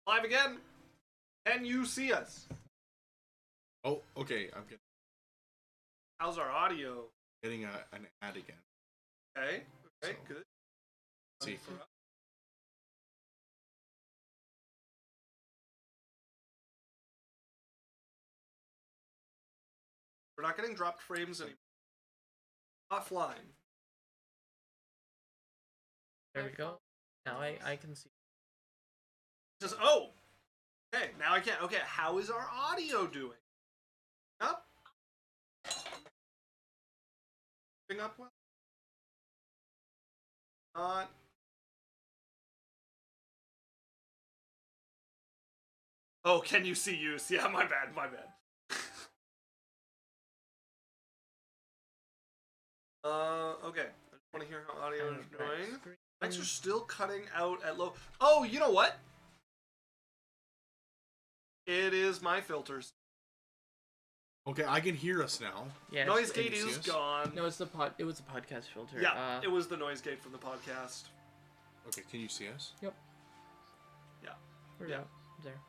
Live again. Can you see us? Oh, okay. I'm How's our audio? getting an ad again. Okay. Okay, So, good. see. We're not getting dropped frames anymore. Offline. There we go. Now I can see. Just okay. Now I can't. Okay, how is our audio doing? Up. Doing up well. Not. Oh, can you see use? Yeah, my bad. My bad. Okay. I just want to hear how audio is doing. Mics are still cutting out at low. Oh, you know what? It is my filters. Okay, I can hear us now. Yeah, Noise gate is gone. No, it's the It was the podcast filter. Yeah, it was the noise gate from the podcast. Okay, can you see us? Yep. Yeah. We're out there.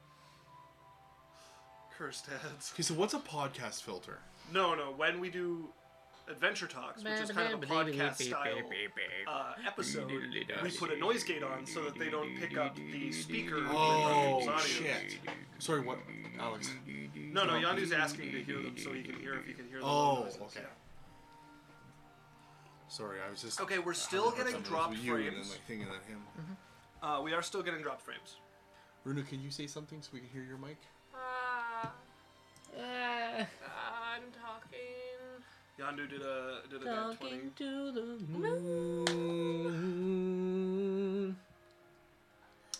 Cursed heads. Okay, so what's a podcast filter? No. When we do Adventure Talks, which is kind of a podcast style episode, we put a noise gate on so that they don't pick up the speaker. Oh, shit. Sorry, what? Alex? No, Yandu's asking to hear them so he can hear if he can hear the noises. Okay. Yeah. Sorry, I was just... Okay, we're still getting dropped frames. And then, like, thinking that him. We are still getting dropped frames. Runa, can you say something so we can hear your mic? I'm talking. Yandu did a bad 20. To the moon.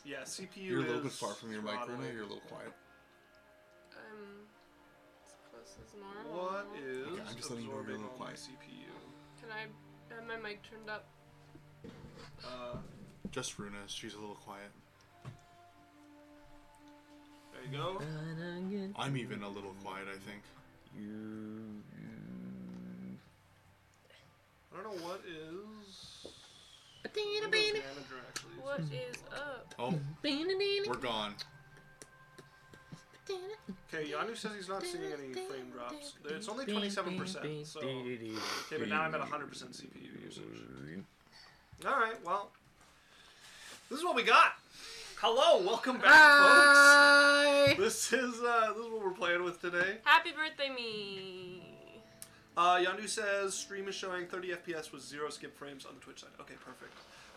Yeah, CPU You're a little bit is far from your mic, Runa. throttling. You're a little quiet. As close as normal. What is Okay, I'm just letting you know you're a absorbing little all my quiet. CPU? Can I have my mic turned up? Just Runa. She's a little quiet. There you go. I'm even a little quiet, I think. I don't know what is. Bean, Windows Manager actually. What is up? Oh, we're gone. Okay, Yandu says he's not seeing any frame drops. It's only 27%. So okay, but now I'm at 100% CPU usage. All right, well, this is what we got. Hello, welcome back, folks. This is what we're playing with today. Happy birthday, me. Yandu says stream is showing 30 FPS with 0 skip frames on the Twitch side. Okay, perfect.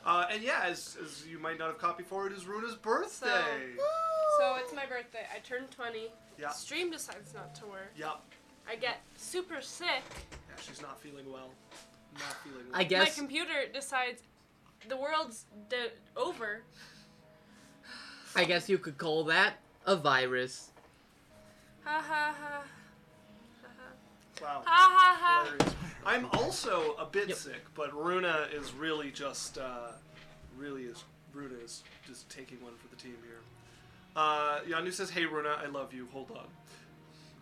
And yeah, as you might not have caught before, it is Runa's birthday. So it's my birthday. I turned 20. Yeah. Stream decides not to work. Yep. I get super sick. Yeah, she's not feeling well. Not feeling well. I guess. My computer decides the world's over. I guess you could call that a virus. Ha ha ha. Wow. Ha ha ha. Hilarious. I'm also a bit sick, but Runa is really just, Runa is just taking one for the team here. Yandu says, hey Runa, I love you, hold on.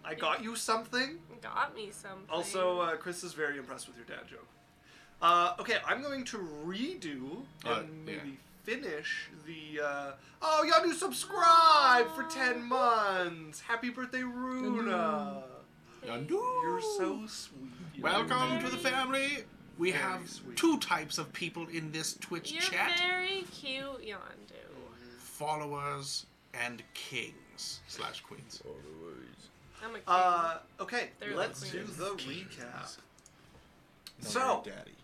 I got you something? Got me something. Also, Chris is very impressed with your dad joke. Okay, I'm going to redo and maybe finish the, oh, Yandu subscribe for 10 months! Happy birthday, Runa! Yandu! You're so sweet. Welcome to the family. We have sweet. 2 types of people in this Twitch You're chat. very cute, Yandu. Followers and kings / queens. I'm a king. Okay, They're let's the do queens. the recap. No, So, you're daddy.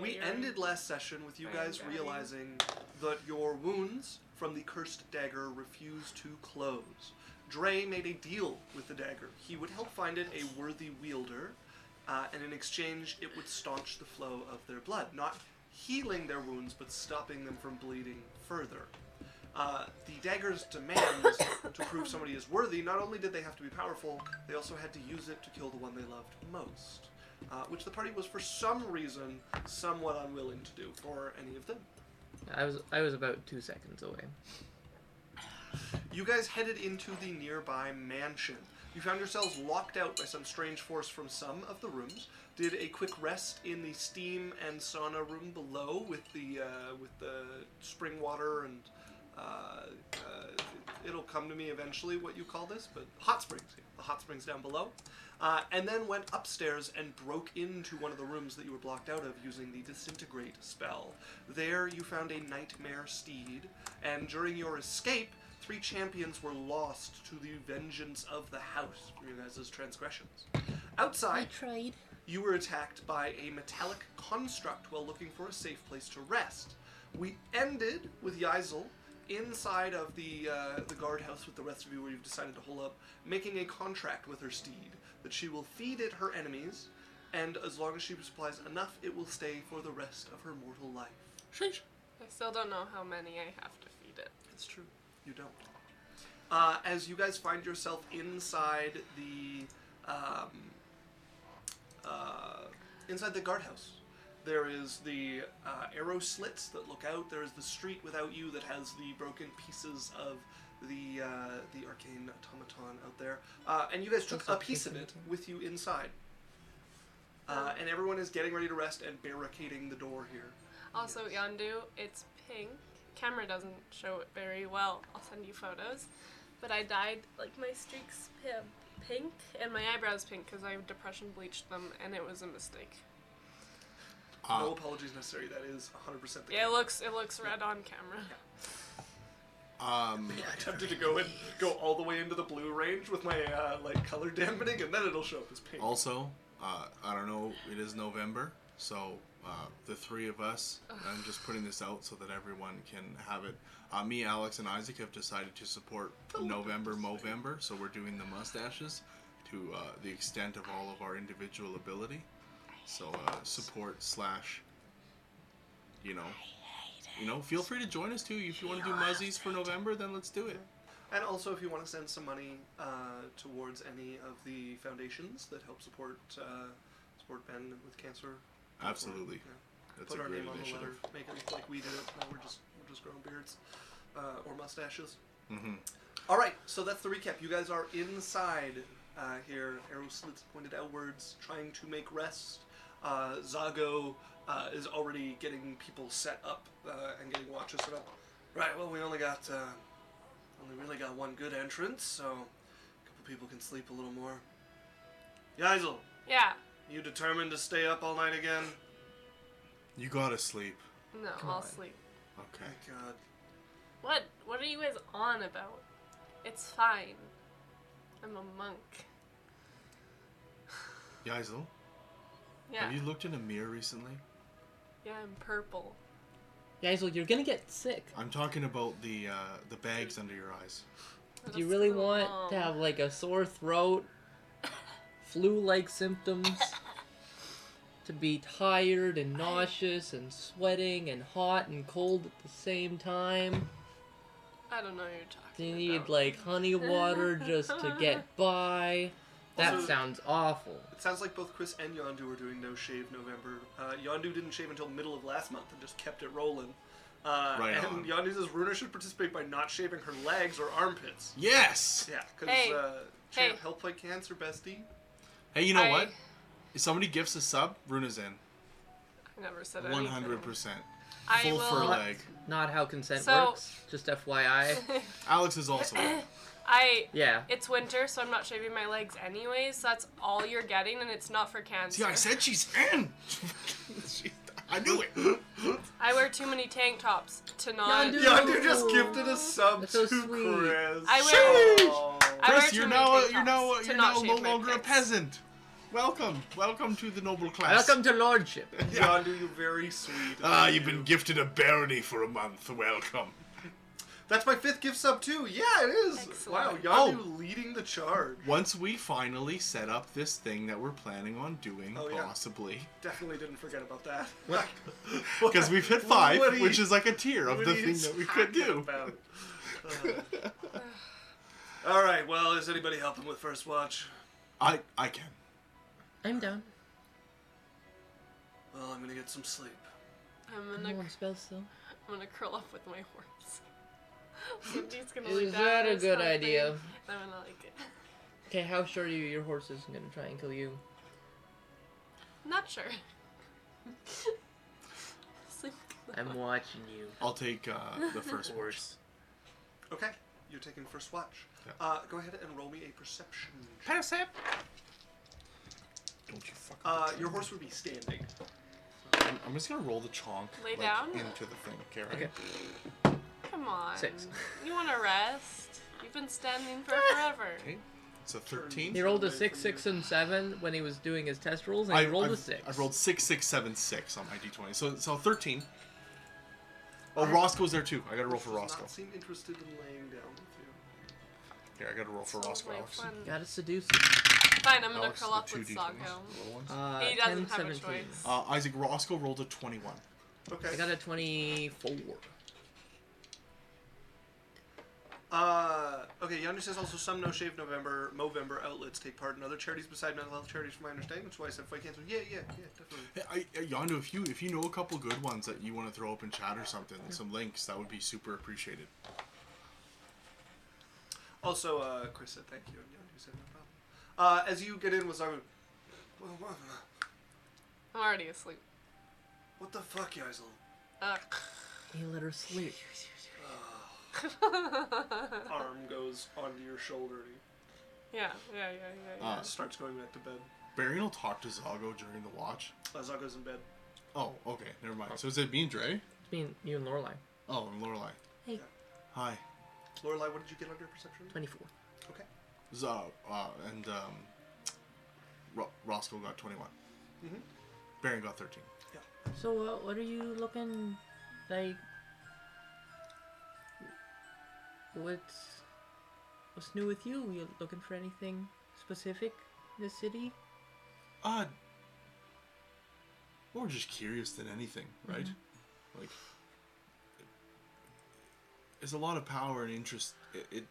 we ended last session with you guys Daddy. realizing that your wounds from the cursed dagger refused to close. Dre made a deal with the dagger. He would help find it a worthy wielder, and in exchange it would staunch the flow of their blood, not healing their wounds, but stopping them from bleeding further. The dagger's demands to prove somebody is worthy, not only did they have to be powerful, they also had to use it to kill the one they loved most, which the party was for some reason somewhat unwilling to do for any of them. I was about 2 seconds away. You guys headed into the nearby mansion. You found yourselves locked out by some strange force from some of the rooms. Did a quick rest in the steam and sauna room below with the spring water and it'll come to me eventually what you call this, but hot springs. The hot springs down below. And then went upstairs and broke into one of the rooms that you were blocked out of using the disintegrate spell. There you found a nightmare steed, and during your escape, 3 champions were lost to the vengeance of the house for your guys' transgressions. Outside, you were attacked by a metallic construct while looking for a safe place to rest. We ended with Yaisel inside of the guardhouse with the rest of you, where you've decided to hole up, making a contract with her steed that she will feed it her enemies, and as long as she supplies enough, it will stay for the rest of her mortal life. I still don't know how many I have to feed it. It's true. You don't. As you guys find yourself inside the guardhouse, there is the arrow slits that look out. There is the street without you that has the broken pieces of the arcane automaton out there. And you guys took a piece of it with you inside. And everyone is getting ready to rest and barricading the door here. Also, Yondu, it's pink. Camera doesn't show it very well. I'll send you photos. But I dyed, like, my streaks pink and my eyebrows pink because I depression bleached them, and it was a mistake. No apologies necessary. That is 100% the case. Yeah, it looks red on camera. Yeah. I attempted to go all the way into the blue range with my color dampening, and then it'll show up as pink. Also, I don't know. It is November, so the 3 of us. I'm just putting this out so that everyone can have it. Me, Alex, and Isaac have decided to support Movember, so we're doing the mustaches to the extent of all of our individual ability. So support / feel free to join us too. If you want to do muzzies for November, then let's do it. And also, if you want to send some money towards any of the foundations that help support Ben with cancer. Absolutely. That's Put a our great name on the initiative. letter. Make it look like we did it. Now we're just growing beards or mustaches. Mm-hmm. All right, so that's the recap. You guys are inside here. Arrow slits pointed outwards, trying to make rest. Zago is already getting people set up and getting watches set up. Right. Well, we only really got one good entrance, so a couple people can sleep a little more. Yaisel. Yeah. You determined to stay up all night again? You gotta sleep. No, I'll sleep. Okay. My God. What are you guys on about? It's fine. I'm a monk. Yaisel, Yeah. have you looked in a mirror recently? Yeah, I'm purple. Yaisel, you're gonna get sick. I'm talking about the bags under your eyes. Do you really want to have like a sore throat, flu-like symptoms, to be tired and nauseous and sweating and hot and cold at the same time? I don't know what you're Do talking you need about. like honey water just to get by? That Also- sounds awful. It sounds like both Chris and Yondu are doing no shave November. Yondu didn't shave until middle of last month and just kept it rolling. Right and on. Yondu says Runa should participate by not shaving her legs or armpits. Yes! Yeah, because Hey. help fight cancer, bestie. Hey, you know what? If somebody gifts a sub, Runa's in. I never said anything. 100%. I Full will. fur leg. Not how consent So- works. Just FYI. Alex is also in. Yeah. It's winter, so I'm not shaving my legs anyways. So that's all you're getting, and it's not for cancer. See, I said she's in! I knew it! I wear too many tank tops to not. Yondu. Yondu just gifted a sub That's so to sweet. Chris. I wear. Oh. I wear Chris, too you're many now tank tops to not no shave my longer a pits. peasant. Welcome to the noble class. Welcome to lordship. Yondu, you're very sweet. You've been gifted a barony for a month. Welcome. That's my 5th gift sub too. Yeah, it is. Excellent. Wow, Yondu leading the charge. Once we finally set up this thing that we're planning on doing, Oh, yeah. possibly, Definitely didn't forget about that. because we've hit 5, What are you- which is like a tier of what the are you thing that we could talking do. about? All right. Well, is anybody helping with first watch? I can. I'm down. Well, I'm gonna get some sleep. I'm No gonna one spells still. curl up with my horse. Cindy's gonna Is lay down that a or good something. idea? I'm gonna like it. Okay, how sure are you your horse isn't gonna try and kill you? Not sure. Sleep. I'm watching you. I'll take the first watch. Horse. Okay, you're taking first watch. Yeah. Go ahead and roll me a perception. Percept. Don't you fuck. Your horse would be standing. I'm just gonna roll the chonk Lay down? into the thing. Okay, right? Okay. Come on. 6. You want to rest? You've been standing for forever. Okay. It's a 13. He rolled a 6, 6, and 7 when he was doing his test rolls, and he rolled a 6. I rolled 6, 6, 7, 6 on my d20. So 13. Oh, Roscoe's there too. I gotta roll for Does Roscoe. not seem interested in laying down with you. Here, I gotta roll for Sounds Roscoe, like Alex. fun. Gotta seduce Fine, I'm gonna Alex, curl the up two with d20s, Socko. the little ones. him. He doesn't 10, have a 17. choice. Isaac Roscoe rolled a 21. Okay. I got a 24. Okay, Yonder says also some No Shave Movember outlets take part in other charities beside mental health charities, from my understanding, which is why I said fight cancer. Yeah, definitely. Hey, Yondo, if you know a couple good ones that you want to throw up in chat or something, some links, that would be super appreciated. Also, Chris said thank you, and Yonder said no problem. As you get in with Zargo, I'm already asleep. what the fuck, Yazel? Ugh. He let her sleep. Arm goes onto your shoulder and Yeah. he starts going back to bed. Berrian will talk to Zago during the watch. Zago's in bed. Oh, okay, never mind. So is it me and Dre? It's me and you and Lorelai. Oh, and Lorelai. Hey. Hi. Lorelai, what did you get under perception? 24. Okay. Roscoe got 21. Mm-hmm. Berrian got 13. So, what are you looking like? What's new with you? You looking for anything specific in the city? More just curious than anything, right? Like, there's a lot of power and interest. It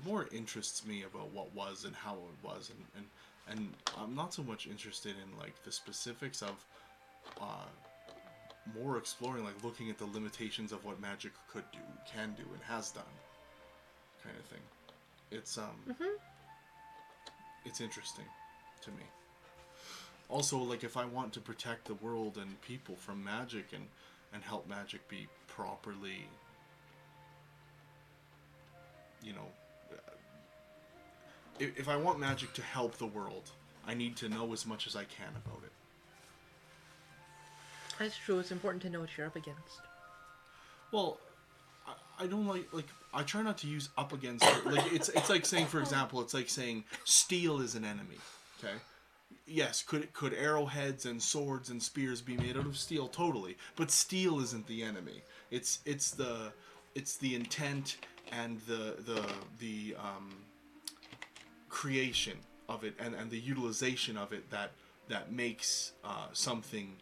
more interests me about what was and how it was, and I'm not so much interested in like the specifics of more exploring, like looking at the limitations of what magic could do, can do, and has done, kind of thing. It's interesting to me. Also, like if I want to protect the world and people from magic and help magic be properly, if I want magic to help the world, I need to know as much as I can about it. That's true. It's important to know what you're up against. Well, I don't like I try not to use up against like it's like saying, for example, it's like saying steel is an enemy. Okay. Yes, could arrowheads and swords and spears be made out of steel? Totally, but steel isn't the enemy. It's the intent and the creation of it and the utilization of it that makes something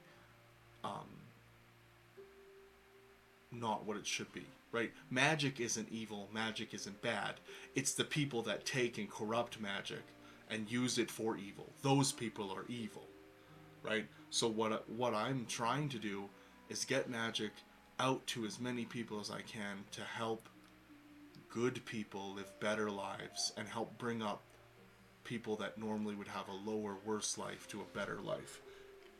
not what it should be, right? Magic isn't evil, magic isn't bad. It's the people that take and corrupt magic and use it for evil. Those people are evil, right? So what I'm trying to do is get magic out to as many people as I can to help good people live better lives and help bring up people that normally would have a lower, worse life to a better life.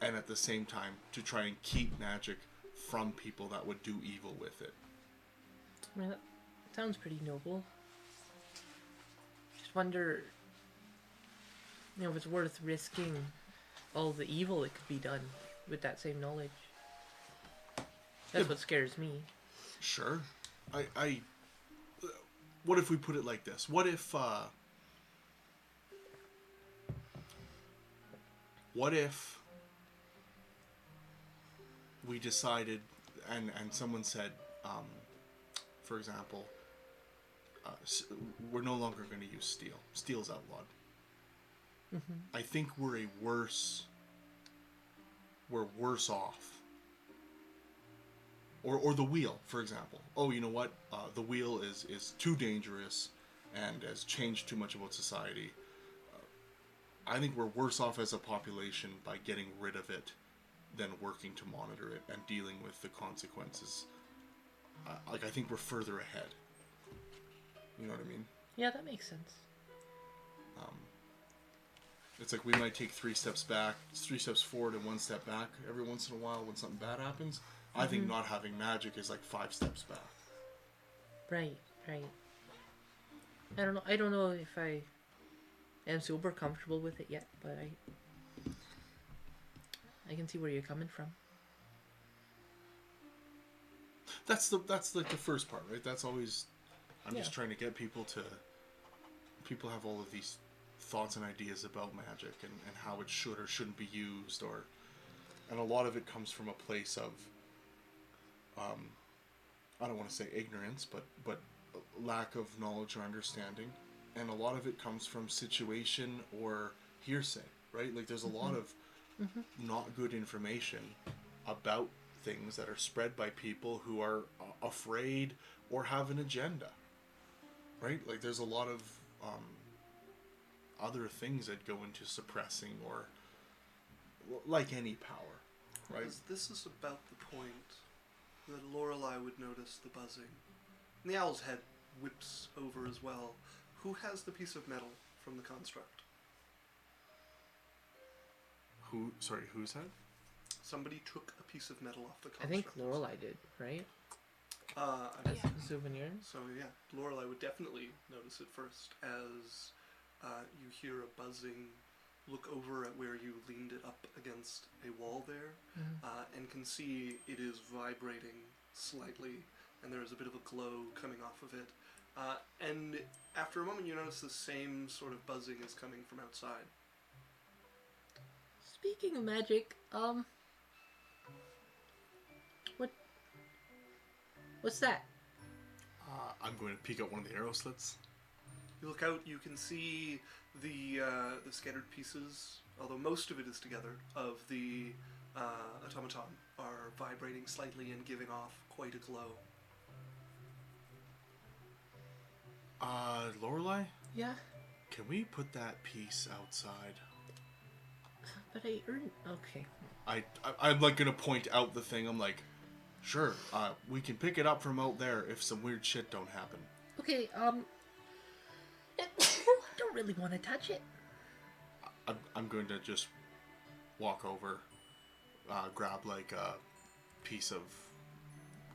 And at the same time, to try and keep magic from people that would do evil with it. Well, that sounds pretty noble. Just wonder, if it's worth risking all the evil that could be done with that same knowledge. That's what scares me. Sure. What if we put it like this? What if we decided, and someone said, for example, we're no longer going to use steel. Steel's outlawed. I think we're worse off. Or the wheel, for example. Oh, you know what? The wheel is too dangerous and has changed too much about society. I think we're worse off as a population by getting rid of it than working to monitor it and dealing with the consequences. I think we're further ahead. You know what I mean? Yeah, that makes sense. It's like we might take 3 steps back, 3 steps forward and 1 step back every once in a while when something bad happens. I think not having magic is like 5 steps back. Right. Right. I don't know if I am super comfortable with it yet, but I can see where you're coming from. That's like the first part, right? That's always, I'm just trying to get people have all of these thoughts and ideas about magic and how it should or shouldn't be used, and a lot of it comes from a place of, I don't want to say ignorance, but lack of knowledge or understanding, and a lot of it comes from situation or hearsay, right? Like there's a lot of not good information about things that are spread by people who are afraid or have an agenda, right? Like there's a lot of other things that go into suppressing, or like any power, right? This is about the point that Lorelei would notice the buzzing. And the owl's head whips over as well. Who has the piece of metal from the construct? Whose head? Somebody took a piece of metal off the I construct. think Lorelei did, right? I Yeah. Souvenir. So yeah, Lorelei would definitely notice it first as you hear a buzzing. Look over at where you leaned it up against a wall there, and can see it is vibrating slightly, and there is a bit of a glow coming off of it. And after a moment, you notice the same sort of buzzing is coming from outside. Speaking of magic, what's that? I'm going to peek out one of the arrow slits. You look out, you can see the scattered pieces, although most of it is together, of the automaton are vibrating slightly and giving off quite a glow. Lorelei, Yeah, can we put that piece outside? but I earned. Okay. I'm like gonna point out the thing. I'm like, sure, we can pick it up from out there if some weird shit don't happen. Okay. Don't really want to touch it. I'm going to just walk over, grab like a piece of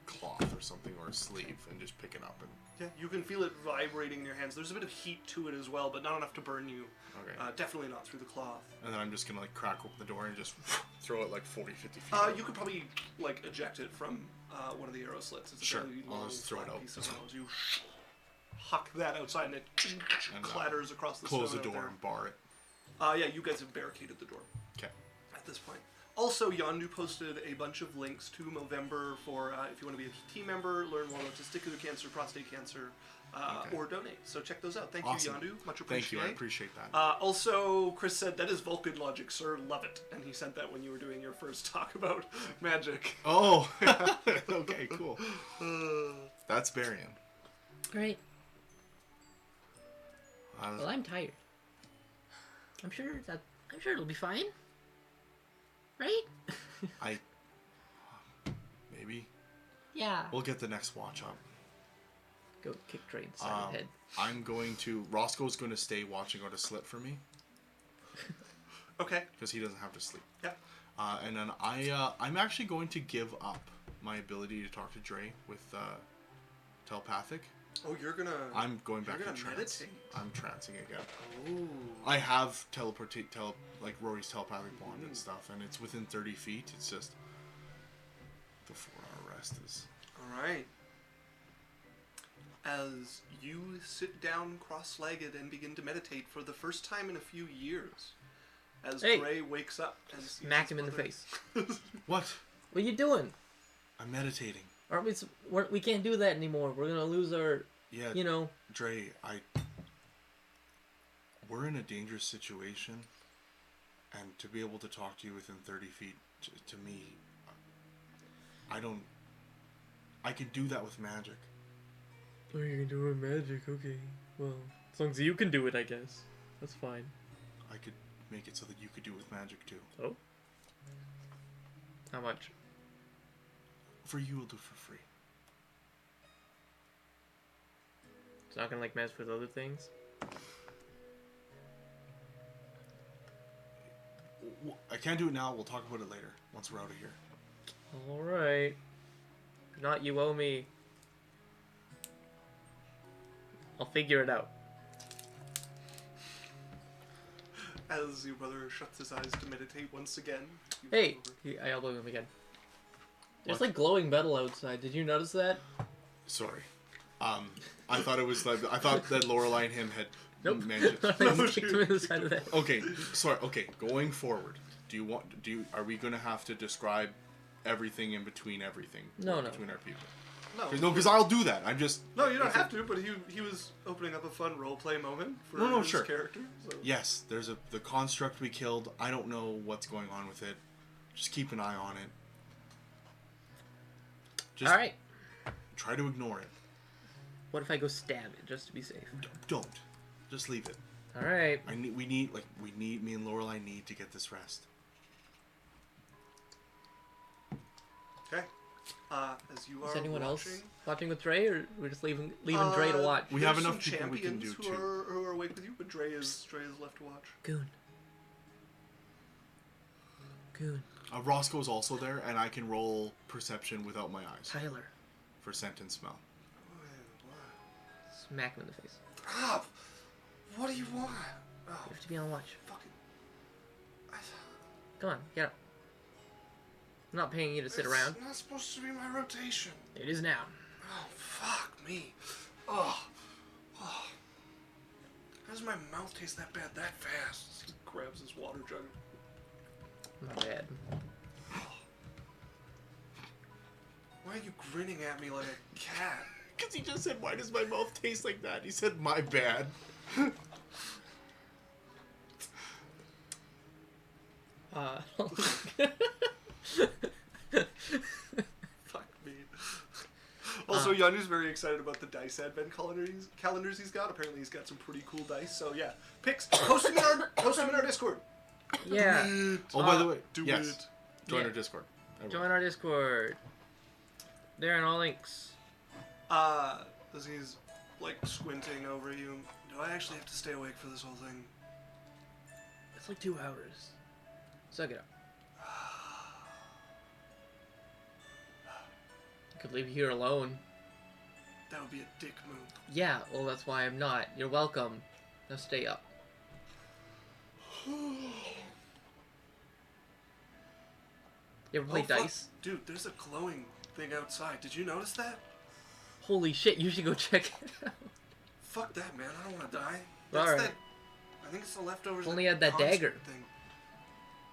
cloth or something, or a sleeve, and just pick it up. And Yeah, you can feel it vibrating in your hands. There's a bit of heat to it as well, but not enough to burn you. okay. Definitely not through the cloth. And then I'm just gonna like crack open the door and just throw it like 40, 50 feet. You could probably like eject it from one of the arrow slits. It's a Sure, fairly I'll long, just throw it flat out. piece of metal. You huck that outside, and it And, clatters across the close stone the out door there. and bar it. Yeah, you guys have barricaded the door Okay. at this point. Also, Yondu posted a bunch of links to Movember for if you want to be a team member, learn more about testicular cancer, prostate cancer, Okay. or donate. So check those out. Thank Awesome. you, Yondu. Much Thank appreciated. you. I appreciate that. Also, Chris said, that is Vulcan logic, sir. Love it. And he sent that when you were doing your first talk about magic. Oh. Okay. Cool. That's Berrian. Great. I was- Well, I'm tired. I'm sure it'll be fine. Right? Maybe Yeah. we'll get the next watch up. Go kick Drain side head. I'm going to. Roscoe's going to stay watching out a slit for me Okay. because he doesn't have to sleep. Yeah. And then I'm actually going to give up my ability to talk to Dre with telepathic. Oh, you're gonna... I'm going back You're to gonna trance. meditate. I'm trancing again. Ooh. I have like Rory's telepathic wand and stuff, and it's within 30 feet. It's just the 4-hour rest is. Alright. As you sit down cross-legged and begin to meditate for the first time in a few years, as Hey. Gray wakes up and sees Smack his him in the mother- face. What? What are you doing? I'm meditating. Aren't we can't do that anymore. We're gonna lose our, Yeah. you know. Dre, we're in a dangerous situation, and to be able to talk to you within 30 feet, to me, I can do that with magic. Oh, you can do it with magic. Okay. Well, as long as you can do it, I guess. That's fine. I could make it so that you could do it with magic too. Oh. How much? For you, we'll do it for free. It's not gonna like mess with other things. I can't do it now. We'll talk about it later, once we're out of here. All right. If not, you owe me. I'll figure it out. As your brother shuts his eyes to meditate once again. you Hey! look over. I elbow him again. There's What? like glowing metal outside. Did you notice that? Sorry. I thought it was like I thought that Lorelai and him had Nope. mentioned. I just kicked him in the side of the head. Okay, sorry. Okay, going forward, are we gonna have to describe everything in between everything? No. Between our people. No, Because I'll do that. I'm just. no, you don't have to. But he was opening up a fun roleplay moment for No, his sure. character. So. Yes, there's the construct we killed. I don't know what's going on with it. Just keep an eye on it. Just Alright. try to ignore it. What if I go stab it just to be safe? Don't. Just leave it. Alright. Me and Lorelai need to get this rest. Okay. As you are Is anyone watching, else watching with Dre, or we're just leaving Dre to watch? We there's have enough some people we can champions do, who are awake with you, but Dre is left to watch. Goon. Roscoe's also there, and I can roll perception without my eyes Tyler. for scent and smell. Smack him in the face. Ah, what do you want? Oh, You have to be on watch. fucking. Come on, get up. I'm not paying you to sit around. It's not supposed to be my rotation. It is now. Oh, fuck me. Oh. How does my mouth taste that bad that fast? He grabs his water jug. My bad. Why are you grinning at me like a cat? Because he just said, "Why does my mouth taste like that?" He said, "My bad." Fuck me. Also, Yanu's very excited about the dice advent calendars he's got. Apparently, he's got some pretty cool dice. So yeah, picks. Post them in our Discord. Yeah. Oh, by the way, Do yes. it. Join Yeah. our Discord. Join our Discord. There in all links. As he's like squinting over you, do I actually have to stay awake for this whole thing? It's like 2 hours. Suck it up. I could leave you here alone. That would be a dick move. Yeah, well that's why I'm not. You're welcome. Now stay up. You ever play fuck. dice? Dude, there's a glowing thing outside. Did you notice that? Holy shit, you should go check it out. Fuck that, man. I don't want to die. That's Alright. that. I think it's the leftovers. Only of had that conscript dagger. Thing.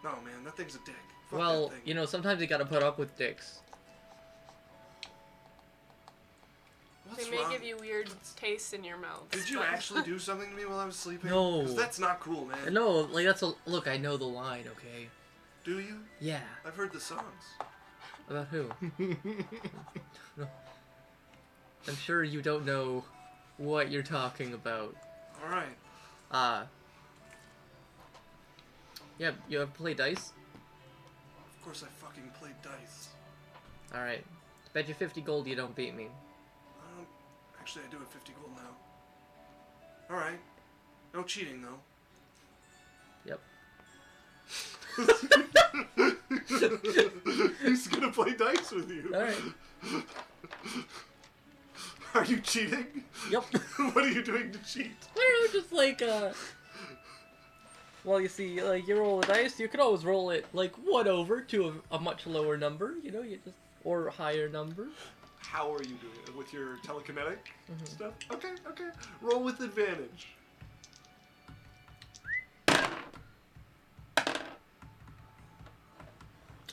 No, man, that thing's a dick. Fuck Well, that thing. you know, sometimes you gotta put up with dicks. What's They may wrong? give you weird tastes in your mouth. Did you but- actually do something to me while I was sleeping? No. 'Cause that's not cool, man. No, like that's a look. I know the line, okay? Do you? Yeah. I've heard the songs. About who? No. I'm sure you don't know what you're talking about. All right. Yeah, you ever play dice? Of course, I fucking played dice. Alright. Bet you 50 gold you don't beat me. Actually, I do have 50 gold now. All right. No cheating though. Yep. He's gonna play dice with you. Alright. Are you cheating? Yep. What are you doing to cheat? I don't know, just like, well, you see, like, you roll a dice, you could always roll it, like, 1 over to a much lower number, you know, you just, or a higher number. How are you doing it? With your telekinetic stuff? Okay. Roll with advantage.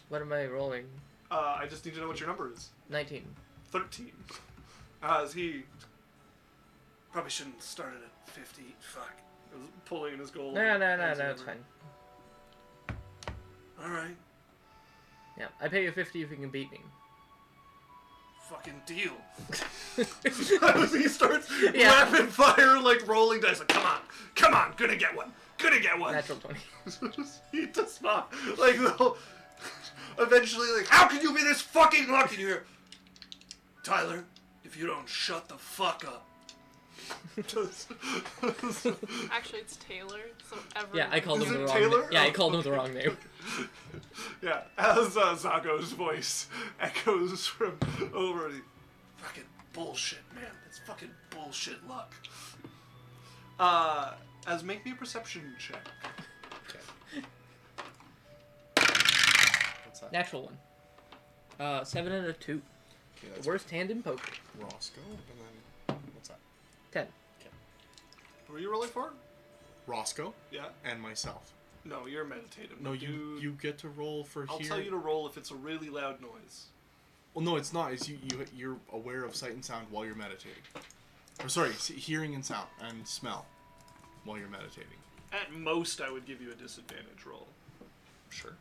What am I rolling? I just need to know what your number is. 19. 13. As he probably shouldn't have started at 50. Fuck. I was pulling in his gold. No, it's fine. Alright. Yeah, I pay you 50 if you can beat me. Fucking deal. As he starts Yeah. rapid fire, like rolling dice. Like, come on, gonna get one. Natural 20. He does not. Like, eventually, like, how can you be this fucking lucky? And you hear, Tyler, if you don't shut the fuck up. Actually, it's Taylor, so everyone... Yeah, I called Is him the it wrong Taylor? name. Yeah, I Oh, called him the wrong name. Yeah, as Zago's voice echoes from over the fucking bullshit, man. That's fucking bullshit luck. As make me a perception check. Okay. What's that? Natural one. 7 and a 2. Okay, that's The worst hand in poker. Roscoe, and then what's that? 10. Who are you rolling for? Roscoe Yeah. and myself. No, you're meditative. No, Dude, you get to roll for I'll here. tell you to roll if it's a really loud noise. Well, no, it's not. It's you're aware of sight and sound while you're meditating. Or sorry, hearing and sound and smell while you're meditating. At most, I would give you a disadvantage roll. Sure.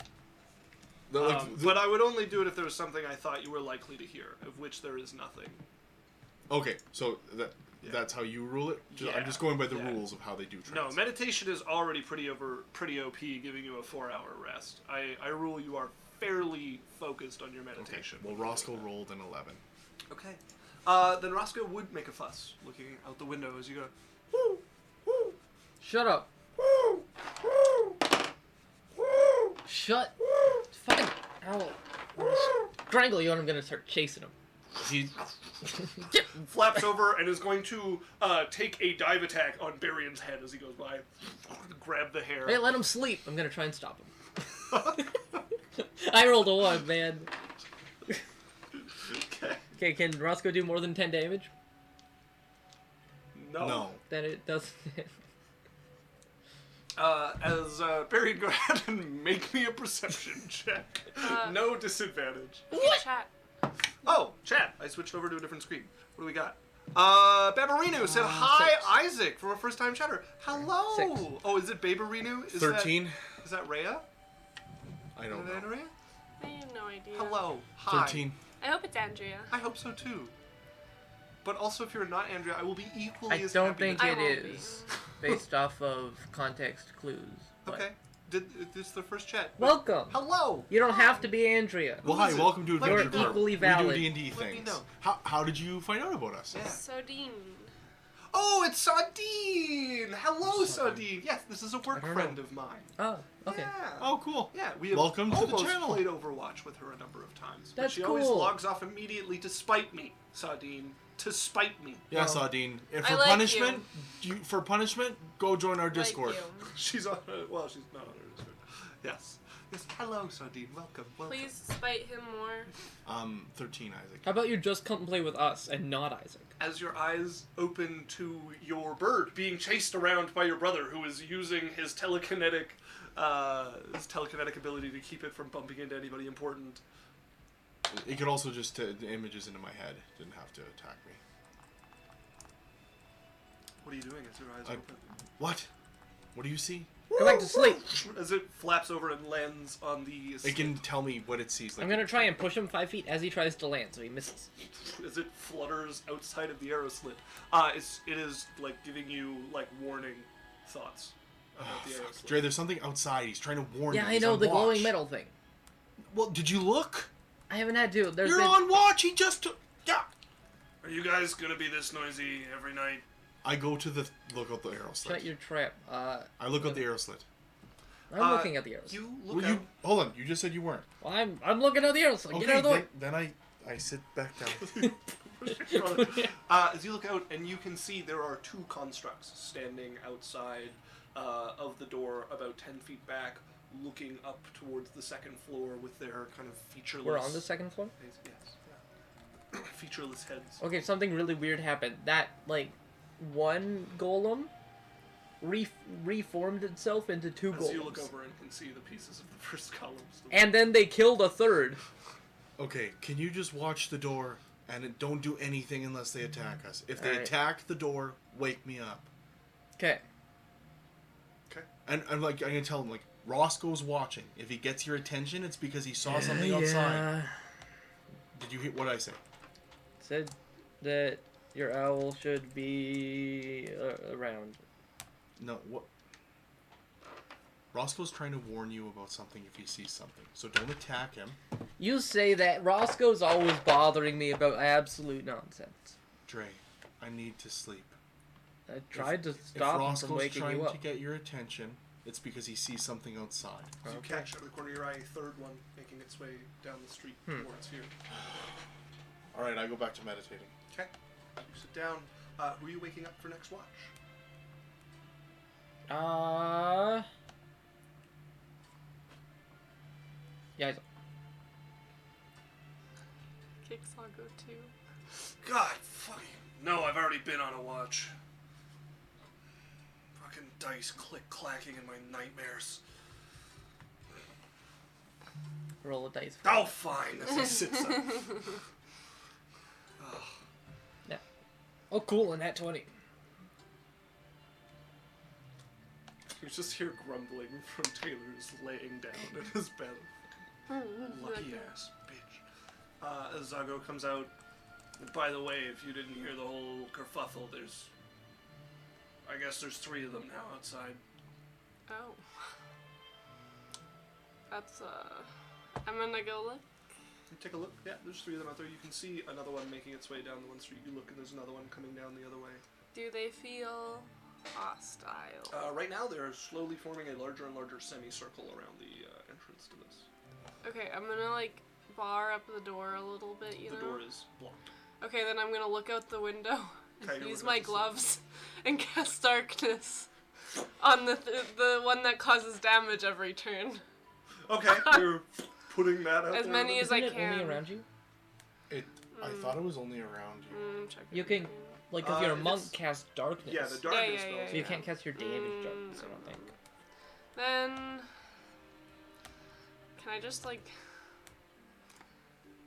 But I would only do it if there was something I thought you were likely to hear, of which there is nothing. Okay, so Yeah. that's how you rule it? Yeah, I'm just going by the yeah. rules of how they do trance. No, meditation is already pretty OP, giving you a 4-hour rest. I rule you are fairly focused on your Okay. meditation. Well, Roscoe rolled an 11. Okay. Then Roscoe would make a fuss, looking out the window as you go, woo, woo, Shut up. woo, woo, woo, Shut. Fucking owl. Strangle you and I'm gonna start chasing him. He, flaps over and is going to take a dive attack on Berrian's head as he goes by. Grab the hair. Hey, let him sleep. I'm gonna try and stop him. I rolled a 1, man. Okay. Okay, can Roscoe do more than 10 damage? no. Then it doesn't. As Berrian, go ahead and make me a perception check. No disadvantage. Chat. Oh, chat. I switched over to a different screen. What do we got? Babarinu said, hi, 6. Isaac, from a first-time chatter. Hello. 6. Oh, is it Babarinu? 13? Is that Rhea? I don't Is that know. Rhea? I have no idea. Hello. Hi. 13. I hope it's Andrea. I hope so, too. But also, if you're not Andrea, I will be equally I as don't happy think to- I it won't be. is based off of context clues. but- Okay. This is the first chat. Welcome. Hello. You don't have to be Andrea. Well, Who hi, is it? welcome to Let me Adventure know. Corp. Equally valid. We do D&D Let me things. know. How did you find out about us? Yeah. Sodine. Oh, it's Sardine! Hello, Sardine. Yes, this is a work I don't friend know. of mine. Oh, okay. Yeah. Oh, cool. Yeah, we have Welcome to the almost channel. played Overwatch with her a number of times. But That's she always cool. logs off immediately to spite me, Sardine. To spite me. Yeah, Well, Sardine. If I for like punishment, go join our Discord. Like She's on well, she's not on her Discord. Yes. Yes, hello, Sardine. Welcome. you. Welcome. Please spite him more. 13, Isaac. How about you just come play with us and not Isaac? As your eyes open to your bird being chased around by your brother, who is using his telekinetic ability to keep it from bumping into anybody important. It could also just the images into my head. Didn't have to attack me. What are you doing as your eyes I- open? What? What do you see? Go back to sleep. As it flaps over and lands on the It can tell me what it sees. Like I'm gonna try and push him 5 feet as he tries to land, so he misses. as it flutters outside of the arrow slit. It is like giving you like warning thoughts about the arrow slit. Dre, there's something outside. He's trying to warn you. Yeah, I He's know, on the watch. glowing metal thing. Well, did you look? I haven't had to. There's You're been... on watch. He just took. Yeah. Are you guys gonna be this noisy every night? I go to the look out the arrow slit. Shut your trap. I look out the arrow slit. I'm looking at the arrows. You look Well, out. hold on. You just said you weren't. Well, I'm looking at the arrows. So get out of the way. Then I sit back down. As you look out, and you can see there are 2 constructs standing outside of the door, about 10 feet back, looking up towards the second floor with their kind of featureless. We're on the second floor. Yes. Yeah. Featureless heads. Okay, something really weird happened. That like one golem reformed itself into 2 golems. As you look over and can see the pieces of the first column. still- And then they killed a third. Okay, can you just watch the door and don't do anything unless they attack us? If they Alright. attack the door, wake me up. Okay. Okay. And I'm gonna tell him Roscoe's watching. If he gets your attention, it's because he saw something outside. Yeah. Did you hear what I say? Said that your owl should be around. No, what? Roscoe's trying to warn you about something if he sees something. So don't attack him. You say that. Roscoe's always bothering me about absolute nonsense. Dre, I need to sleep. I tried to If stop him Roscoe's from waking trying you to up. get your attention, it's because he sees something outside. As you Okay. catch out of the corner of your eye a third one making its way down the street towards here. Alright, I go back to meditating. Okay. You sit down. Who are you waking up for next watch? Yeah. Kicks I'll go too. God, fucking. No, I've already been on a watch. Fucking dice click-clacking in my nightmares. Roll a dice. Oh, fine. As he sits up. Yeah. Oh, cool. And that 20. You just hear grumbling from Taylor who's laying down in his bed. Lucky ass bitch. As Zago comes out, by the way, if you didn't hear the whole kerfuffle, I guess there's 3 of them now outside. Oh. That's, I'm gonna go look. You take a look. Yeah, there's 3 of them out there. You can see another one making its way down the one street. You look, and there's another one coming down the other way. Do they feel hostile? Right now, they're slowly forming a larger and larger semicircle around the entrance to this. Okay, I'm gonna, like, bar up the door a little bit, you know? The door is blocked. Okay, then I'm gonna look out the window, Okay, use my gloves, and cast darkness on the one that causes damage every turn. Okay, you're putting that out As there. many as Isn't I it can. only around you? I thought it was only around you. Check You it. can, like, if you're a monk, it's- cast darkness. Yeah, the darkness yeah, spells. So you can't cast your damage darkness, I don't think. Then, can I just, like...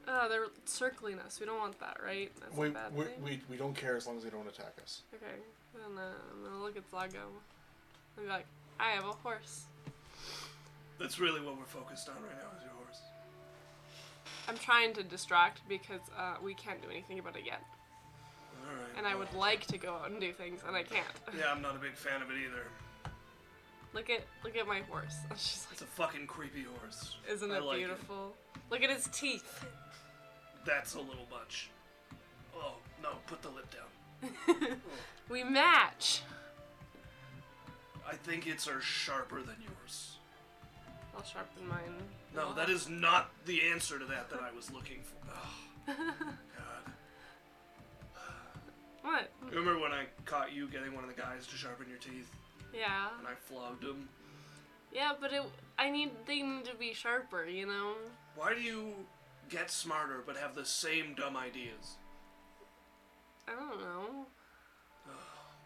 Oh, they're circling us. We don't want that, right? That's a bad thing. We don't care as long as they don't attack us. Okay, then I'm gonna look at Zago and be like, I have a horse. That's really what we're focused on right now is your horse. I'm trying to distract because we can't do anything about it yet. Alright. And I would like to go out and do things, and I can't. Yeah, I'm not a big fan of it either. Look at my horse. She's like, It's a fucking creepy horse. isn't I it like beautiful? Look at his teeth. That's a little much. Oh, no, put the lip down. We match. I think it's sharper than yours. I'll sharpen mine. No, that is not the answer to that I was looking for. Oh, God. What? You remember when I caught you getting one of the guys to sharpen your teeth? Yeah. And I flogged him? Yeah, but they need to be sharper, you know? Why do you get smarter but have the same dumb ideas? I don't know.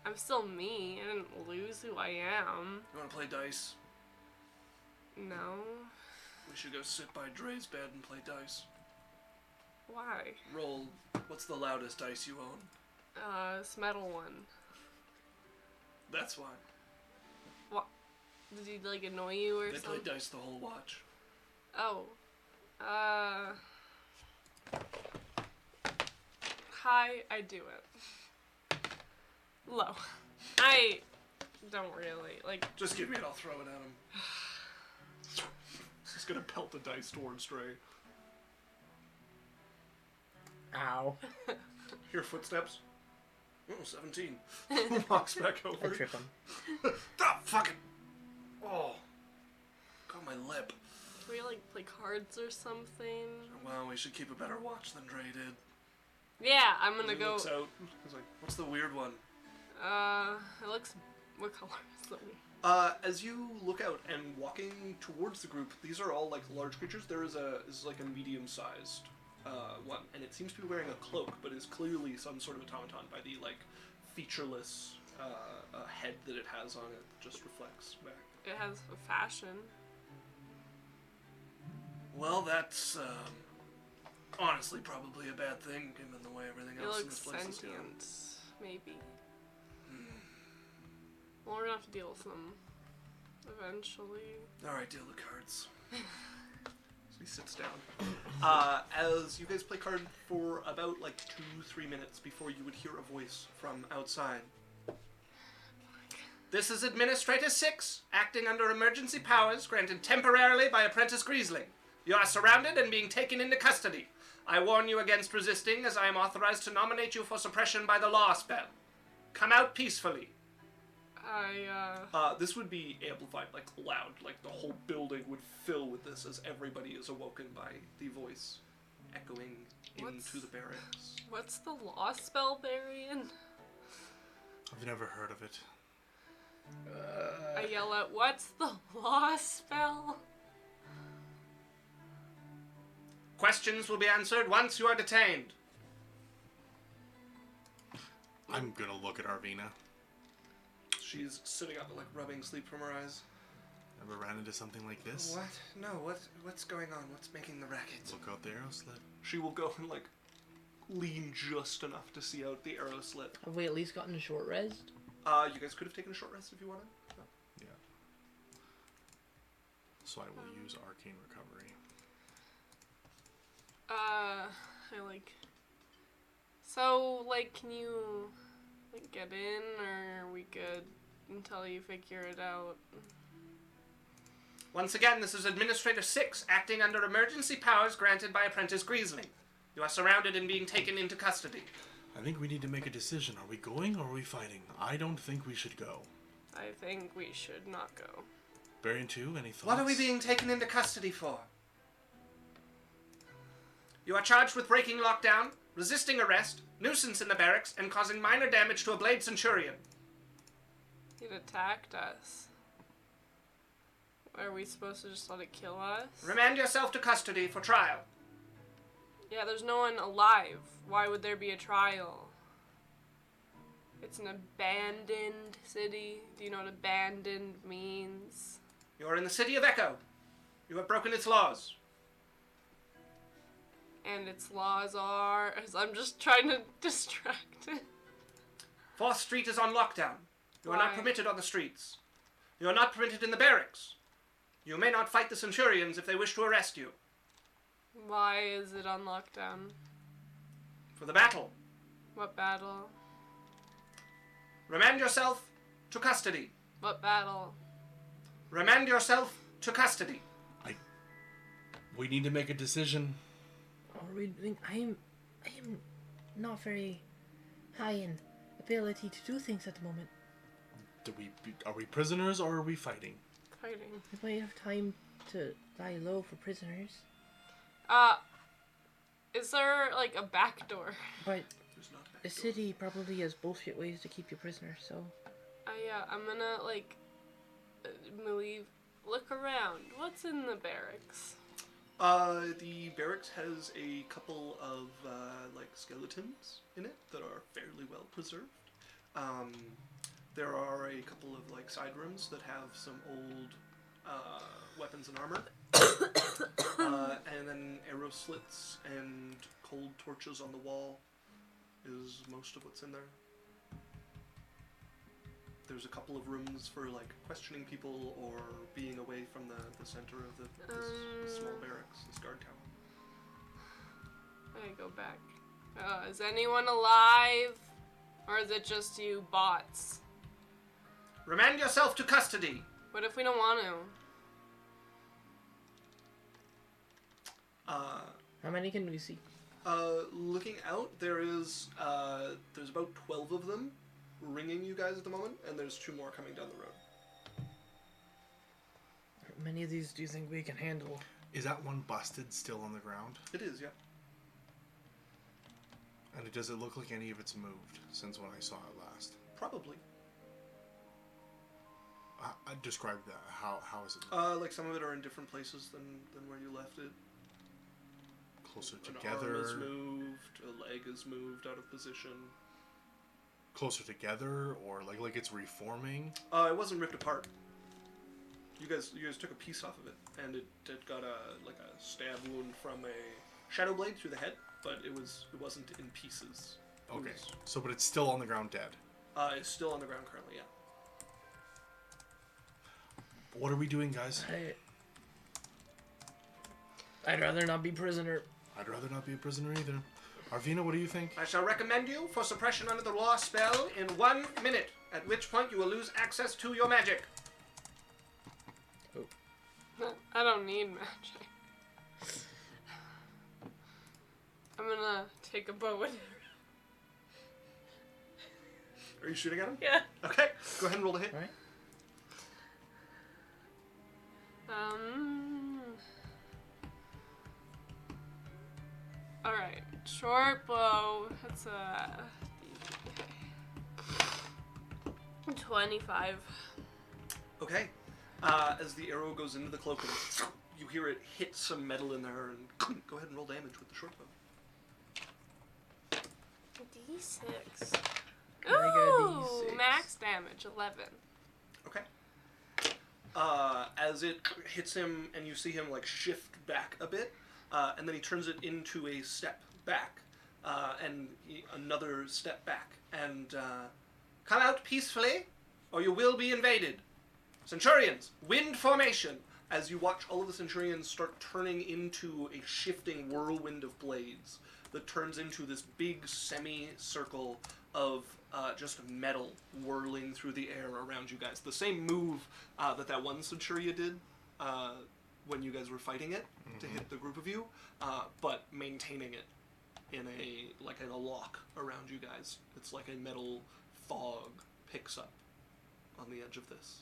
I'm still me. I didn't lose who I am. You want to play dice? No. We should go sit by Dre's bed and play dice. Why? Roll. What's the loudest dice you own? This metal one. That's why. What? Did he, like, annoy you or They something? play dice the whole watch. Oh. High, I do it. Low. I don't really, like... Just give me it, I'll throw it at him. He's gonna pelt the dice towards Dre. Ow. Hear footsteps? Oh, 17. Walks back I over. trip him. Ah, fucking! Oh. Got my lip. Can we, like, play cards or something? Well, we should keep a better watch than Dre did. Yeah, I'm gonna He go... looks out. He's like, what's the weird one? It looks... What color is the... As you look out and walking towards the group, these are all like large creatures. There is like a medium-sized one, and it seems to be wearing a cloak, but is clearly some sort of automaton by the like featureless head that it has on it. That just reflects back. It has a fashion. Well, that's honestly probably a bad thing given the way everything It else in looks this place is going. sentient, maybe. Well, we're gonna have to deal with them eventually. All right, deal the cards. So he sits down. As you guys play card for about like 2-3 minutes before you would hear a voice from outside. This is Administrator 6, acting under emergency powers granted temporarily by Apprentice Griesling. You are surrounded and being taken into custody. I warn you against resisting, as I am authorized to nominate you for suppression by the law spell. Come out peacefully. This would be amplified, like loud, like the whole building would fill with this as everybody is awoken by the voice. echoing into the barracks. What's the law spell, Berrian? I've never heard of it. I yell out, what's the law spell? Questions will be answered once you are detained. I'm gonna look at Arveena. She's sitting up, like rubbing sleep from her eyes. Ever ran into something like this? What? No, what's going on? What's making the racket? Look out the arrow slit. She will go and, like, lean just enough to see out the arrow slit. Have we at least gotten a short rest? You guys could have taken a short rest if you wanted. No. Yeah. So I will use arcane recovery. So, like, can you, like, get in, or are we good until you figure it out? Once again, this is Administrator 6, acting under emergency powers granted by Apprentice Griesling. You are surrounded and being taken into custody. I think we need to make a decision. Are we going or are we fighting? I don't think we should go. I think we should not go. Berrian 2, any thoughts? What are we being taken into custody for? You are charged with breaking lockdown, resisting arrest, nuisance in the barracks, and causing minor damage to a blade centurion. It attacked us. Are we supposed to just let it kill us? Remand yourself to custody for trial. Yeah, there's no one alive. Why would there be a trial? It's an abandoned city. Do you know what abandoned means? You are in the city of Echo. You have broken its laws. And its laws are... I'm just trying to distract it. 4th Street is on lockdown. You are not Why? permitted on the streets. You are not permitted in the barracks. You may not fight the centurions if they wish to arrest you. Why is it on lockdown? For the battle. What battle? Remand yourself to custody. What battle? Remand yourself to custody. We need to make a decision. I am not very high in ability to do things at the moment. Are we prisoners or are we fighting? Fighting. We might have time to lie low for prisoners. Is there, like, a back door? But There's not a the city probably has bullshit ways to keep you prisoner, so... I'm gonna, like, look around. What's in the barracks? The barracks has a couple of, like, skeletons in it that are fairly well preserved. There are a couple of, like, side rooms that have some old, weapons and armor. And then arrow slits and cold torches on the wall is most of what's in there. There's a couple of rooms for, like, questioning people or being away from the center of this small barracks, this guard tower. I go back. Is anyone alive? Or is it just you bots? Remand yourself to custody! What if we don't want to? How many can we see? Looking out, there's about 12 of them ringing you guys at the moment, and there's 2 more coming down the road. How many of these do you think we can handle? Is that one busted still on the ground? It is, yeah. And does it look like any of it's moved since when I saw it last? Probably. I describe that. How is it? Like some of it are in different places than where you left it. Closer An together. arm is moved, a leg is moved out of position. Closer together, or like it's reforming. It wasn't ripped apart. You guys took a piece off of it, and it got a stab wound from a shadow blade through the head, but it wasn't in pieces. Okay. So, but it's still on the ground dead. It's still on the ground currently, yeah. What are we doing, guys? I'd rather not be prisoner. I'd rather not be a prisoner either. Arveena, what do you think? I shall recommend you for suppression under the law spell in 1 minute, at which point you will lose access to your magic. I don't need magic. I'm gonna take a bow and Are you shooting at him? Yeah. Okay, go ahead and roll the hit. Alright. That's 25. Okay. As the arrow goes into the cloak, and you hear it hit some metal in there, and go ahead and roll damage with the short bow. D6. I got a Ooh, D6. max damage 11. Okay. As it hits him, and you see him like shift back a bit, and then he turns it into a step back, and another step back, and come out peacefully, or you will be invaded. Centurions, wind formation. As you watch all of the centurions start turning into a shifting whirlwind of blades that turns into this big semicircle of just metal whirling through the air around you guys. The same move that one centurion did when you guys were fighting it to hit the group of you, but maintaining it in a lock around you guys. It's like a metal fog picks up on the edge of this.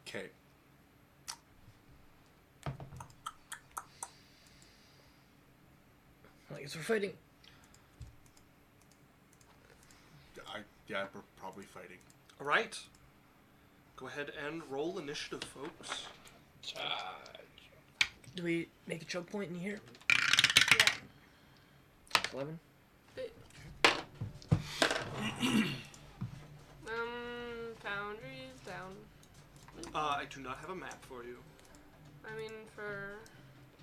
Okay. I guess we're fighting. Yeah, we're probably fighting. All right. Go ahead and roll initiative, folks. Do we make a choke point in here? Yeah. 11. Foundry's down. I do not have a map for you. I mean, for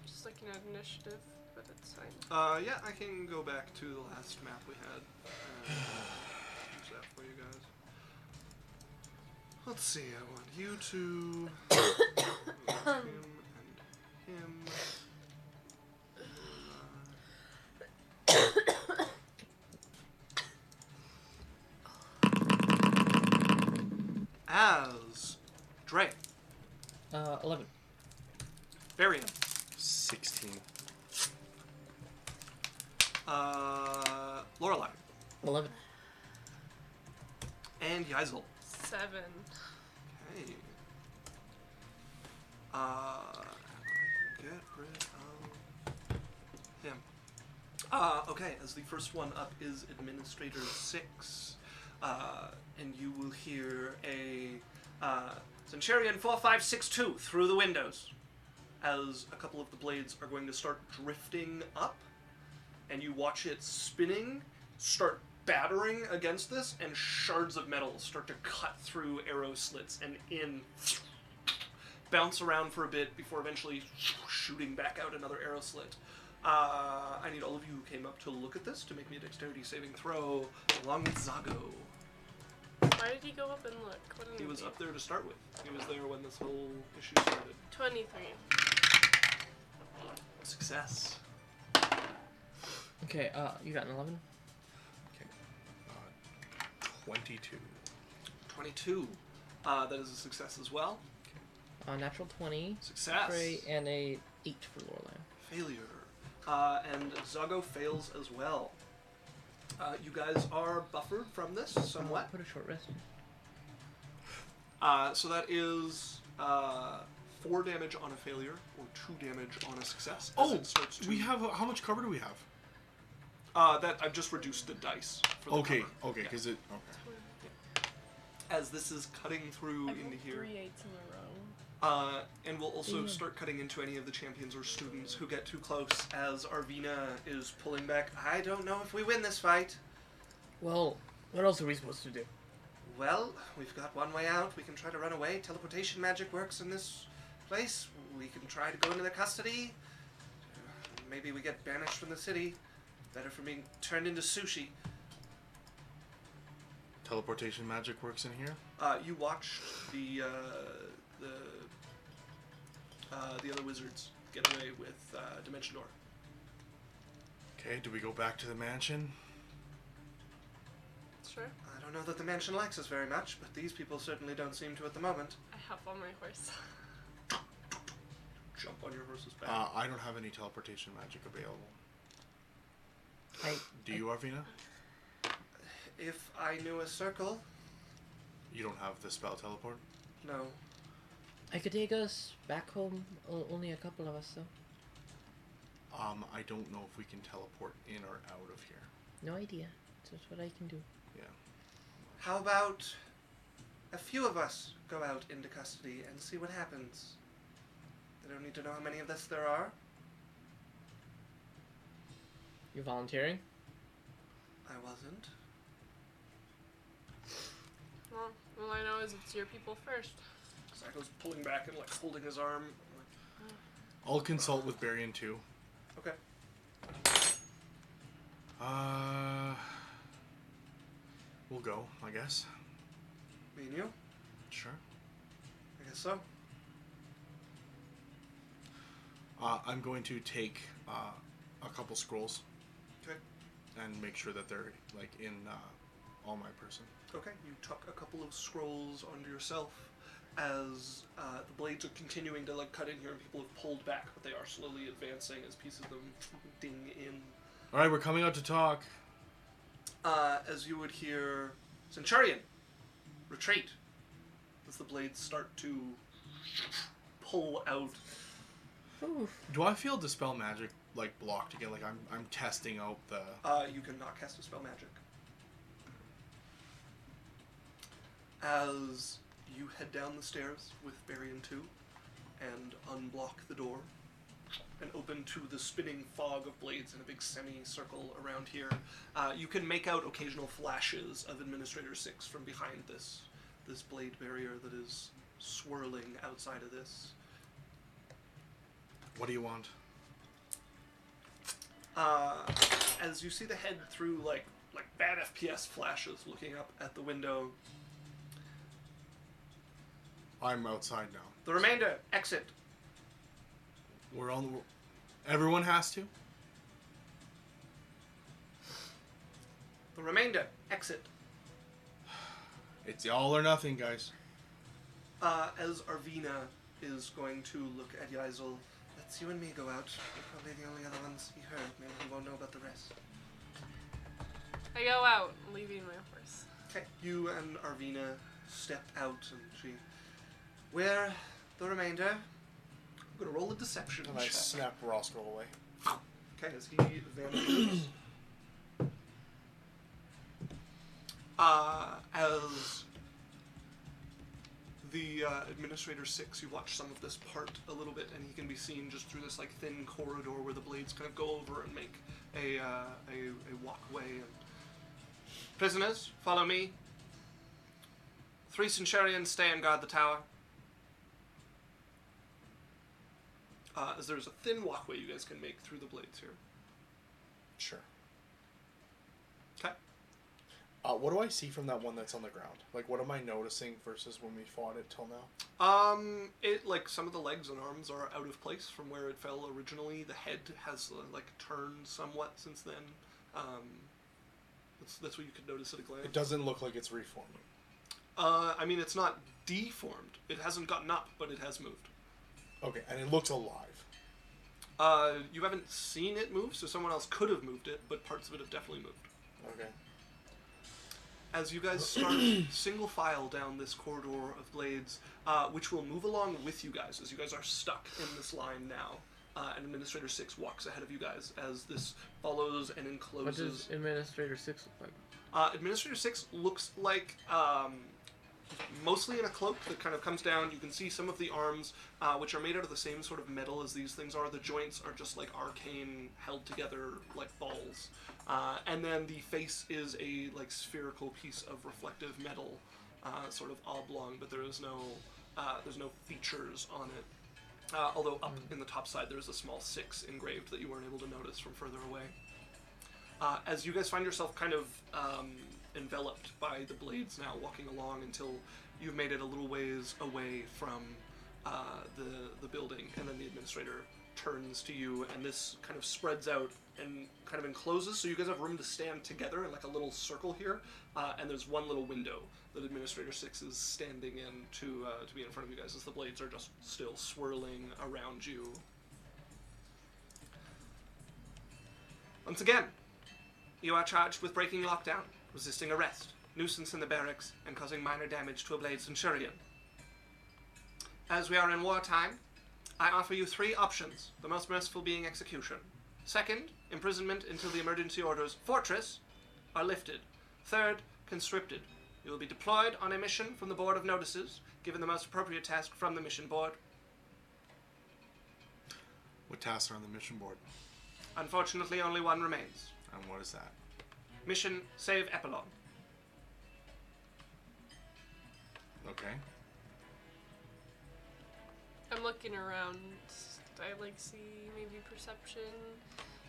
just looking at initiative, but it's fine. Yeah, I can go back to the last map we had. Use that for you guys. Let's see, I want you to... him and him. As Dre, 11. Berrian, 16. Lorelei, 11. and Yeisel. 7. Okay. I can get rid of him. Okay, as the first one up is Administrator 6. And you will hear a Centurion 4562 through the windows as a couple of the blades are going to start drifting up, and you watch it spinning, start battering against this, and shards of metal start to cut through arrow slits and bounce around for a bit before eventually shooting back out another arrow slit. I need all of you who came up to look at this to make me a dexterity saving throw, along with Zago. Why did he go up and look? What an He was idiot. up there to start with. He was there when this whole issue started. 23. Success. Okay, you got an 11? Okay. 22. 22. That is a success as well. Natural 20. Success. Trey, and a 8 for Lorelei. Failure. And Zago fails as well. You guys are buffered from this somewhat. Put a short rest. So that is 4 damage on a failure or 2 damage on a success. As Oh, it starts to, we have how much cover do we have? that I've just reduced the dice for the Okay, cover. okay, Yeah. because it As this is cutting through I into rolled here. 3 8s in a row. And we'll also Yeah. start cutting into any of the champions or students who get too close as Arveena is pulling back. I don't know if we win this fight. Well, what else are we supposed to do? Well, we've got one way out. We can try to run away. Teleportation magic works in this place. We can try to go into their custody. Maybe we get banished from the city. Better for being turned into sushi. teleportation magic works in here. You watched the other wizards get away with Dimension Door. Okay, do we go back to the mansion? Sure. I don't know that the mansion likes us very much, but these people certainly don't seem to at the moment. I hop on my horse. Jump on your horse's back. I don't have any teleportation magic available. Do you, Arveena? If I knew a circle, You don't have the spell teleport? no. I could take us back home. Only a couple of us, though. I don't know if we can teleport in or out of here. No idea. That's what I can do. Yeah. How about a few of us go out into custody and see what happens? They don't need to know how many of us there are. You're volunteering? I wasn't. Well, all I know is it's your people first. Zyko's pulling back and like holding his arm. I'll consult with Berrian too. Okay. We'll go, I guess. Me and you? Sure. I guess so. I'm going to take a couple scrolls. Okay. And make sure that they're like in on my person. Okay. You tuck a couple of scrolls onto yourself as the blades are continuing to like cut in here, and people have pulled back, but they are slowly advancing as pieces of them ding in. All right, we're coming out to talk. As you would hear, Centurion, retreat. As the blades start to pull out. Oof. Do I feel dispel magic like blocked again? Like I'm testing out the. You cannot cast a spell magic. As you head down the stairs with Berrian 2 and unblock the door and open to the spinning fog of blades in a big semicircle around here, you can make out occasional flashes of Administrator 6 from behind this blade barrier that is swirling outside of this. What do you want? As you see the head through like bad FPS flashes looking up at the window, I'm outside now. the remainder exit. We're on the. Everyone has to. The remainder exit. It's all or nothing, guys. As Arveena is going to look at Yaisel, let's you and me go out. We're probably the only other ones he heard. Maybe he won't know about the rest. I go out, leaving my horse. Okay, you and Arveena step out, and she. Where the remainder? I'm gonna roll a deception And I check. snap Roscoe away. Okay, as he vanishes. As the Administrator 6, you watch some of this part a little bit, and he can be seen just through this like thin corridor where the blades kind of go over and make a walkway. And prisoners, follow me. 3 centurions stay and guard the tower. As there's a thin walkway you guys can make through the blades here. Sure. Okay. What do I see from that one that's on the ground? Like, what am I noticing versus when we fought it till now? It like some of the legs and arms are out of place from where it fell originally. The head has like turned somewhat since then. That's what you could notice at a glance. It doesn't look like it's reforming. I mean, it's not deformed. It hasn't gotten up, but it has moved. Okay, and it looks alive. You haven't seen it move, so someone else could have moved it, but parts of it have definitely moved. Okay. As you guys start single file down this corridor of blades, which will move along with you guys, as you guys are stuck in this line now. And Administrator 6 walks ahead of you guys as this follows and encloses. What does Administrator 6 look like? Administrator 6 looks like mostly in a cloak that kind of comes down. You can see some of the arms, which are made out of the same sort of metal as these things are. The joints are just like arcane, held together like balls. And then the face is a like spherical piece of reflective metal, sort of oblong, but there's no features on it. Although up in the top side there's a small 6 engraved that you weren't able to notice from further away. As you guys find yourself kind of enveloped by the blades now, walking along until you've made it a little ways away from the building, and then the administrator turns to you, and this kind of spreads out and kind of encloses, so you guys have room to stand together in like a little circle here, and there's one little window that Administrator 6 is standing in to be in front of you guys as the blades are just still swirling around you. Once again, you are charged with breaking lockdown, resisting arrest, nuisance in the barracks, and causing minor damage to a blade centurion. As we are in wartime, I offer you 3 options, the most merciful being execution. Second, imprisonment until the emergency order's fortress are lifted. Third, conscripted. You will be deployed on a mission from the Board of Notices, given the most appropriate task from the mission board. What tasks are on the mission board? Unfortunately, only one remains. And what is that? Mission Save Epelon. Okay. I'm looking around. I like see maybe perception.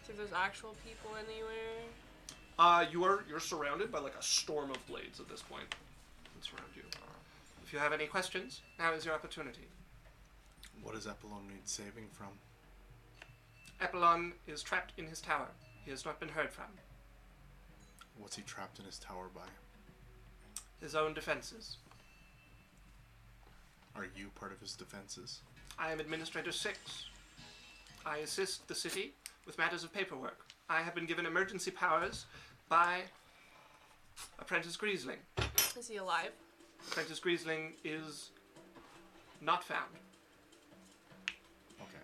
See if there's actual people anywhere. You're surrounded by like a storm of blades at this point that surround you. If you have any questions, now is your opportunity. What does Epelon need saving from? Epelon is trapped in his tower. He has not been heard from. What's he trapped in his tower by? His own defenses. Are you part of his defenses? I am Administrator 6. I assist the city with matters of paperwork. I have been given emergency powers by Apprentice Griesling. Is he alive? Apprentice Griesling is not found. Okay.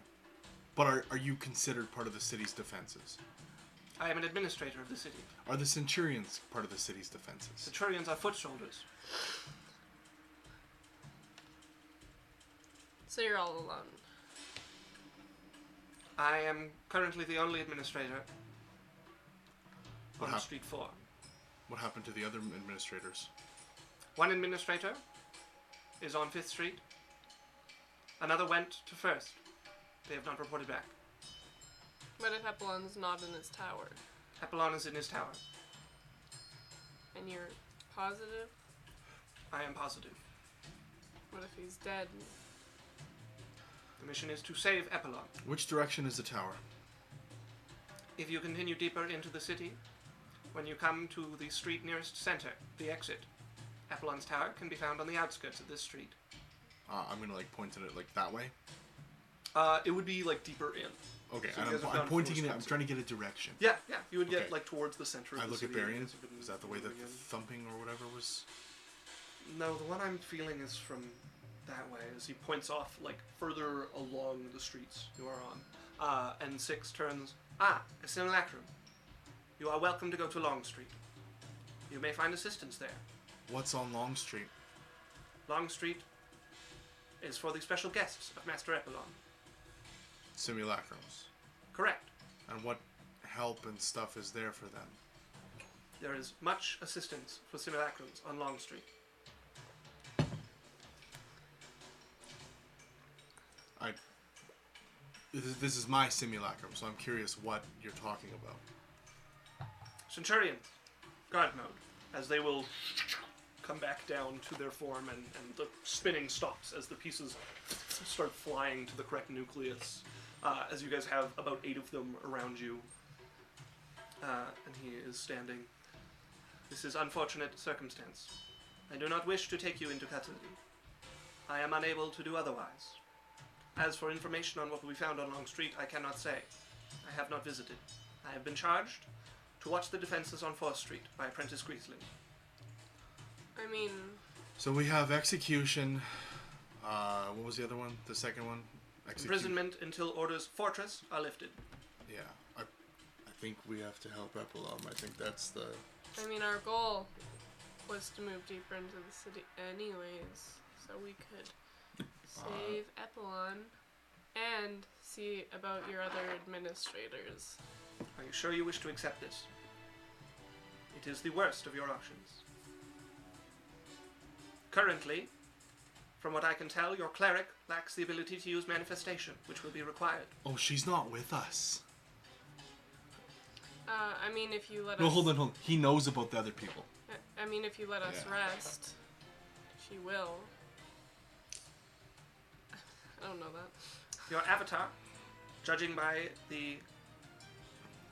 But are you considered part of the city's defenses? I am an administrator of the city. Are the centurions part of the city's defenses? Centurions are foot soldiers. So you're all alone. I am currently the only administrator on What Street 4. What happened to the other administrators? One administrator is on 5th Street. Another went to 1st. They have not reported back. What if Epelon's not in his tower? Epelon is in his tower. And you're positive? I am positive. What if he's dead? The mission is to save Epelon. Which direction is the tower? If you continue deeper into the city, when you come to the street nearest center, the exit, Epelon's tower can be found on the outskirts of this street. I'm gonna like point at it like that way. It would be like deeper in. Okay, So and you guys have I'm gone pointing full in it. I'm steps. trying to get a direction. Yeah, you would get Okay. like towards the center of I the look at city. Berrian. as you've been Is that the way the moving in. thumping or whatever was? No, the one I'm feeling is from that way, as he points off like further along the streets you are on. And 6 turns, a Simulacrum. You are welcome to go to Long Street. You may find assistance there. What's on Long Street? Long Street is for the special guests of Master Epelon. Simulacrums. Correct. And what help and stuff is there for them? There is much assistance for Simulacrums on Long Street. This is my simulacrum, so I'm curious what you're talking about. Centurions, guard mode, as they will come back down to their form and the spinning stops as the pieces start flying to the correct nucleus. As you guys have about 8 of them around you. And he is standing. This is unfortunate circumstance. I do not wish to take you into custody. I am unable to do otherwise. As for information on what we found on Long Street, I cannot say. I have not visited. I have been charged to watch the defenses on 4th Street by Apprentice Griesling. I mean... So we have execution. What was the other one? The second one? Imprisonment until orders fortress are lifted. Yeah. I think we have to help Epelon. I think that's the... I mean, our goal was to move deeper into the city anyways, so we could save Epelon and see about your other administrators. Are you sure you wish to accept this? It is the worst of your options. Currently, from what I can tell, your cleric lacks the ability to use manifestation, which will be required. Oh, she's not with us. I mean, if you let us... No, hold on. He knows about the other people. I mean, if you let us Yeah. rest, she will. I don't know that. Your avatar, judging by the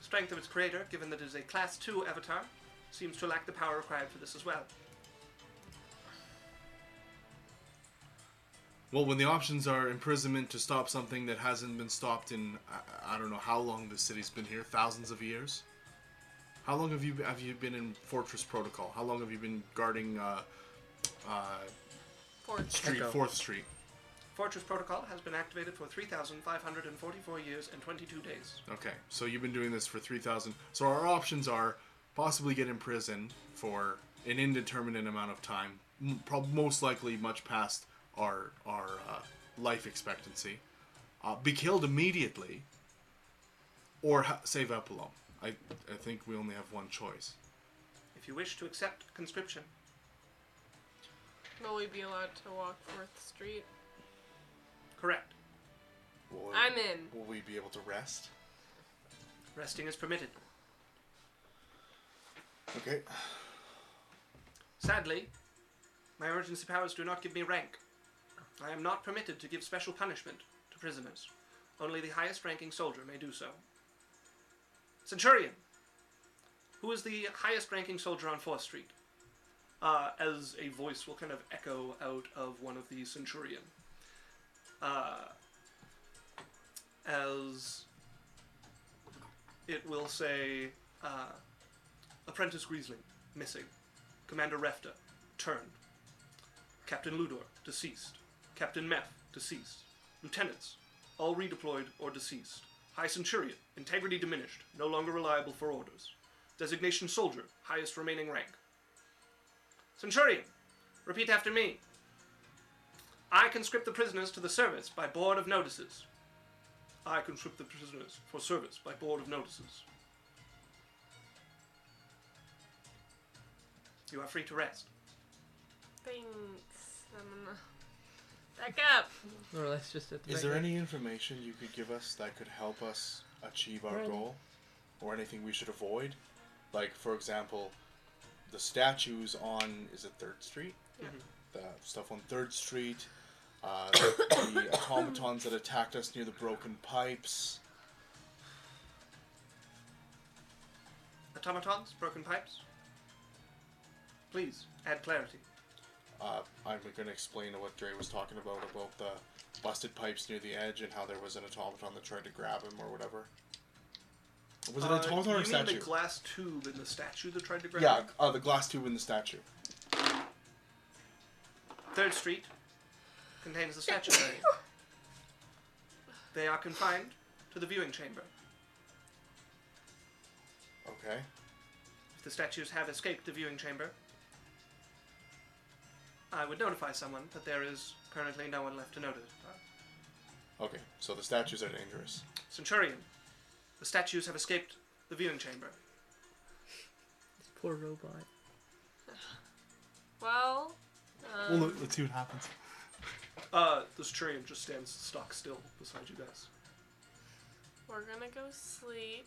strength of its creator, given that it is a Class 2 avatar, seems to lack the power required for this as well. Well, when the options are imprisonment to stop something that hasn't been stopped in, I don't know how long the city's been here, thousands of years. How long have you been in Fortress Protocol? How long have you been guarding Forge. Echo. 4th Street? Fortress Protocol has been activated for 3,544 years and 22 days. Okay, so you've been doing this for 3,000. So our options are possibly get in prison for an indeterminate amount of time, most likely much past our life expectancy, be killed immediately, or save Epelon. I think we only have one choice. If you wish to accept conscription. Will we be allowed to walk 4th Street? Correct. I'm in. Will we be able to rest? Resting is permitted. Okay. Sadly, my emergency powers do not give me rank. I am not permitted to give special punishment to prisoners. Only the highest ranking soldier may do so. Centurion! Who is the highest ranking soldier on 4th Street? As a voice will kind of echo out of one of the centurion. As it will say, Apprentice Griesling, missing. Commander Refta, turned. Captain Ludor, deceased. Captain Meth, deceased. Lieutenants, all redeployed or deceased. High Centurion, integrity diminished, no longer reliable for orders. Designation Soldier, highest remaining rank. Centurion, repeat after me. I conscript the prisoners to the service by board of notices. I conscript the prisoners for service by board of notices. You are free to rest. Thanks. I'm gonna back up. Or let's just at the Is back there end. any information you could give us that could help us achieve our goal? Or anything we should avoid? Like, for example, the statues on, is it 3rd Street? Yeah. The stuff on 3rd Street. The automatons that attacked us near the broken pipes. Automatons, broken pipes. Please, add clarity. I'm going to explain what Dre was talking about the busted pipes near the edge and how there was an automaton that tried to grab him or whatever. Was it an automaton or a statue? You mean the glass tube in the statue that tried to grab him? Yeah, the glass tube in the statue. 3rd Street contains the statue area. They are confined to the viewing chamber. Okay. If the statues have escaped the viewing chamber, I would notify someone, but there is currently no one left to notice. Okay, so the statues are dangerous. Centurion, the statues have escaped the viewing chamber. Poor robot. Well, Well, let's see what happens. The Centurion just stands stock still beside you guys. we're gonna go sleep.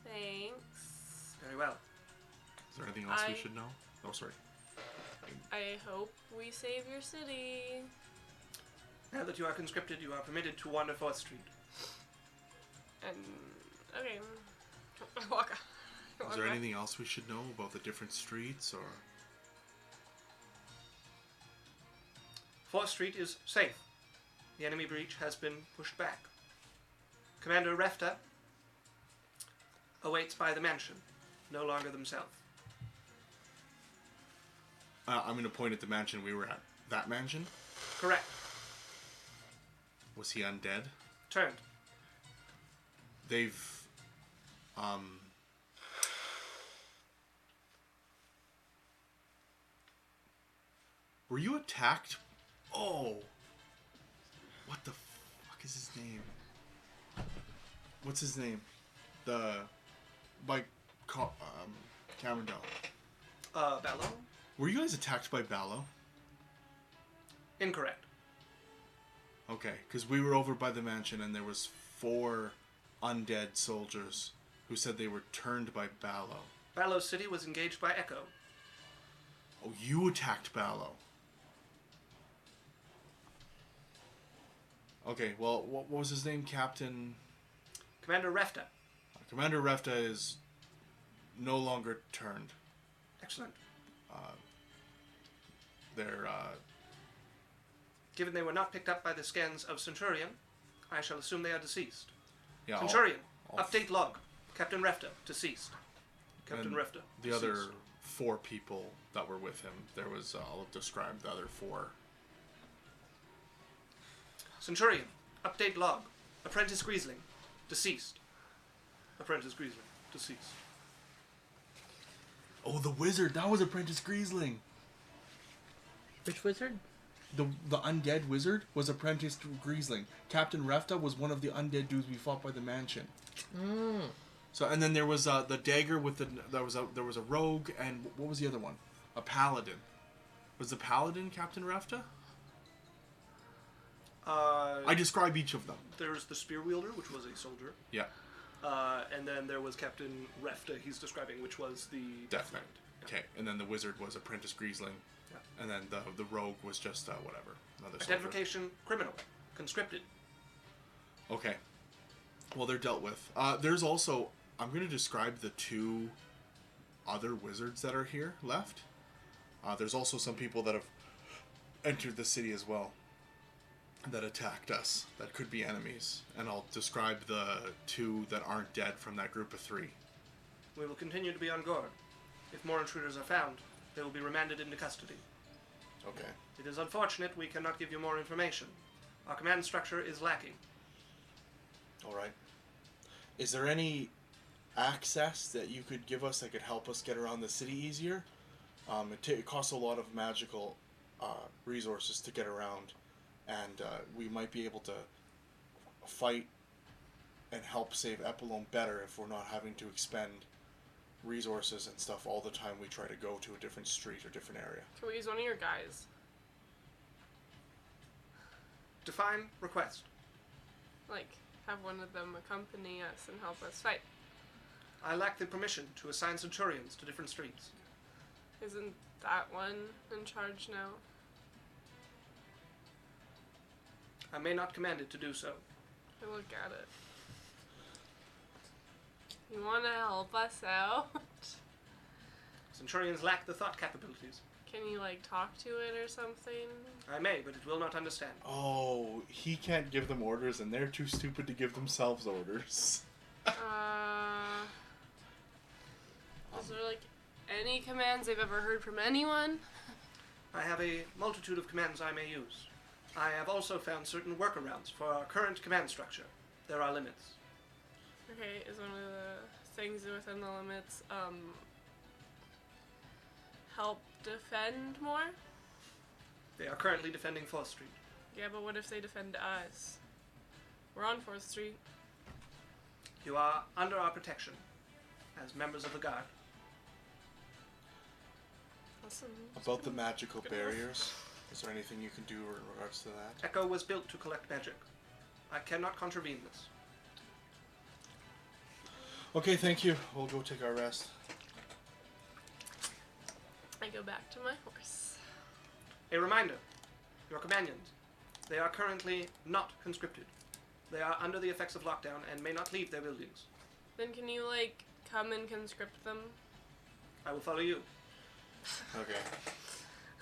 Thanks. Very well. Is there anything else we should know? Oh, sorry. I hope we save your city. Now that you are conscripted, you are permitted to wander 4th Street. And okay, walk. Is there anything else we should know about the different streets, or? 4th Street is safe. The enemy breach has been pushed back. Commander Refta awaits by the mansion, no longer themselves. I'm going to point at the mansion we were at. That mansion? Correct. Was he undead? Turned. They've, were you attacked? Oh! What the fuck is his name? What's his name? Cameron Dell. Ballo? Were you guys attacked by Ballo? Incorrect. Okay, because we were over by the mansion and there was 4 undead soldiers who said they were turned by Ballo. Ballo City was engaged by Echo. Oh, you attacked Ballo. Okay, well, what was his name? Captain... Commander Refta. Commander Refta is no longer turned. Excellent. They're, Given they were not picked up by the scans of Centurion, I shall assume they are deceased. yeah, Centurion, I'll update log. Captain Refta, deceased. Captain And Refta, the deceased. other 4 people that were with him, there was, I'll describe the other 4. Centurion, update log. Apprentice Griesling, deceased. Apprentice Griesling, deceased. Oh, the wizard. That was Apprentice Griezling. Which wizard? The undead wizard was Apprentice Griezling. Captain Refta was one of the undead dudes we fought by the mansion. Mm. So, and then there was the dagger with the there was a rogue, and what was the other one? A paladin. Was the paladin Captain Refta? I describe each of them. There's the spear wielder, which was a soldier. Yeah. And then there was Captain Refta, he's describing, which was the Death Knight. Okay, and then the wizard was Apprentice Griezling. Yeah. And then the rogue was just whatever. Another soldier. Identification, criminal, conscripted. Okay. Well, they're dealt with. There's also... I'm going to describe the 2 other wizards that are here left. There's also some people that have entered the city as well that attacked us, that could be enemies. And I'll describe the 2 that aren't dead from that group of 3. We will continue to be on guard. If more intruders are found, they will be remanded into custody. Okay. It is unfortunate we cannot give you more information. Our command structure is lacking. Alright. Is there any access that you could give us that could help us get around the city easier? It costs a lot of magical resources to get around, and we might be able to fight and help save Epelon better if we're not having to expend resources and stuff all the time we try to go to a different street or different area. Can we use one of your guys? Define request. Like, have one of them accompany us and help us fight. I lack the permission to assign centurions to different streets. Isn't that one in charge now? I may not command it to do so. I look at it. You want to help us out? Centurions lack the thought capabilities. Can you, like, talk to it or something? I may, but it will not understand. Oh, he can't give them orders, and they're too stupid to give themselves orders. Is there, like, any commands they've ever heard from anyone? I have a multitude of commands I may use. I have also found certain workarounds for our current command structure. There are limits. Okay, is one of the things within the limits, help defend more? They are currently defending 4th Street. Yeah, but what if they defend us? We're on 4th Street. You are under our protection as members of the Guard. Awesome. About the magical barriers, is there anything you can do in regards to that? Echo was built to collect magic. I cannot contravene this. Okay, thank you. We'll go take our rest. I go back to my horse. A reminder, your companions, they are currently not conscripted. They are under the effects of lockdown and may not leave their buildings. Then can you, like, come and conscript them? I will follow you. Okay.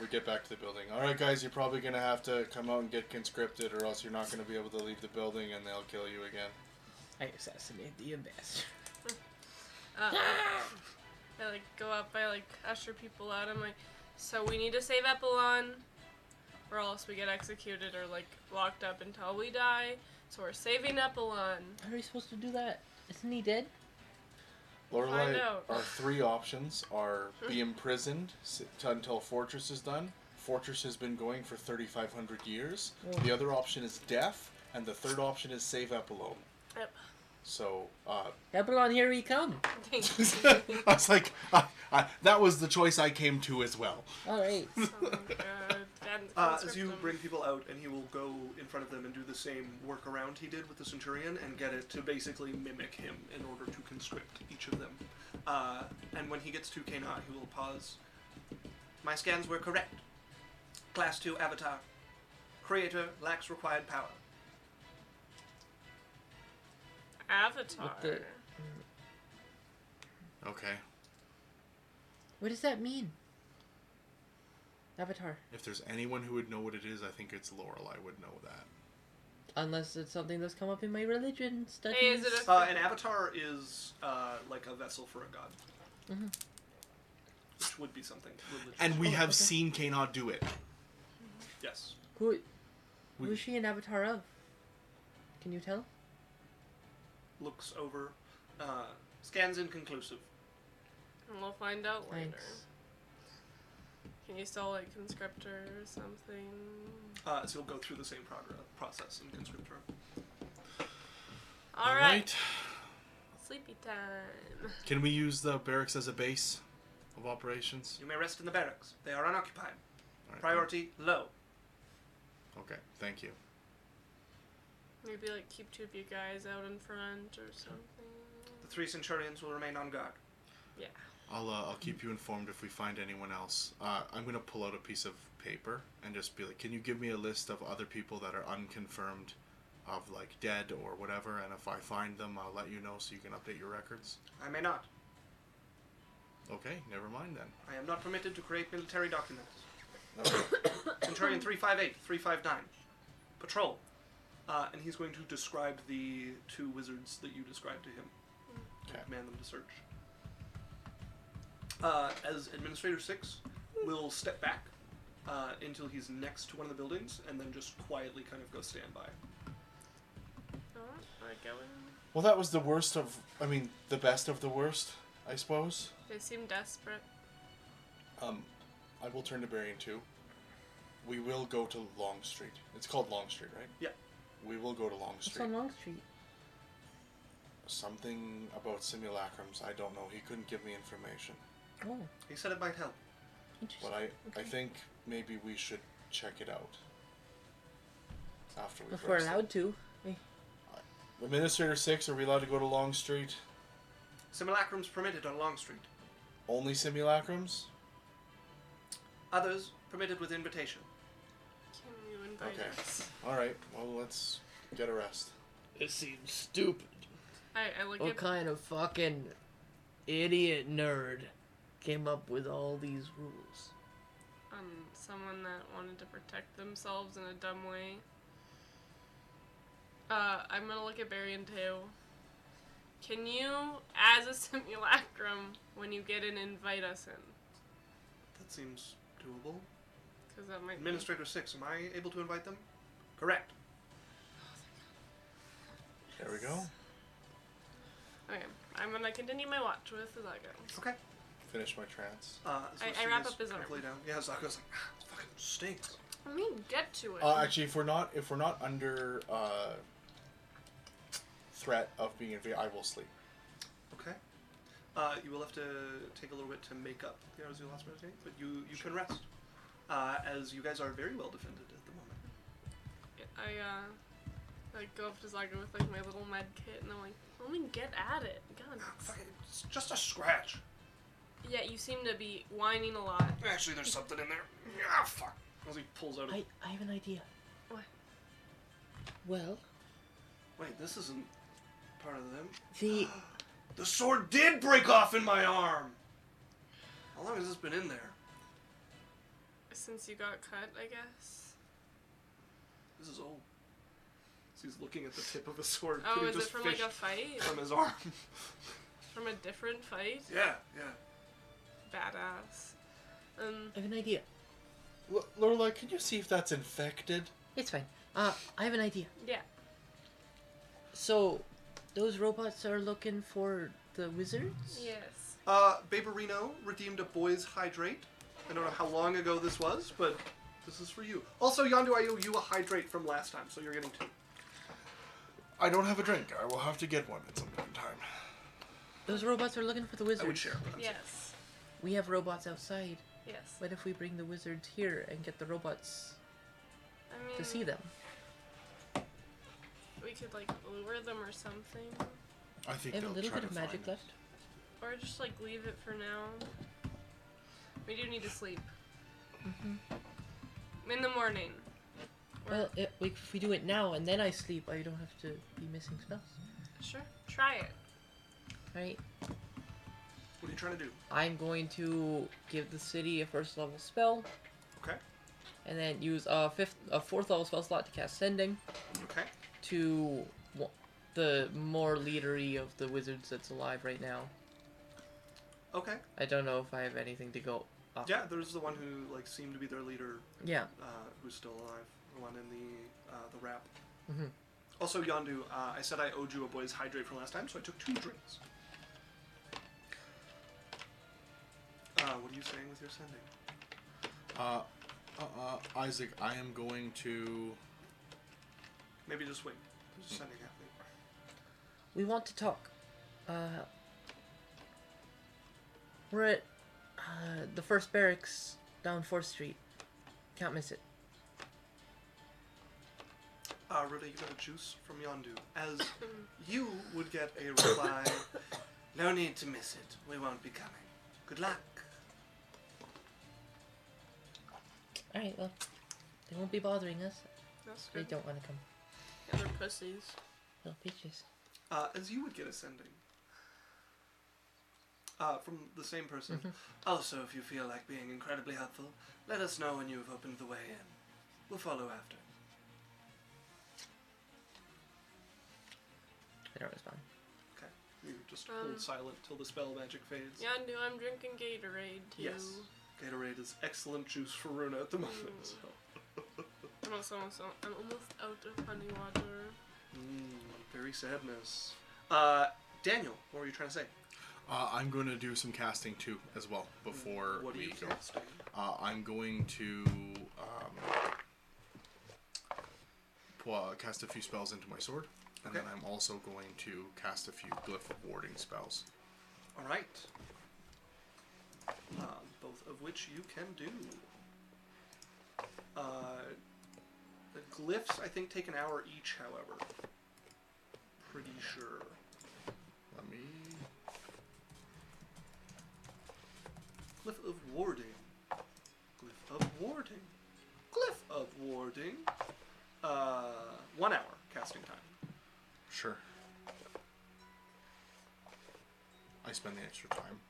We get back to the building. Alright guys, you're probably going to have to come out and get conscripted, or else you're not going to be able to leave the building and they'll kill you again. I assassinate the ambassador. I, like, go up, I, like, usher people out. I'm like, so we need to save Epelon, or else we get executed or, like, locked up until we die. So we're saving Epelon. How are you supposed to do that? Isn't he dead? Lorelei, Find out. our 3 options are be imprisoned until Fortress is done. Fortress has been going for 3,500 years. Oh. The other option is death, and the third option is save Epelon. Yep. So, Epelon, here we come. I was like, that was the choice I came to as well. Alright. As you bring people out, and he will go in front of them and do the same workaround he did with the centurion and get it to basically mimic him in order to conscript each of them. And when he gets to Kana, he will pause. My scans were correct. Class 2 avatar. Creator lacks required power. Avatar. What the- Okay. What does that mean? Avatar. If there's anyone who would know what it is, I think it's Lorelei would know that. Unless it's something that's come up in my religion studies. Hey, is it An avatar is like a vessel for a god. Mm-hmm. Which would be something religious. And we Oh, have okay. seen Kana do it. Yes. Who is she an avatar of? Can you tell? Looks over. Scans inconclusive. And we'll find out later. Thanks. Can you still like conscriptor or something? So you'll go through the same process in conscriptor. All right. Sleepy time. Can we use the barracks as a base of operations? You may rest in the barracks. They are unoccupied. Alright. Priority low. Okay, thank you. Maybe like keep 2 of you guys out in front or something. The 3 centurions will remain on guard. Yeah. I'll keep you informed if we find anyone else. I'm gonna pull out a piece of paper and just be like, can you give me a list of other people that are unconfirmed, of like dead or whatever, and if I find them, I'll let you know so you can update your records. I may not. Okay, never mind then. I am not permitted to create military documents. Okay. Centurion 358, 359. Patrol. And he's going to describe the 2 wizards that you described to him. Okay. Command them to search. As Administrator 6 will step back until he's next to one of the buildings and then just quietly kind of go stand by. Alright, going. Well, that was the worst of. I mean, the best of the worst, I suppose. They seem desperate. I will turn to Berrian too. We will go to Long Street. It's called Long Street, right? Yeah. We will go to Long What's Street. on Long Street? Something about simulacrums. I don't know. He couldn't give me information. Oh, He said it might help. interesting. But I think maybe we should check it out. After we If we're allowed to. Administrator 6, are we allowed to go to Long Street? Simulacrums permitted on Long Street. Only simulacrums? Others permitted with invitation. Can you invite Okay. us? Alright, well, let's get a rest. It seems stupid. I look What at kind of fucking idiot nerd came up with all these rules? Someone that wanted to protect themselves in a dumb way. I'm gonna look at Berrian too. Can you, as a simulacrum, when you get in, invite us in? That seems doable. Because that might Administrator 6, am I able to invite them? Correct. There we go. Okay, I'm gonna continue my watch with Zago. Okay. Finish my trance. So I she wrap is up his arm. carefully down. Yeah, Zako's like, it fucking stinks. I mean, get to it. Actually, if we're not under threat of being invaded, I will sleep. Okay. You will have to take a little bit to make up the hours you lost meditating, but you can rest. As you guys are very well defended at the moment. I go up to Zago with like my little med kit, and I'm like, let me get at it. God. Fucking, it's just a scratch. Yeah, you seem to be whining a lot. Actually, there's something in there. Ah, fuck. As he pulls out. I have an idea. What? Well, Wait, this isn't part of them. the The sword did break off in my arm. How long has this been in there? Since you got cut, I guess. This is old. So he's looking at the tip of a sword. Oh, Could is he it just from like fish a fight? from his arm? From a different fight? Yeah. Badass. I have an idea. Lorelai, can you see if that's infected? It's fine. I have an idea. Yeah. So, those robots are looking for the wizards? Yes. Berrian redeemed a boy's hydrate. I don't know how long ago this was, but this is for you. Also, Yondu, I owe you a hydrate from last time, so you're getting 2. I don't have a drink. I will have to get one at some point in time. Those robots are looking for the wizards. I would share. But I'm Yes. We have robots outside. Yes. What if we bring the wizards here and get the robots I mean, to see them? we could like lure them or something. I think I have a they'll little try bit of to magic find us. left. Or just like leave it for now. We do need to sleep. In the morning. Well, if we do it now and then I sleep, I don't have to be missing spells. Sure. Try it. Right? What are you trying to do? I'm going to give the city a first level spell, Okay. and then use a fourth level spell slot to cast Sending Okay. to the more leadery of the wizards that's alive right now. Okay. I don't know if I have anything to go up. Yeah, there's the one who like seemed to be their leader, Yeah. who's still alive. The one in the rap. Mhm. Also, Yondu, I said I owed you a boy's hydrate from last time, so I took 2 drinks. What are you saying with your sending? Isaac, I am going to... Maybe just wait. Just sending happening. We want to talk. We're at the first barracks down 4th Street. Can't miss it. Ruda, you got a juice from Yondu. As you would get a reply, no need to miss it. We won't be coming. Good luck. Alright, well, they won't be bothering us. That's They good. don't want to come. Yeah, they're pussies. Little peaches. As you would get a sending. From the same person. Mhm. Also, if you feel like being incredibly helpful, let us know when you've opened the way in. We'll follow after. They don't respond. Okay. You just hold silent till the spell magic fades. Yeah, no, I'm drinking Gatorade too. Yes. Gatorade is excellent juice for Runa at the moment. So. I'm almost out of honey water. Very sadness. Daniel, what were you trying to say? I'm going to do some casting too, as well, before What are we you go. casting? I'm going to cast a few spells into my sword, and Okay. then I'm also going to cast a few glyph of warding spells. All right. Both of which you can do. The glyphs, I think, take an hour each, however. Pretty sure. Let me... Glyph of warding. Glyph of warding. Glyph of warding. 1 hour casting time. Sure. I spend the extra time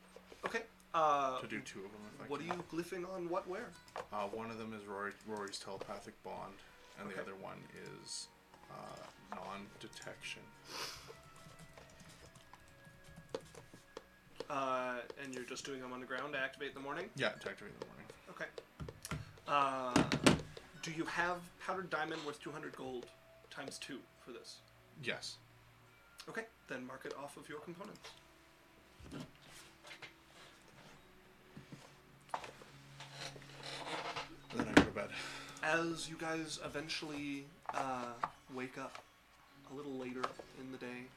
Okay. to do 2 of them if I What are can. you glyphing on what where? One of them is Rory's telepathic bond, and the Okay. other one is non-detection. And you're just doing them on the ground to activate in the morning? Yeah, to activate in the morning. Okay. Do you have powdered diamond worth 200 gold times 2 for this? Yes. Okay, then mark it off of your components. And then I go to bed. As you guys eventually wake up a little later in the day,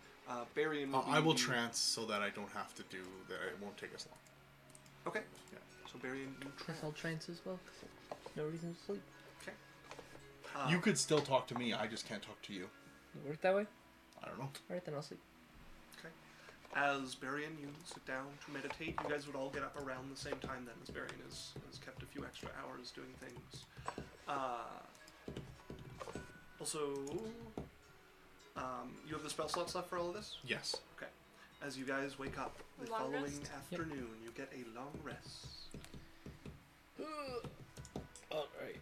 Berrian will be... I will trance so that I don't have to do that. It won't take us long. Okay. Yeah. So Berrian, you Guess trance. I'll trance as well. No reason to sleep. Okay. You could still talk to me. I just can't talk to you. It work that way? I don't know. Alright, then I'll sleep. Okay. As Berrian, you sit down to meditate. You guys would all get up around the same time then, as Berrian has kept a few extra hours doing things. Also, you have the spell slots left for all of this? Yes. Okay. As you guys wake up the Long following rest? afternoon, you get a long rest. Alright.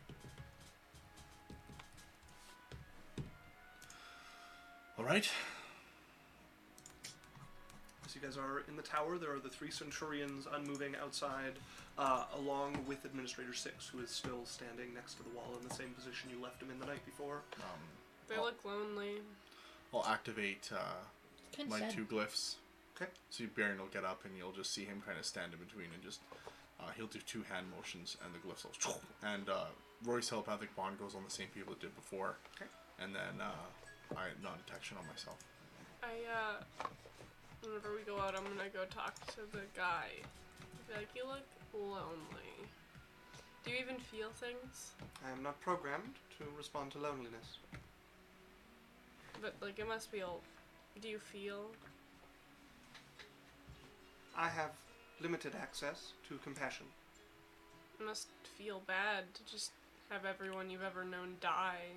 All right. As you guys are in the tower, there are the 3 centurions unmoving outside, along with Administrator 6, who is still standing next to the wall in the same position you left him in the night before. They look lonely. I'll activate Kinda my sad. 2 glyphs. Okay. So Baron will get up and you'll just see him kind of stand in between and just he'll do 2 hand motions and the glyphs will and Roy's telepathic bond goes on the same people it did before. Okay. And then I non-detection on myself. Whenever we go out, I'm gonna go talk to the guy. Be like, you look lonely. Do you even feel things? I am not programmed to respond to loneliness. But, like, it must be all... Do you feel? I have limited access to compassion. It must feel bad to just have everyone you've ever known die.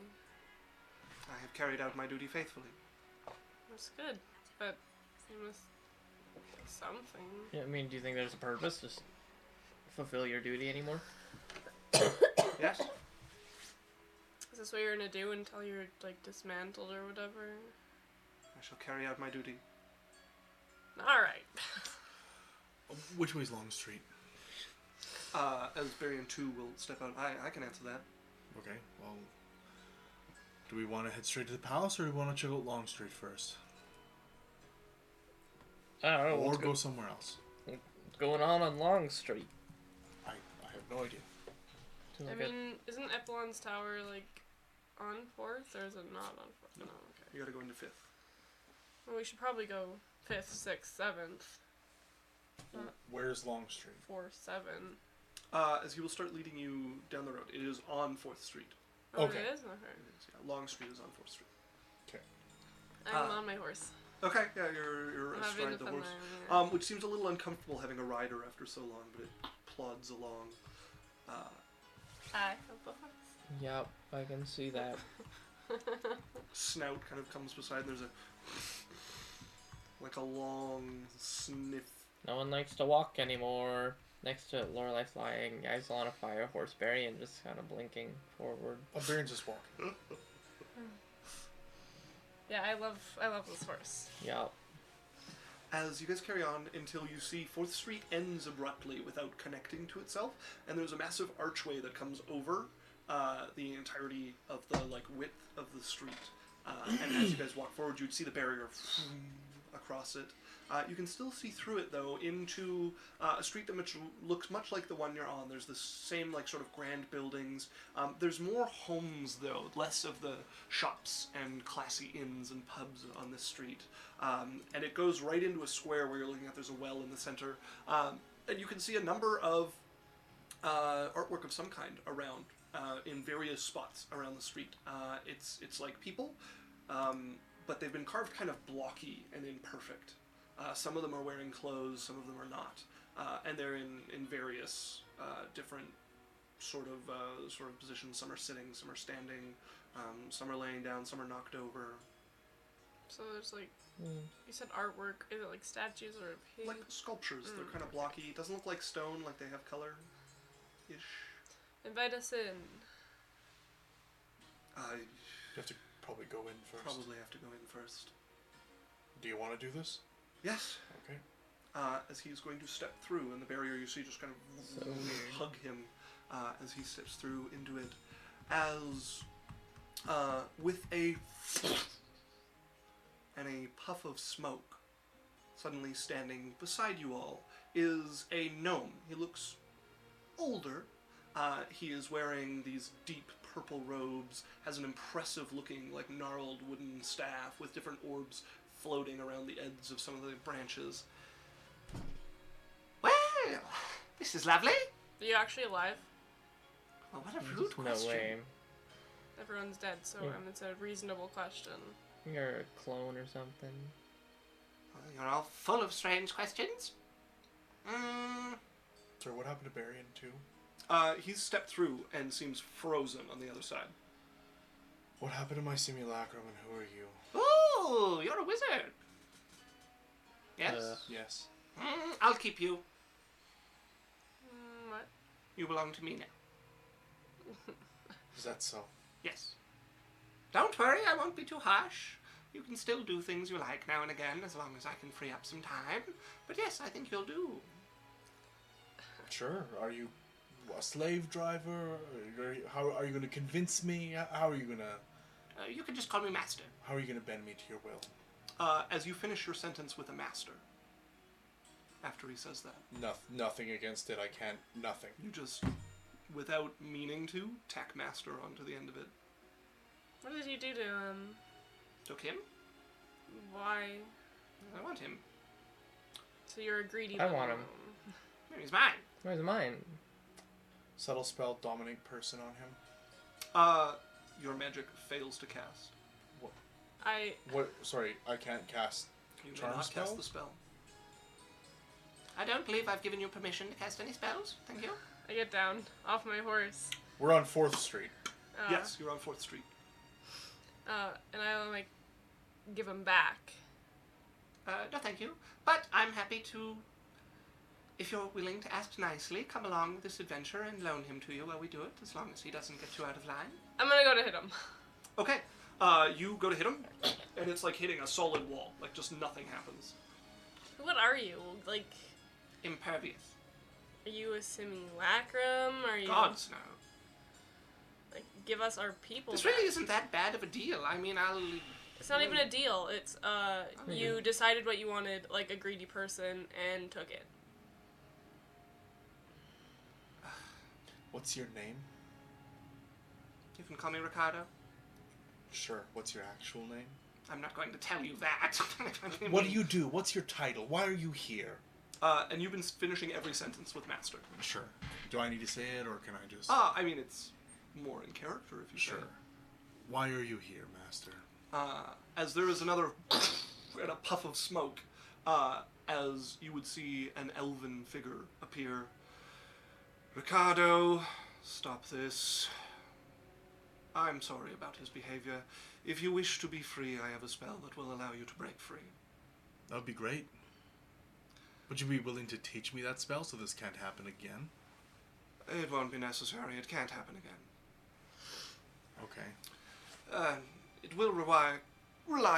I have carried out my duty faithfully. That's good, but you must feel something. Yeah, I mean, do you think there's a purpose? Just fulfill your duty anymore? Yes? Is this what you're gonna do until you're, like, dismantled or whatever? I shall carry out my duty. Alright. Which way's Long Street? As Berrian 2 will step out. I can answer that. Okay, well, do we want to head straight to the palace or do we want to check out Long Street first? I don't know. Or What's go somewhere else? going on Long Street? no idea. Seems I like a- mean, isn't Epelon's tower, like, on 4th, or is it not on 4th? No, okay. You gotta go into 5th. Well, we should probably go 5th, 6th, 7th. Where's Long Street? 4, 7. As he will start leading you down the road. It is on 4th Street. Oh, Okay. it is? Okay. It is, yeah. Long Street is on 4th Street. I'm on my horse. Okay, yeah, you're I'm having astride the fun horse. there, yeah. Which seems a little uncomfortable having a rider after so long, but it plods along. I have the horse. Yep, I can see that. Snout kind of comes beside, and there's like a long sniff. No one likes to walk anymore. Next to it, Lorelei flying. Guys on a fire horse, Berrian just kind of blinking forward. Berrian's just walking. Yeah, I love this horse. Yep. As you guys carry on until you see 4th Street ends abruptly without connecting to itself, and there's a massive archway that comes over the entirety of the width of the street. And as you guys walk forward, you'd see the barrier across it. You can still see through it though into a street that looks much like the one you're on. There's the same sort of grand buildings. There's more homes though, less of the shops and classy inns and pubs on this street. And it goes right into a square where you're looking at. There's a well in the center, and you can see a number of artwork of some kind around in various spots around the street. It's like people, but they've been carved kind of blocky and imperfect. Some of them are wearing clothes, some of them are not, and they're in various different sort of positions. Some are sitting, some are standing, some are laying down, some are knocked over. So there's you said artwork. Is it like statues or paint? Like sculptures. They're kind of blocky. It doesn't look like stone, like they have color-ish. Invite us in. You have to probably go in first. Probably have to go in first. Do you want to do this? Yes. Okay. As he's going to step through, and the barrier you see just kind of So weird. hug him as he steps through into it. As with a and a puff of smoke, suddenly standing beside you all is a gnome. He looks older. He is wearing these deep purple robes, has an impressive looking, gnarled wooden staff with different orbs floating around the ends of some of the branches. Well, this is lovely. Are you actually alive? Well, what a rude No question. way. Everyone's dead, so Yeah. it's a reasonable question. You're a clone or something. Well, you're all full of strange questions. Sorry, what happened to Berrian too? He's stepped through and seems frozen on the other side. What happened to my simulacrum and who are you? Ooh, you're a wizard. Yes? Yes. I'll keep you. What? You belong to me now. Is that so? Yes. Don't worry, I won't be too harsh. You can still do things you like now and again, as long as I can free up some time. But yes, I think you'll do. Sure. Are you a slave driver? How are you going to convince me? How are you going to? You can just call me Master. How are you going to bend me to your will? As you finish your sentence with a Master, after he says that, Nothing against it. I can't. Nothing. you just, without meaning to, tack Master onto the end of it. What did you do to him? Took him? Why? I want him. So you're a greedy I little want him. gnome. He's mine. Where's mine? Subtle spell, dominate person on him. Your magic fails to cast. What? Sorry, I can't cast. You may Charm not cast spell? the spell. I don't believe I've given you permission to cast any spells. Thank you. I get down off my horse. We're on 4th Street. Yes, you're on 4th Street. And I give him back. No, thank you. But I'm happy to, if you're willing to ask nicely, come along with this adventure and loan him to you while we do it, as long as he doesn't get too out of line. I'm gonna go to hit him. Okay. You go to hit him, and it's like hitting a solid wall. Just nothing happens. What are you? Impervious. Are you a simulacrum? Are you Gods no. give us our people This back? really isn't that bad of a deal. I mean, It's not even a deal. It's you decided what you wanted, like a greedy person, and took it. What's your name? You can call me Ricardo. Sure. What's your actual name? I'm not going to tell you that. What do you do? What's your title? Why are you here? And you've been finishing every sentence with master. Sure. Do I need to say it, or can I just... I mean, it's more in character if you say Sure. it. Why are you here, master? As there is another and a puff of smoke, as you would see an elven figure appear. Ricardo, stop this. I'm sorry about his behavior. If you wish to be free, I have a spell that will allow you to break free. That would be great. Would you be willing to teach me that spell so this can't happen again? It won't be necessary. It can't happen again. Okay. It will rely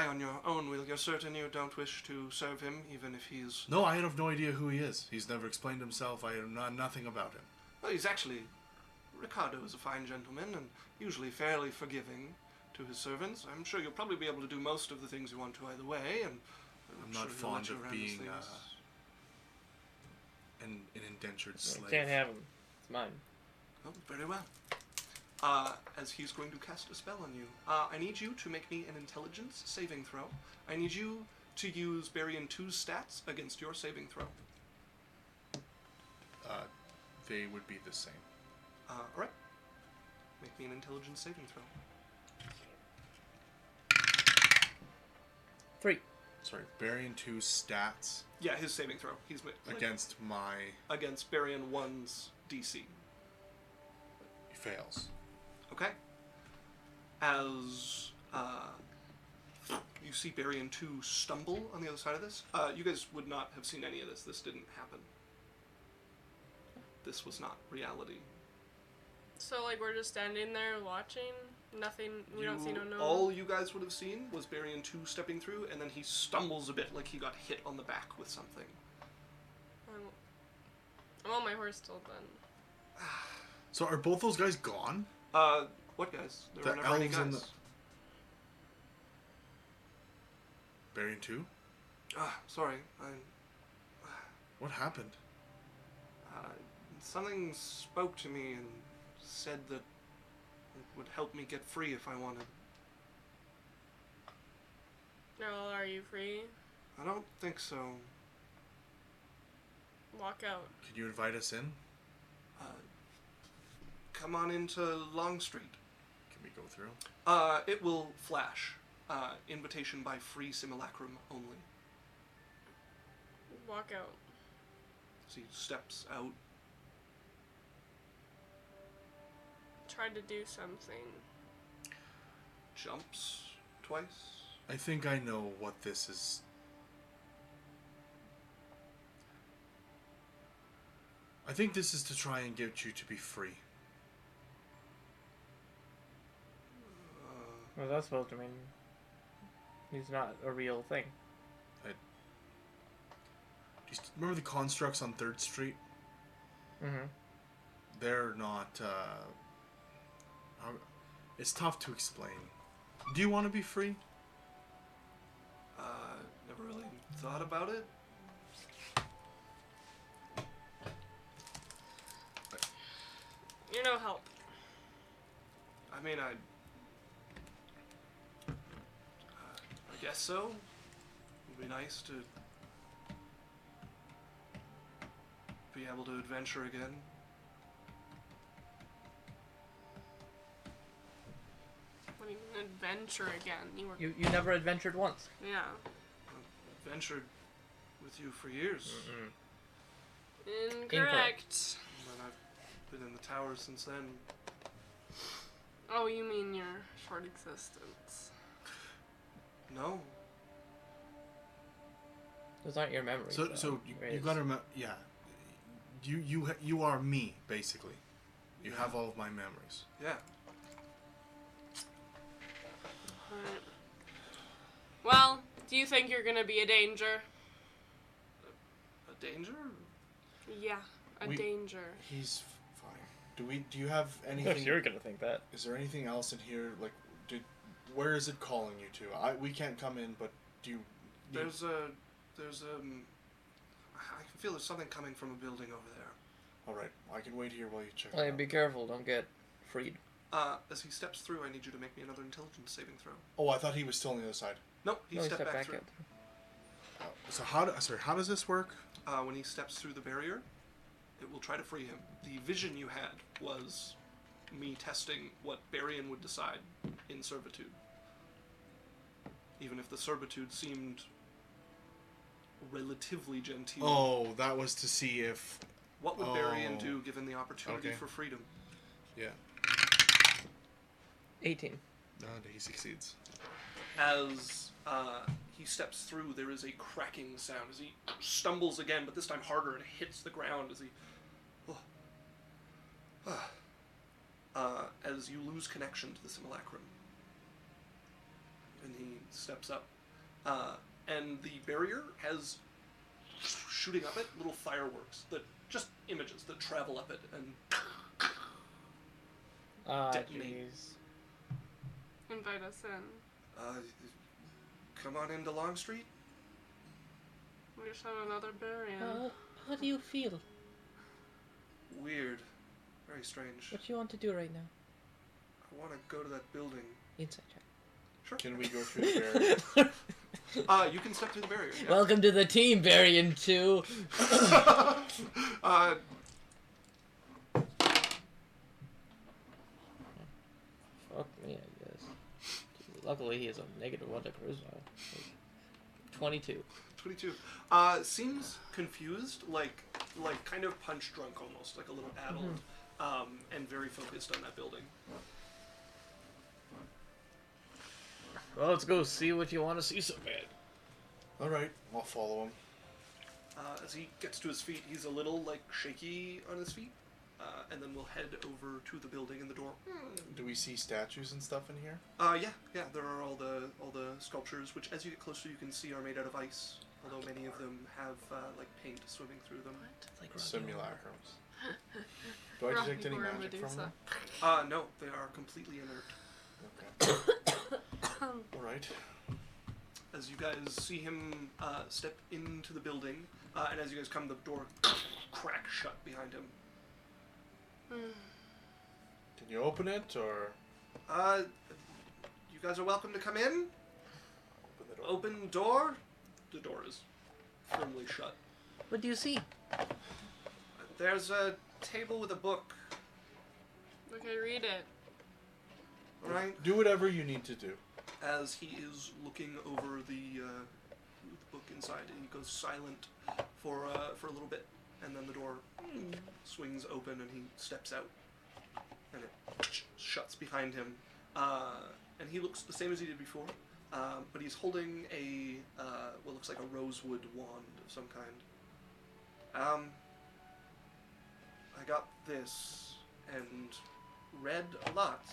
on your own will. You're certain you don't wish to serve him, even if he's... No, I have no idea who he is. He's never explained himself. I know nothing about him. Well, he's actually... Ricardo is a fine gentleman, and usually fairly forgiving to his servants. I'm sure you'll probably be able to do most of the things you want to either way, and... I'm not sure he'll let fond you of around being these things. an indentured slave. Can't have him. It's mine. Oh, very well. As he's going to cast a spell on you. I need you to make me an intelligence saving throw. I need you to use Berrian 2's stats against your saving throw. They would be the same. Alright. Make me an intelligence saving throw. 3. Sorry, Berrian 2 stats Yeah, his saving throw. He's against my... against Berrian 1's DC. He fails. Okay. As you see Berrian 2 stumble on the other side of this. You guys would not have seen any of this. This didn't happen. This was not reality. So, like, we're just standing there watching? Nothing, we don't see no... All you guys would have seen was Berrian 2 stepping through, and then he stumbles a bit like he got hit on the back with something. I'm on my horse till then. So are both those guys gone? What guys? There The were never any elves and guys. Berrian 2? Sorry. What happened? Something spoke to me and said that it would help me get free if I wanted. Well, are you free? I don't think so. Walk out. Can you invite us in? Come on into Long Street. Can we go through? It will flash. Invitation by free simulacrum only. Walk out. So he steps out. Tried to do something. Jumps twice. I think I know what this is. I think this is to try and get you to be free. Well, that's supposed to mean he's not a real thing. Do you remember the constructs on 3rd Street? Mm-hmm. They're not, it's tough to explain. Do you want to be free? Never really thought about it. You're no help. I mean, I guess so. It'd be nice to be able to adventure again. What do you mean adventure again? You never adventured once. Yeah. I've adventured with you for years. Incorrect. And I've been in the tower since then. Oh, you mean your short existence. No. Those aren't your memories. So though, you right? gotta remember, yeah. You are me, basically. You have all of my memories. Yeah. Alright. Well, do you think you're gonna be a danger? A danger? Yeah, a danger. He's fine. Do you have Of anything? course you're gonna think that. Is there anything else in here? Like, where is it calling you to? We can't come in, but do you? I can feel there's something coming from a building over there. All right, I can wait here while you check. Hey, it out. be careful, don't get freed. As he steps through, I need you to make me another intelligence saving throw. Oh, I thought he was still on the other side. Nope, he No, he stepped back through. So how does this work? When he steps through the barrier, it will try to free him. The vision you had was me testing what Berrian would decide in servitude. Even if the servitude seemed relatively genteel. Oh, that was to see if. What would Berrian do given the opportunity Okay. for freedom? Yeah. 18. No, he succeeds. As he steps through, there is a cracking sound as he stumbles again, but this time harder, and hits the ground as he... as you lose connection to the simulacrum. And he steps up. And the barrier has, shooting up it, little fireworks, that just images that travel up it and Ah, detonate. jeez. Invite us in. Come on into Long Street. We just have another Berrian. How do you feel? Weird. Very strange. What do you want to do right now? I want to go to that building. Inside check. Sure. Can we go through the barrier? You can step through the barrier. Yeah. Welcome to the team, Berrian 2. Fuck me, I guess. Luckily, he has a -1 to charisma. 22. 22. Seems confused, like kind of punch drunk almost, like a little addled, and very focused on that building. Well, let's go see what you want to see so bad. All right, I'll follow him. As he gets to his feet, he's a little like shaky on his feet, and then we'll head over to the building and the door. Do we see statues and stuff in here? Yeah. There are all the sculptures, which as you get closer, you can see are made out of ice. Although many of them have like paint swimming through them. It's like Simulacrums. Do I detect any Rocky Horror magic from Medusa. them? No, they are completely inert. Okay. All right. As you guys see him step into the building, and as you guys come, the door cracks shut behind him. Can you open it or? You guys are welcome to come in. Open the door. Open door. The door is firmly shut. What do you see? There's a table with a book. Okay, read it. Right. Do whatever you need to do. As he is looking over the book inside, he goes silent for a little bit, and then the door swings open, and he steps out, and it shuts behind him. And he looks the same as he did before, but he's holding a what looks like a rosewood wand of some kind. I got this and read a lot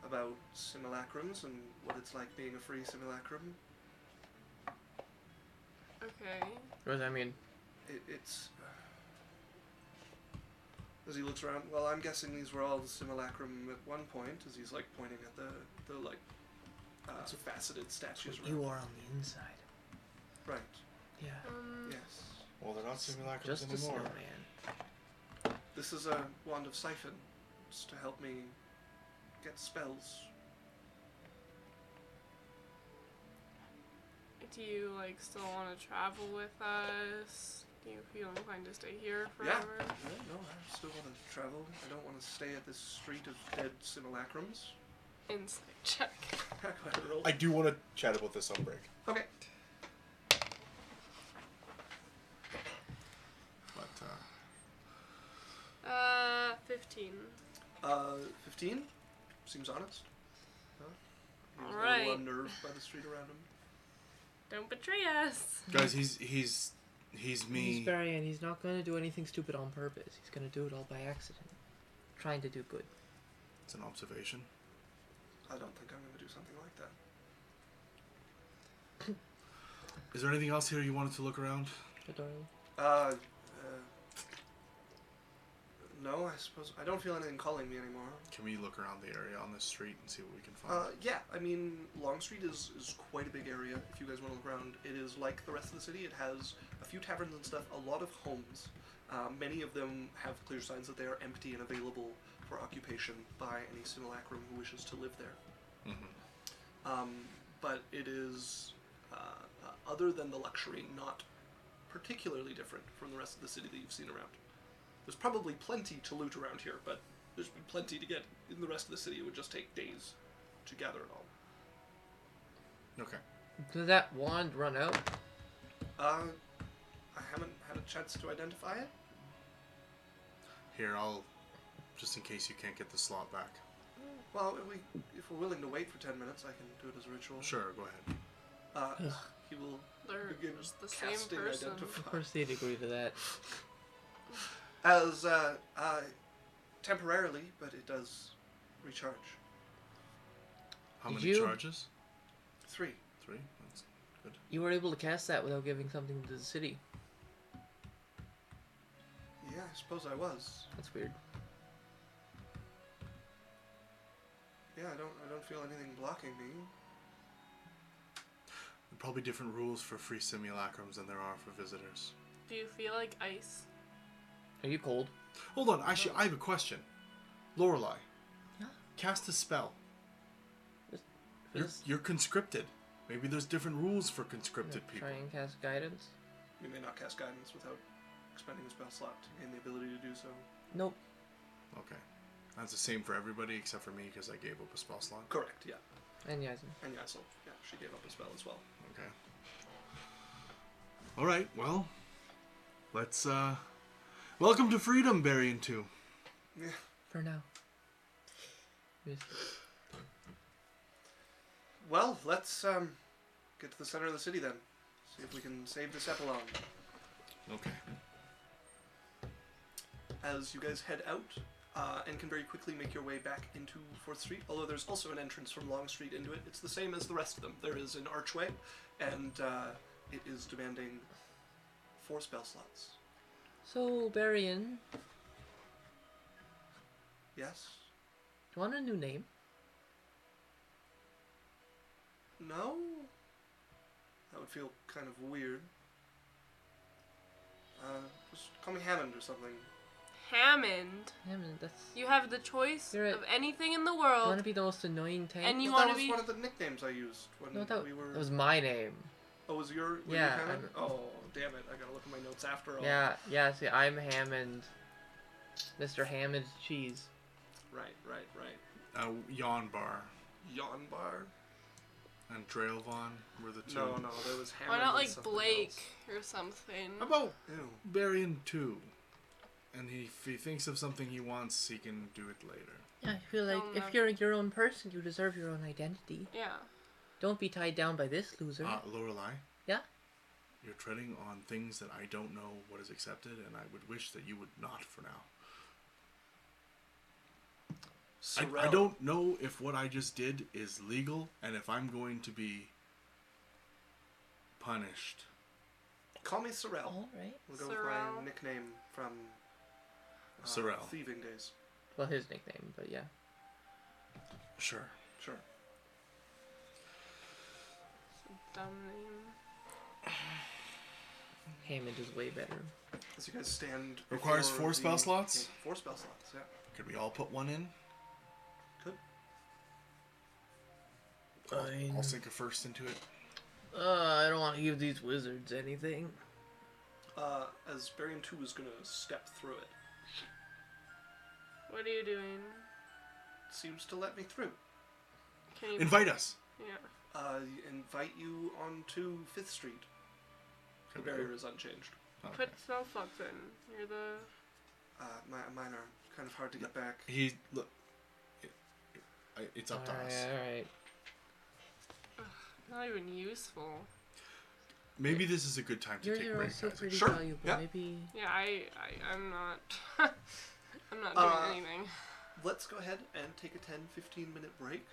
about simulacrums and what it's like being a free simulacrum. Okay. What does that mean? It's as he looks around. Well, I'm guessing these were all the simulacrum at one point, as he's like pointing at the like faceted statues around. You are on the inside. Right. Yeah. Yes. Well, they're not simulacrums Just a anymore. snowman. This is a wand of siphon, just to help me get spells. Do you like still want to travel with us? Do you feel inclined to stay here Yeah. forever? No, I still want to travel. I don't want to stay at this street of dead simulacrums. Insight check. Go ahead and roll. I do want to chat about this on break. Okay. But 15. 15? Seems honest. Huh? He was a Alright. little unnerved by the street around him. Don't betray us. guys, he's me. He's Berrian. He's not going to do anything stupid on purpose. He's going to do it all by accident. Trying to do good. It's an observation. I don't think I'm going to do something like that. Is there anything else here you wanted to look around? Adorable. No, I suppose I don't feel anything calling me anymore. Can we look around the area on this street and see what we can find? Yeah, I mean, Long Street is quite a big area. If you guys want to look around, it is like the rest of the city. It has a few taverns and stuff, a lot of homes, Many of them have clear signs that they are empty and available for occupation by any simulacrum who wishes to live there. But it is, other than the luxury, not particularly different from the rest of the city that you've seen around. There's probably plenty to loot around here, but there's been plenty to get in the rest of the city. It would just take days to gather it all. Okay. Does that wand run out? I haven't had a chance to identify it. Here, I'll, just in case you can't get the slot back. Well, if we're willing to wait for 10 minutes, I can do it as a ritual. Sure, go ahead. He will They're begin just the same casting person. identify. Of course they'd agree to that. As temporarily, but it does recharge. How Did many you- charges? 3. 3? That's good. You were able to cast that without giving something to the city. Yeah, I suppose I was. That's weird. Yeah, I don't feel anything blocking me. Probably different rules for free simulacrums than there are for visitors. Do you feel like ice? Are you cold? Hold on, actually, I have a question. Lorelei. Yeah? Cast a spell. Just You're conscripted. Maybe there's different rules for conscripted people. try and cast guidance? You may not cast guidance without expending a spell slot to gain the ability to do so. Nope. Okay. That's the same for everybody except for me because I gave up a spell slot. Correct, yeah. And Yasin. And Yassel, yeah, she gave up a spell as well. Okay. Alright, well, let's, welcome to freedom, Berrian 2. Yeah. For now. Yes. Well, let's get to the center of the city then. See if we can save this Epelon. Okay. As you guys head out, and can very quickly make your way back into 4th Street, although there's also an entrance from Long Street into it. It's the same as the rest of them. There is an archway, and it is demanding 4 spell slots. So, Berrian, Yes? do you want a new name? No? That would feel kind of weird. Just call me Hammond or something. Hammond. Hammond, that's... You have the choice You're right. of anything in the Do you want world, to be the most annoying tank? and you But that want to was be. one of the nicknames I used when No, that, we were... that was my name. Oh, was were Yeah, you Hammond? I'm- Oh, damn it. I gotta look at my notes after all. Yeah, see, I'm Hammond. Mr. Hammond Cheese. Right. Yawn Bar Yawn Bar? and Drailvon were the two. No, there was Hammond. Why not and like something Blake else. or something? How about Ew. Berrian 2? And if he thinks of something he wants, he can do it later. Yeah, I feel like Oh, if no. you're your own person, you deserve your own identity. Yeah. Don't be tied down by this loser. Lorelei? Yeah? You're treading on things that I don't know what is accepted, and I would wish that you would not for now. I Sorrel. don't know if what I just did is legal, and if I'm going to be punished. Call me Sorrel. Alright. We'll go with Sorrel. my nickname from Sorrel. thieving days. Well, his nickname, but yeah. Sure. Sure. Dumb name. Hammond is way better. As you guys stand. Requires before 4 spell slots? Yeah, 4 spell slots, yeah. Could we all put one in? Could. I'll sink a first into it. I don't want to give these wizards anything. As Berrian 2 is gonna step through it. What are you doing? Seems to let me through. Can you? Invite us. Yeah. Invite you onto 5th Street. The Can we barrier go? is unchanged. Okay. Put spell slots in. You're the. Mine are kind of hard to get back. He look. It's up to us. Alright. Not even useful. Maybe this is a good time to You're, take a you're break, also guys. pretty Sure, valuable. yeah. Maybe... Yeah, I'm not. I'm not doing anything. Let's go ahead and take a 10-15 minute break.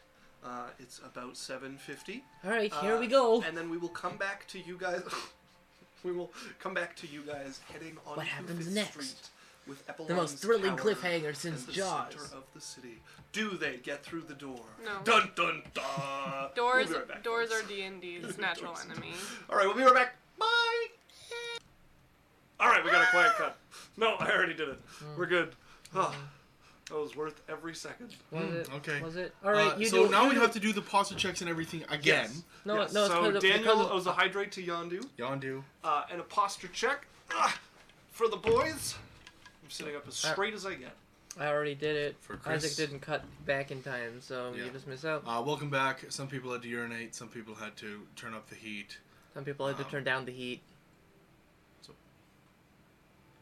It's about 7:50. Alright, here we go. And then we will come back to you guys. We will come back to you guys heading on What to happens 5th next? Street with Epelon's The most thrilling tower cliffhanger since in the Jaws. center of the city. Do they get through the door? No. Dun dun dun. Doors. We'll be right back, Doors folks. are D&D's natural Doors. enemy. All right, we'll be right back. Bye. All right. right, we got a quiet cut. No, I already did it. We're good. Oh, that was worth every second. Was it? okay. Was it? All right. So now we have to do the posture checks and everything again. Yes. No, Yes. no. It's So because Daniel owes a hydrate to Yondu, Yondu. and a posture check for the boys. I'm sitting up as straight as I get. I already did it. For Chris. Isaac didn't cut back in time, so Yeah. you just miss out. Welcome back. Some people had to urinate. Some people had to turn up the heat. Some people had to turn down the heat.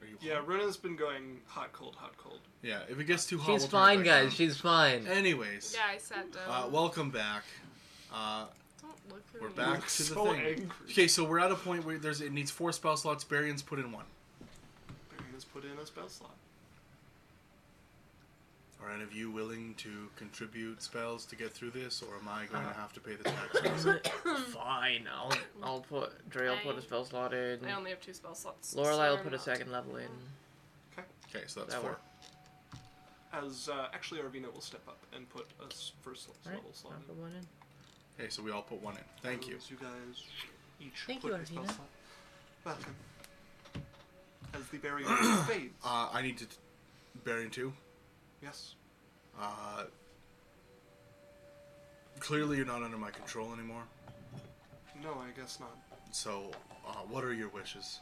Are you Yeah, Runa's been going hot, cold, hot, cold. Yeah, if it gets too hot, She's we'll turn it fine, back guys. down. She's fine. Anyways, Yeah, I sat down. welcome back. Don't look at We're me. back look to the so thing. angry. Okay, so we're at a point where it needs 4 spell slots. Berrian's put in 1. Berrian has put in a spell slot. Are any of you willing to contribute spells to get through this, or am I going to have to pay the tax? Fine. I'll put Dre. I'll put a spell slot in. I only have 2 spell slots. Lorelai will so put a not- second level in. Okay, so that's That 4. work. As actually, Arveena will step up and put a first Alright, level slot I'll in. put one in. Okay, so we all put 1 in. Thank you. As you guys each Thank put you, a spell Arveena. slot. Welcome. As the barrier fades. I need to Berrian 2. Yes. Clearly, you're not under my control anymore. No, I guess not. So, what are your wishes?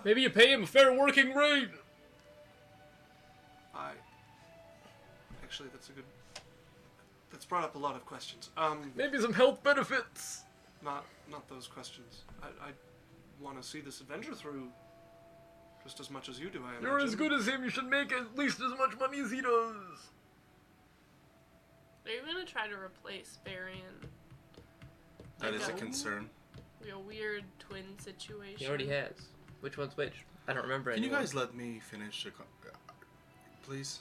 Maybe you pay him a fair working rate. Actually, that's a good. That's brought up a lot of questions. Maybe some health benefits. Not those questions. I want to see this adventure through just as much as you do, I imagine. You're as good as him. You should make at least as much money as he does. Are you gonna try to replace Berrian? That is a No. concern. A weird twin situation. He already has. Which one's which? I don't remember Can you anymore. guys let me finish? Please?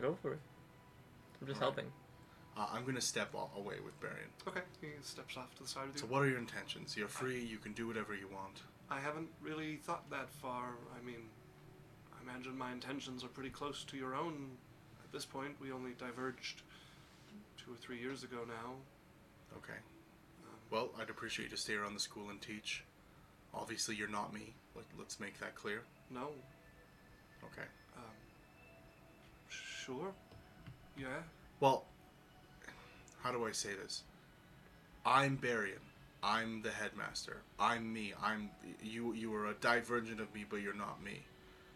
Go for it. I'm just Alright. helping. I'm going to step away with Berrian. Okay, he steps off to the side of you. So what are your intentions? You're free, you can do whatever you want. I haven't really thought that far. I mean, I imagine my intentions are pretty close to your own. At this point, we only diverged 2 or 3 years ago now. Okay. Well, I'd appreciate you to stay around the school and teach. Obviously, you're not me. Let's make that clear. No. Okay. Sure. Yeah. Well, how do I say this? I'm Berrian. I'm the headmaster. I'm me. You are a divergent of me, but you're not me.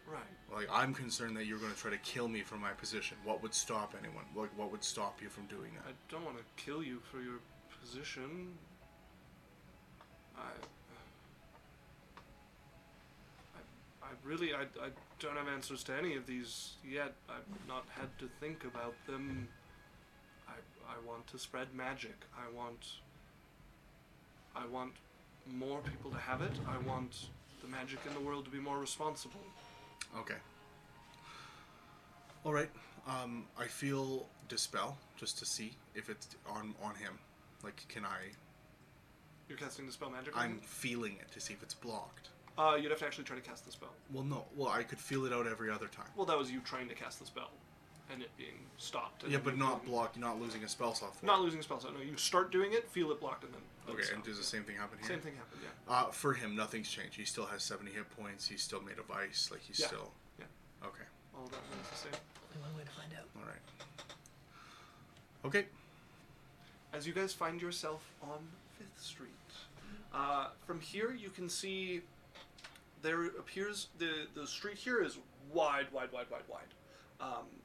Right. Like, I'm concerned that you're going to try to kill me from my position. What would stop anyone? What would stop you from doing I that? don't want to kill you for your position. I don't have answers to any of these yet. I've not had to think about them. I want to spread magic. I want more people to have it. I want the magic in the world to be more responsible. Okay. All right. I feel dispel just to see if it's on him. Like, can I? You're casting the spell magic on I'm him? feeling it to see if it's blocked. You'd have to actually try to cast the spell. Well, no. Well, I could feel it out every other time. Well, that was you trying to cast the spell, and it being stopped. And Yeah, then but you not being- blocked. You're not losing a spell slot for Not it. losing a spell slot. No, you start doing it, feel it blocked, and then. Okay, stop. and does the same thing happen here? Same thing happened. Yeah. For him, nothing's changed. He still has 70 hit points. He's still made of ice. Like, he's Yeah. still. Yeah. Okay. All of that remains the same. Only one way to find out. All right. Okay. As you guys find yourself on 5th Street, from here you can see there appears the street here is wide.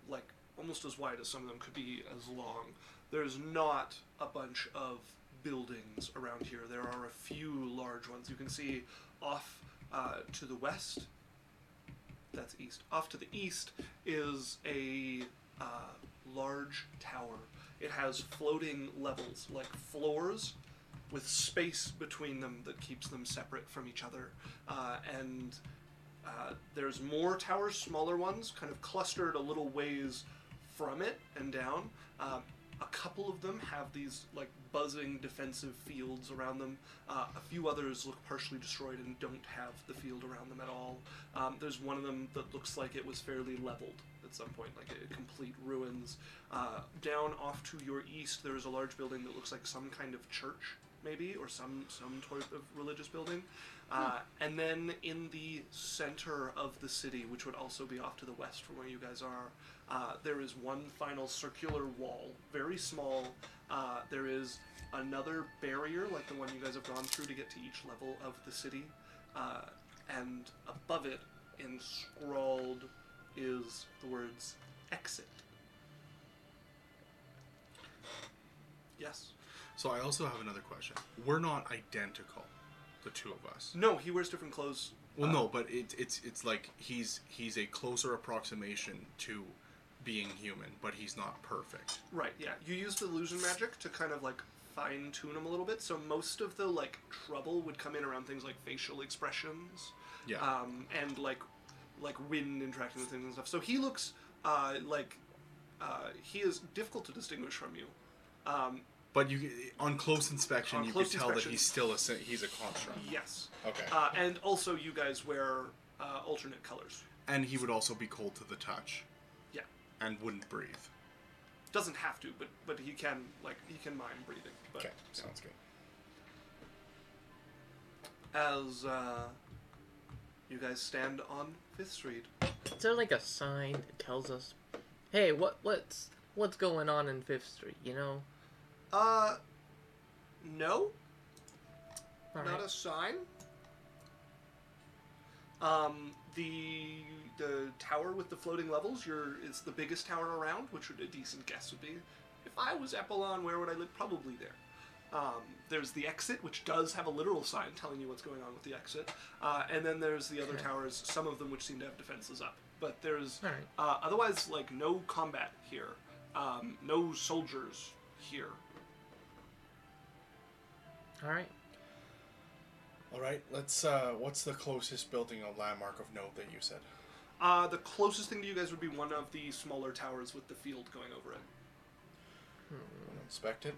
Like almost as wide as some of them could be as long. There's not a bunch of buildings around here. There are a few large ones. You can see off to the west. That's east. Off to the east is a large tower. It has floating levels, like floors, with space between them that keeps them separate from each other. And there's more towers, smaller ones, kind of clustered a little ways from it and down. A couple of them have these like buzzing defensive fields around them. A few others look partially destroyed and don't have the field around them at all. There's one of them that looks like it was fairly leveled at some point, like complete ruins. Down off to your east, there's a large building that looks like some kind of church. maybe, or some sort of religious building. And then in the center of the city, which would also be off to the west from where you guys are, there is one final circular wall, very small. There is another barrier, like the one you guys have gone through to get to each level of the city. And above it, scrawled, is the words exit. Yes? So I also have another question. We're not identical, the two of us. No, he wears different clothes. Well, no, but it's like he's a closer approximation to being human, but he's not perfect. Right, yeah. You use the illusion magic to kind of, like, fine-tune him a little bit, so most of the, like, trouble would come in around things like facial expressions. Yeah. And, like wind interacting with things and stuff. So he looks, he is difficult to distinguish from you. But on close inspection, you can tell that he's still he's a construct. Yes. Okay. And also you guys wear alternate colors. And he would also be cold to the touch. Yeah. And wouldn't breathe. Doesn't have to, but he can mind breathing. But, okay, sounds good. As you guys stand on 5th Street. Is there like a sign that tells us, hey, what's going on in 5th Street, you know? No. All Not right. a sign. The tower with the floating levels, is the biggest tower around, which would a decent guess would be. If I was Epelon, where would I live? Probably there. There's the exit, which does have a literal sign telling you what's going on with the exit. And then there's the other towers, some of them which seem to have defenses up. But there's otherwise, like, no combat here. No soldiers here. Alright. Alright, let's, what's the closest building or landmark of note that you said? The closest thing to you guys would be one of the smaller towers with the field going over it. Wanna inspect it?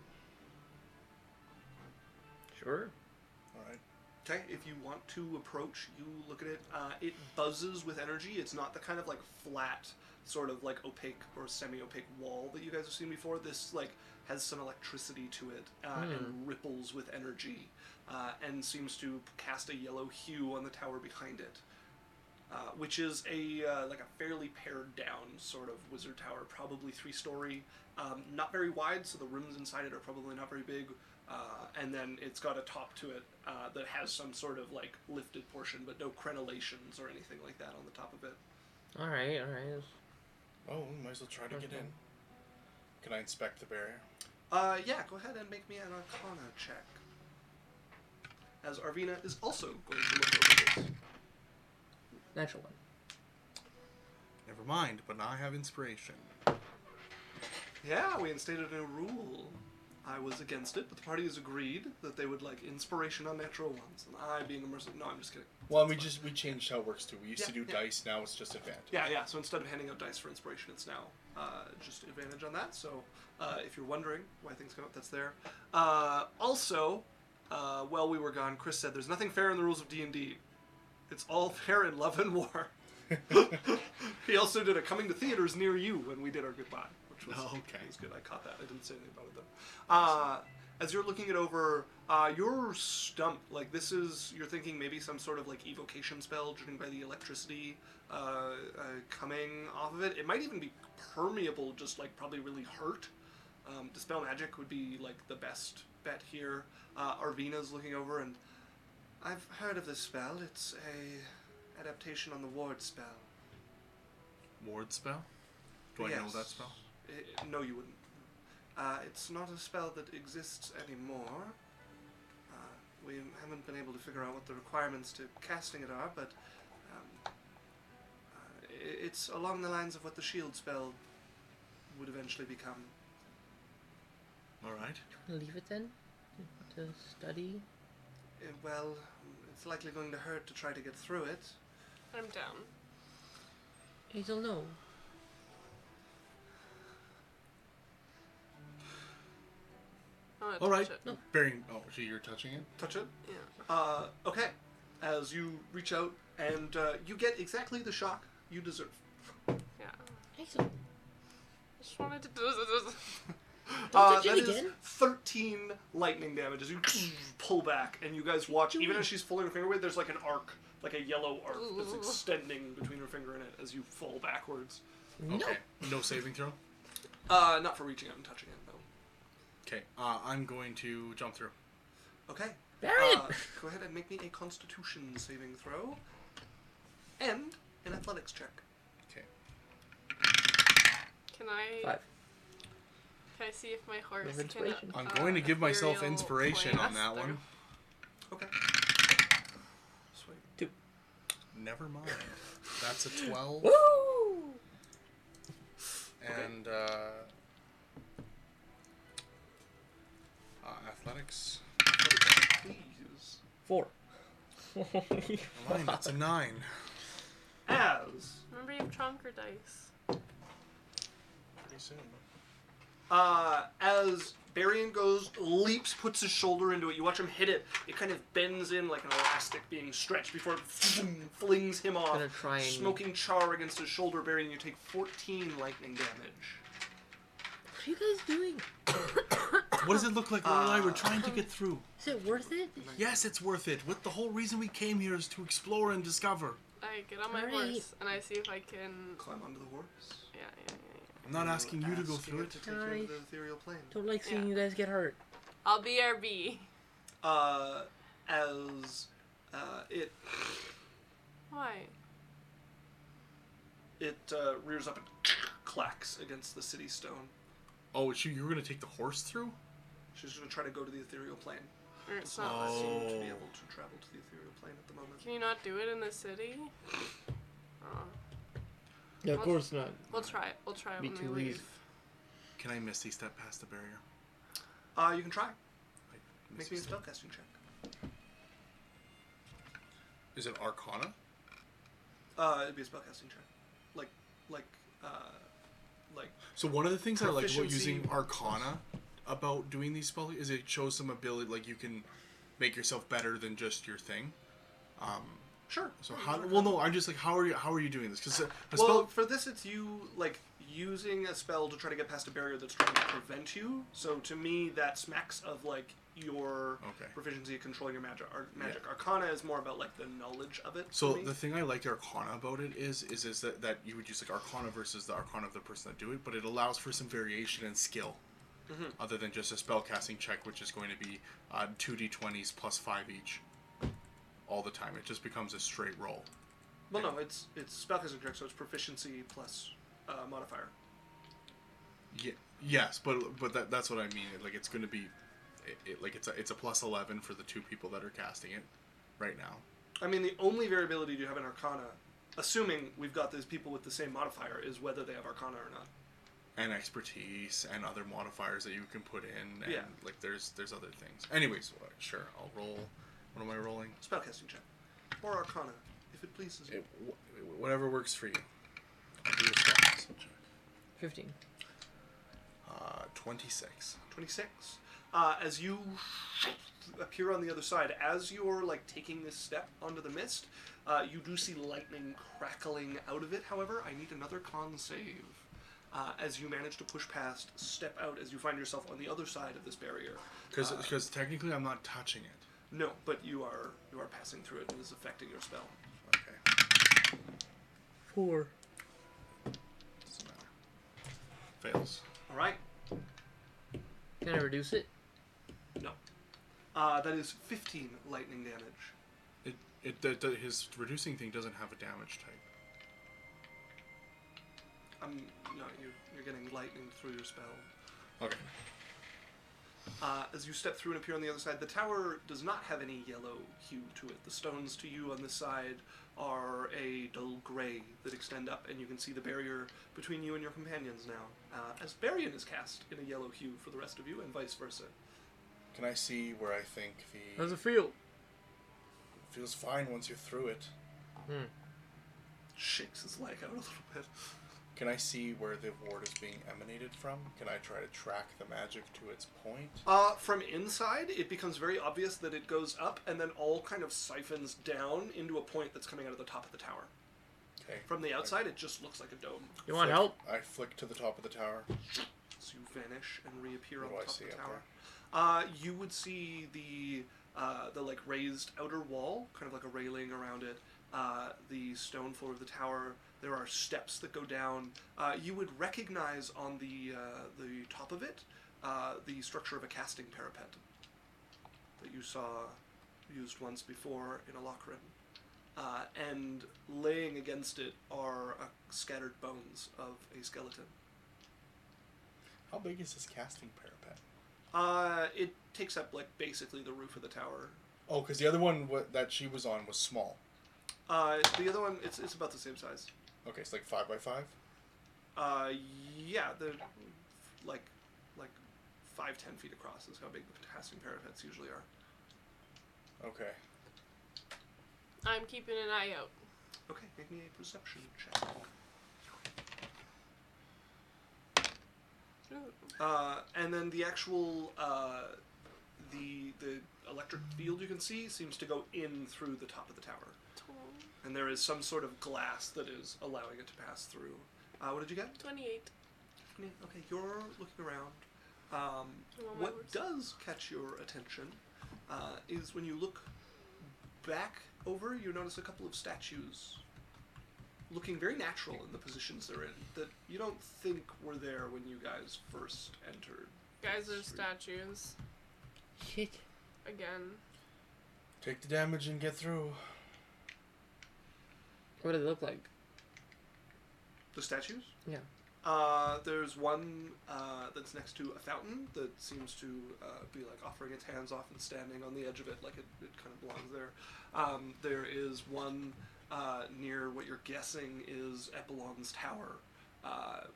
Sure. Alright. Okay, if you want to approach, you look at it. It buzzes with energy. It's not the kind of, like, flat, sort of, like, opaque or semi-opaque wall that you guys have seen before. This, like, has some electricity to it and ripples with energy and seems to cast a yellow hue on the tower behind it, which is like a fairly pared down sort of wizard tower, probably 3-story, not very wide, so the rooms inside it are probably not very big. And then it's got a top to it that has some sort of, like, lifted portion, but no crenellations or anything like that on the top of it. Alright. Oh, we might as well try to get in. Can I inspect the barrier? Yeah, go ahead and make me an Arcana check. As Arveena is also going to look over this. Natural one. Never mind, but now I have inspiration. Yeah, we instated a new rule. I was against it, but the party has agreed that they would like inspiration on natural ones. And I, being a mercenary, no, I'm just kidding. Well, we changed how it works too. We used to do Yeah. dice, now it's just advantage. Yeah. So instead of handing out dice for inspiration, it's now just advantage on that. So if you're wondering why things come up, that's there. Also, while we were gone, Chris said there's nothing fair in the rules of D&D. It's all fair in love and war. He also did a coming to theaters near you when we did our goodbye, which was, was good. I caught that. I didn't say anything about it though. As you're looking it over, you're stumped. Like, this is, you're thinking maybe some sort of like evocation spell judging by the electricity coming off of it. It might even be permeable, just like probably really hurt. Dispel magic would be like the best bet here. Arveena's looking over, and I've heard of this spell. It's a adaptation on the ward spell. Ward spell? Do I know that spell? No, you wouldn't. It's not a spell that exists anymore. We haven't been able to figure out what the requirements to casting it are, but it's along the lines of what the shield spell would eventually become. Alright. Leave it then? To study? Well, it's likely going to hurt to try to get through it. I'm down. Hazel, no. I wanna All right. touch it. No. Berrian. Oh, so you're touching it? Touch it? Yeah. Okay. As you reach out and you get exactly the shock you deserve. Yeah. Hazel. I just wanted to. Don't touch That it is again. 13 lightning damage as you pull back, and you guys watch, even as she's pulling her finger away, there's like an arc, like a yellow arc that's extending between her finger and it as you fall backwards. Okay. No saving throw? Not for reaching out and touching it, no. Okay. I'm going to jump through. Okay. Berrian! Go ahead and make me a Constitution saving throw. And an athletics check. Okay. Can I? 5. Can I see if my horse Of can? inspiration. I'm going to give myself ethereal inspiration on that plane one. Okay. Sweet. 2. Never mind. That's a 12. Woo! And athletics. Please. 4. Mine, that's a 9. As Remember, you have Tronker dice. Pretty soon. as Berrian goes, leaps, puts his shoulder into it. You watch him hit it. It kind of bends in like an elastic being stretched before it flings him off. Gonna try and... Smoking char against his shoulder, Berrian. You take 14 lightning damage. What are you guys doing? What does it look like, Lorelai? We're trying to get through. Is it worth it? Yes, it's worth it. What the whole reason we came here is to explore and discover. I get on my Alright. horse and I see if I can. Climb onto the horse. Yeah. I'm not asking you to go through it. To take you into the ethereal plane. Don't like seeing Yeah. you guys get hurt. I'll be RB. As it Why? rears up and clacks against the city stone. Oh, you were going to take the horse through? She's going to try to go to the ethereal plane. Or it's Does not. not seem to Oh. be able to travel to the ethereal plane at the moment. Can you not do it in the city? Oh. Yeah, of Well, course not. We'll try it. We'll try it Be when too we easy. leave. Can I misty step past the barrier? You can try. Like, Make misty me a step. spellcasting check. Is it Arcana? It'd be a spellcasting check. Like. So one of the things I like about Proficiency. using Arcana about doing these spells is it shows some ability, like you can make yourself better than just your thing. Sure. So how? Well, no, I'm just like, how are you doing this? Because a Well, spell. for this, it's you like using a spell to try to get past a barrier that's trying to prevent you. So to me, that smacks of like your Okay. proficiency at controlling your magic. Magic Yeah. Arcana is more about like the knowledge of it. So for me. the thing I like Arcana about it is that you would use like Arcana versus the Arcana of the person that do it, but it allows for some variation and skill, other than just a spellcasting check, which is going to be 2d20s plus 5 each, all the time. It just becomes a straight roll. Well, no, it's spellcasting check, so it's proficiency plus modifier. Yeah, yes, but that's what I mean. Like it's going to be, like it's a plus 11 for the 2 people that are casting it, right now. I mean, the only variability you have in Arcana, assuming we've got these people with the same modifier, is whether they have Arcana or not. And expertise and other modifiers that you can put in, and Yeah. like there's other things. Anyways, sure, I'll roll. What am I rolling? Spellcasting check. Or Arcana, if it pleases you. Whatever works for you. I'll do a spellcasting check. 15. 26. 26. As you appear on the other side, as you're like taking this step onto the mist, you do see lightning crackling out of it. However, I need another con save. As you manage to push past, step out as you find yourself on the other side of this barrier. Because technically I'm not touching it. No, but you are passing through it and it is affecting your spell. Okay. 4. Doesn't matter. Fails. All right. Can I reduce it? No. That is 15 lightning damage. His reducing thing doesn't have a damage type. No, you're getting lightning through your spell. Okay. As you step through and appear on the other side, the tower does not have any yellow hue to it. The stones to you on this side are a dull gray that extend up, and you can see the barrier between you and your companions now. As Berrian is cast in a yellow hue for the rest of you, and vice versa. Can I see where I think How's the it feel? feels fine once you're through it? Shakes his leg out a little bit. Can I see where the ward is being emanated from? Can I try to track the magic to its point? From inside, it becomes very obvious that it goes up and then all kind of siphons down into a point that's coming out of the top of the tower. Okay. From the outside, it just looks like a dome. You want help? I flick to the top of the tower. So you vanish and reappear What on do I the top see of the up tower. You would see the like raised outer wall, kind of like a railing around it. The stone floor of the tower. There are steps that go down. You would recognize on the top of it the structure of a casting parapet that you saw used once before in Alakrin. And laying against it are scattered bones of a skeleton. How big is this casting parapet? It takes up like basically the roof of the tower. Oh, because the other one that she was on was small. The other one, it's about the same size. Okay, it's like 5 by 5. Yeah, they're like 5-10 feet across is how big the casting parapets usually are. Okay. I'm keeping an eye out. Okay, make me a perception check. And then the actual the electric field you can see seems to go in through the top of the tower, and there is some sort of glass that is allowing it to pass through. What did you get? 28. Okay, you're looking around. What does catch your attention is when you look back over, you notice a couple of statues looking very natural in the positions they're in that you don't think were there when you guys first entered. Guys are statues. Shit. Again. Take the damage and get through. What do they look like? The statues? Yeah. There's one that's next to a fountain that seems to be like offering its hands off and standing on the edge of it like it kind of belongs there. There is one near what you're guessing is Epelon's tower,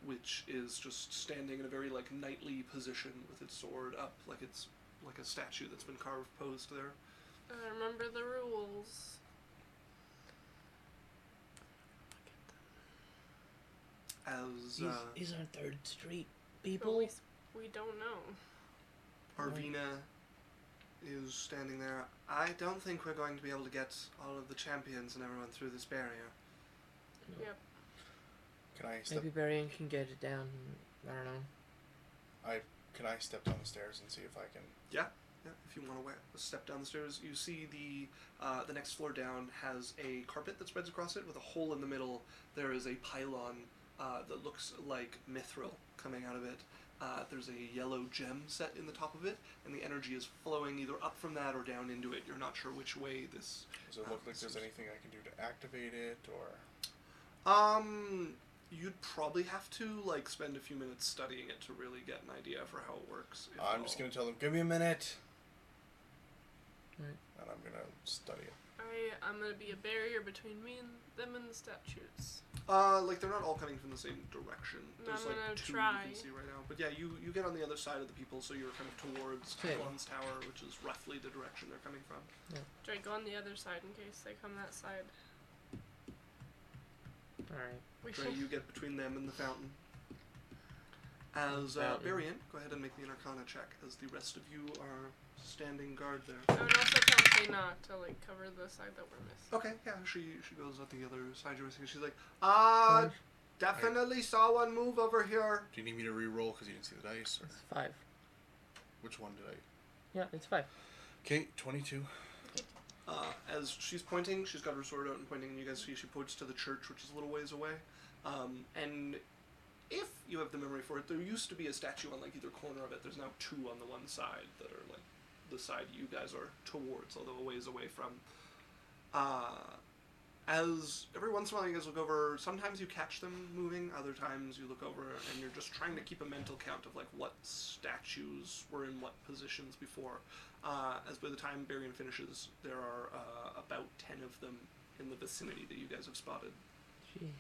which is just standing in a very like knightly position with its sword up like it's like a statue that's been carved posed there. I remember the rules. As These aren't Third Street But people. we don't know. Arveena is standing there. I don't think we're going to be able to get all of the champions and everyone through this barrier. No. Yep. Can I step? Maybe Berrian can get it down. I don't know. Can I step down the stairs and see if I can? Yeah, if you want to step down the stairs, you see the next floor down has a carpet that spreads across it with a hole in the middle. There is a pylon that looks like mithril coming out of it. There's a yellow gem set in the top of it, and the energy is flowing either up from that or down into it. You're not sure which way this... Does it look like there's anything I can do to activate it, or? You'd probably have to, like, spend a few minutes studying it to really get an idea for how it works. I'm just going to tell them, give me a minute. Right. And I'm going to study it. I'm going to be a barrier between me and them and the statues. Like, they're not all coming from the same direction. No, There's, I'm like, gonna two try. you can see right now. But yeah, you get on the other side of the people, so you're kind of towards Okay. Epelon's tower, which is roughly the direction they're coming from. Drake, go on the other side in case they come that side. Alright. We Dre, you get between them and the fountain. As Fountain. Berrian, go ahead and make me an Arcana check, as the rest of you are standing guard there. I would also tell Kayna to like cover the side that we're missing. Okay, yeah, she goes at the other side you're missing. She's like, definitely saw one move over here. Do you need me to re-roll because you didn't see the dice? Or It's 5. which one did I? Yeah, it's 5. Okay, 22. As she's pointing, she's got her sword out and pointing, and you guys see she points to the church, which is a little ways away. And if you have the memory for it, there used to be a statue on like either corner of it. There's now two on the one side that are like the side you guys are towards, although a ways away from. As every once in a while you guys look over, sometimes you catch them moving, other times you look over and you're just trying to keep a mental count of like what statues were in what positions before. As by the time Berrian finishes, there are about 10 of them in the vicinity that you guys have spotted. Gee.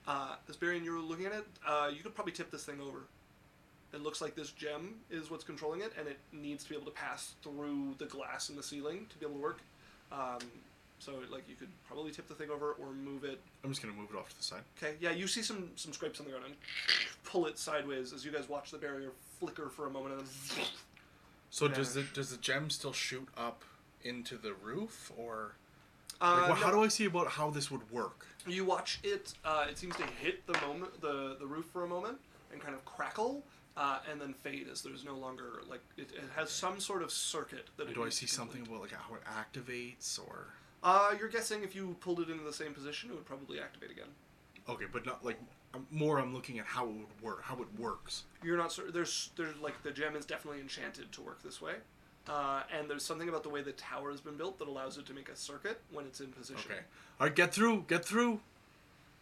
As Berrian, you're looking at it, you could probably tip this thing over. It looks like this gem is what's controlling it, and it needs to be able to pass through the glass in the ceiling to be able to work. So, like, you could probably tip the thing over or move it. I'm just gonna move it off to the side. Okay, yeah, you see some scrapes on the ground and pull it sideways as you guys watch the barrier flicker for a moment and then... So vanish. does the gem still shoot up into the roof, or no. how do I see about how this would work? You watch it. It seems to hit the roof for a moment, and kind of crackle, and then fade as there's no longer, like, it has some sort of circuit that it Do I needs see to something complete. about like how it activates or? You're guessing if you pulled it into the same position, it would probably activate again. Okay, but not like I'm looking at how it would work, how it works. You're not certain. There's like the gem is definitely enchanted to work this way, and there's something about the way the tower has been built that allows it to make a circuit when it's in position. Okay. All right, get through.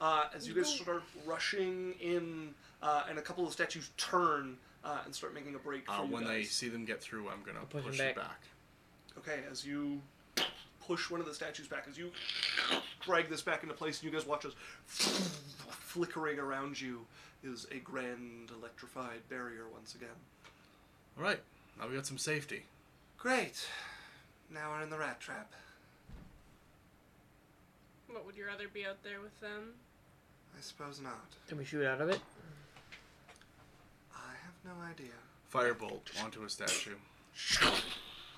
As you guys start rushing in, and a couple of statues turn and start making a break for you When guys. they see them get through, I'm gonna Push 'em push back. it back. Okay, as you push one of the statues back, as you drag this back into place, and you guys watch as flickering around you is a grand electrified barrier once again. All right, now we got some safety. Great. Now we're in the rat trap. What, would you rather be out there with them? I suppose not. Can we shoot out of it? I have no idea. Firebolt onto a statue.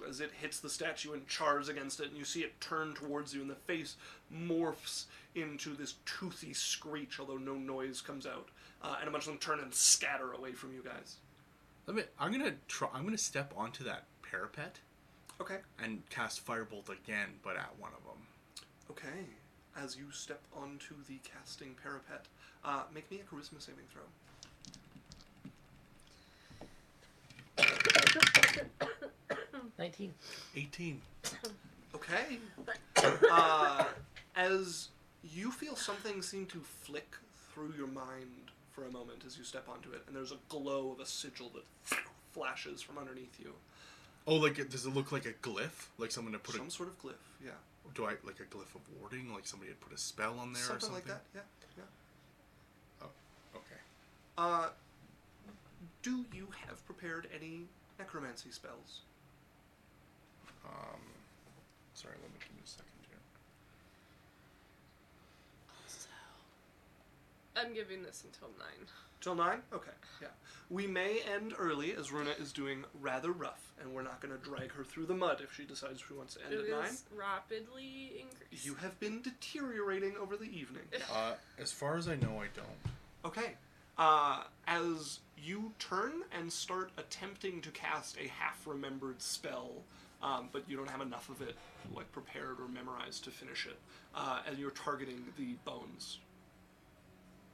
As it hits the statue and chars against it, and you see it turn towards you, and the face morphs into this toothy screech, although no noise comes out. And a bunch of them turn and scatter away from you guys. I'm gonna step onto that parapet Okay. and cast Firebolt again, but at one of them. Okay. As you step onto the casting parapet, make me a charisma saving throw. 19. 18. Okay. As you feel something seem to flick through your mind for a moment as you step onto it, and there's a glow of a sigil that flashes from underneath you. Oh, does it look like a glyph? Like someone had put Some sort of glyph, yeah. like a glyph of warding? Like somebody had put a spell on there or Something something? like that, yeah. Oh, okay. Do you have prepared any necromancy spells? Sorry, let me give me a second here. I'm giving this until 9. Till 9? Okay, yeah. We may end early, as Runa is doing rather rough, and we're not going to drag her through the mud if she decides she wants to end It at 9. is rapidly increasing. You have been deteriorating over the evening. As far as I know, I don't. Okay. As you turn and start attempting to cast a half-remembered spell, but you don't have enough of it, like, prepared or memorized to finish it, and you're targeting the bones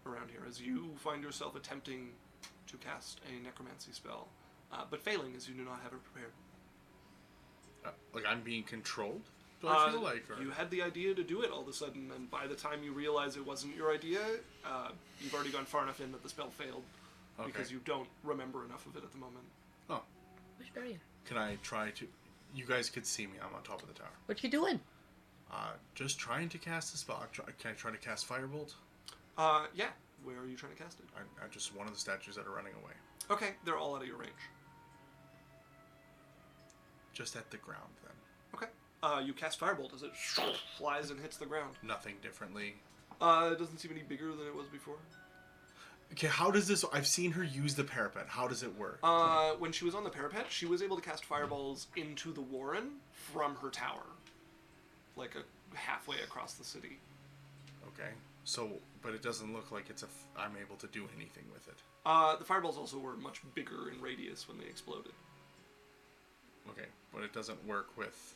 around here, as you find yourself attempting to cast a necromancy spell, but failing as you do not have it prepared. Like I'm being controlled? Do I feel like? Or? You had the idea to do it all of a sudden, and by the time you realize it wasn't your idea, you've already gone far enough in that the spell failed, because you don't remember enough of it at the moment. Oh. Where's Berrian? Can I try to... You guys could see me. I'm on top of the tower. What you doing? Just trying to cast a spell. Can I try to cast Firebolt? Yeah. Where are you trying to cast it? I just one of the statues that are running away. Okay, they're all out of your range. Just at the ground, then. Okay. You cast Firebolt as it flies and hits the ground. Nothing differently. It doesn't seem any bigger than it was before. Okay, how does this... I've seen her use the parapet. How does it work? When she was on the parapet, she was able to cast fireballs into the warren from her tower. Like halfway across the city. Okay. So, but it doesn't look like I'm able to do anything with it. The fireballs also were much bigger in radius when they exploded. Okay, but it doesn't work with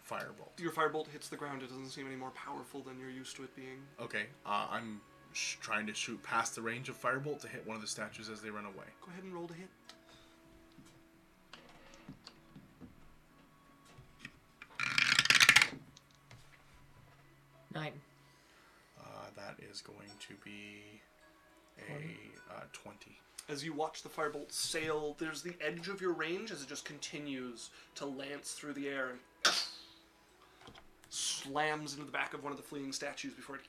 Firebolt. Your firebolt hits the ground, it doesn't seem any more powerful than you're used to it being. Okay, I'm trying to shoot past the range of Firebolt to hit one of the statues as they run away. Go ahead and roll to hit. Nine. That is going to be a 20. As you watch the firebolt sail, there's the edge of your range as it just continues to lance through the air and slams into the back of one of the fleeing statues before it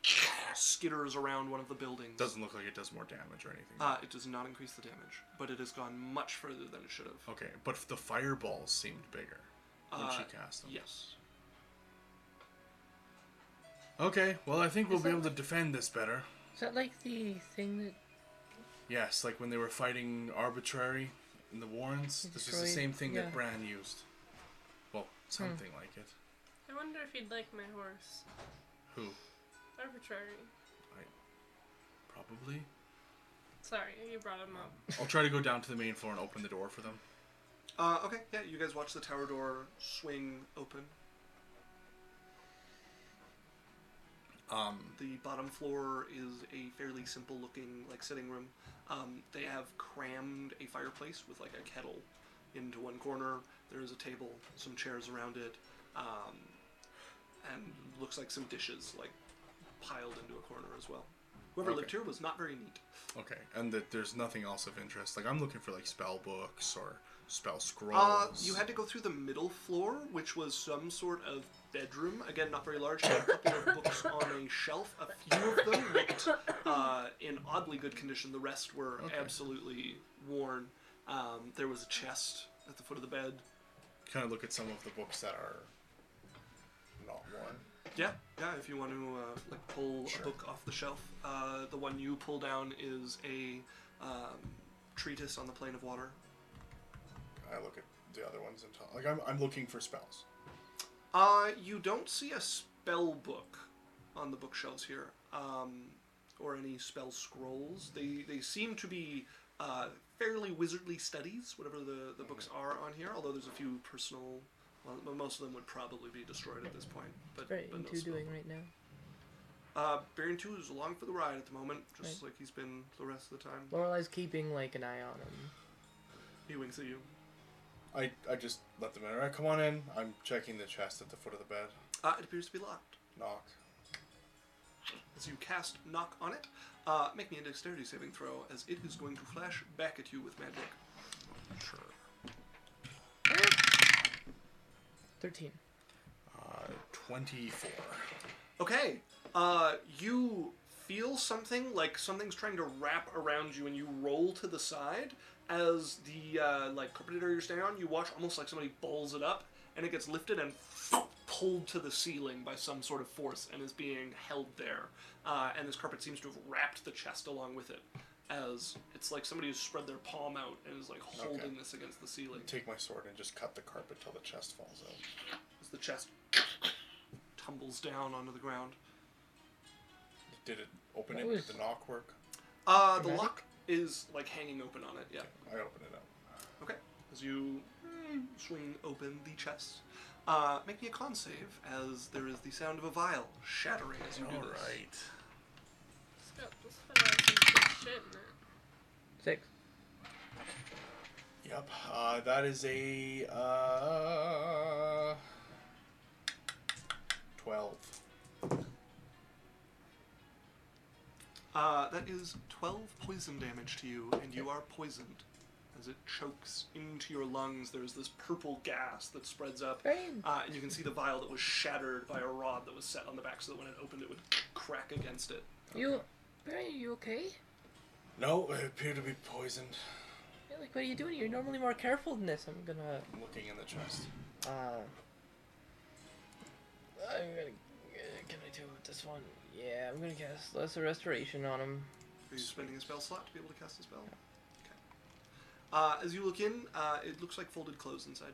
skitters around one of the buildings. Doesn't look like it does more damage or anything. It does not increase the damage, but it has gone much further than it should have. Okay, but the fireballs seemed bigger when she cast them. Yes. Okay, well I think we'll be able to defend this better. Is that like the thing that... Yes, like when they were fighting Arbitrary in the Warrens. This is the same thing that Bran used. Well, something like it. I wonder if you'd like my horse. Who? Arbitrary. Probably. Sorry, you brought him up. I'll try to go down to the main floor and open the door for them. Okay, yeah, you guys watch the tower door swing open. The bottom floor is a fairly simple looking like sitting room. They have crammed a fireplace with like a kettle into one corner. There is a table, some chairs around it, and looks like some dishes like piled into a corner as well. Whoever lived here was not very neat. Okay, and that there's nothing else of interest. Like I'm looking for like spell books or spell scrolls. You had to go through the middle floor, which was some sort of bedroom. Again, not very large. Had a couple of books on a shelf. A few of them looked in oddly good condition. The rest were absolutely worn. There was a chest at the foot of the bed. Kind of look at some of the books that are not worn. Yeah. If you want to like pull a book off the shelf, the one you pull down is a treatise on the plane of water. I look at the other ones and tell. Like I'm looking for spells. You don't see a spell book on the bookshelves here, or any spell scrolls. They seem to be fairly wizardly studies, whatever the books are on here. Although there's a few personal. Well, most of them would probably be destroyed at this point. But Berrian no 2 spell doing book. right now? Berrian 2 is along for the ride at the moment, just like he's been the rest of the time. Lorelai's keeping like an eye on him. He winks at you. I just let them in. Alright, come on in. I'm checking the chest at the foot of the bed. It appears to be locked. Knock. As you cast knock on it, make me a dexterity saving throw, as it is going to flash back at you with magic. Sure. 13. 24. Okay, you feel something, like something's trying to wrap around you, and you roll to the side. As the like carpeted area you're standing on, you watch almost like somebody balls it up, and it gets lifted and pulled to the ceiling by some sort of force, and is being held there. And this carpet seems to have wrapped the chest along with it, as it's like somebody has spread their palm out and is like holding this against the ceiling. Take my sword and just cut the carpet till the chest falls out. As the chest tumbles down onto the ground. Did it open What it? was- Did the knock work? The Dramatic? lock is like hanging open on it, yeah. I open it up. Okay. As you swing open the chest, make me a con save, as there is the sound of a vial shattering as you do this. Alright. This fella has some good shit in it. 6. Yep. That is a 12. That is 12 poison damage to you, and you are poisoned. As it chokes into your lungs, there's this purple gas that spreads up, Berrian. and you can see the vial that was shattered by a rod that was set on the back so that when it opened it would crack against it. Berrian, you okay? No, I appear to be poisoned. Yeah, like, what are you doing? You're normally more careful than this. I'm gonna, I'm looking in the chest. can I do this one? Yeah, I'm gonna cast Lesser Restoration on him. Are you spending a spell slot to be able to cast a spell? Okay. As you look in, it looks like folded clothes inside.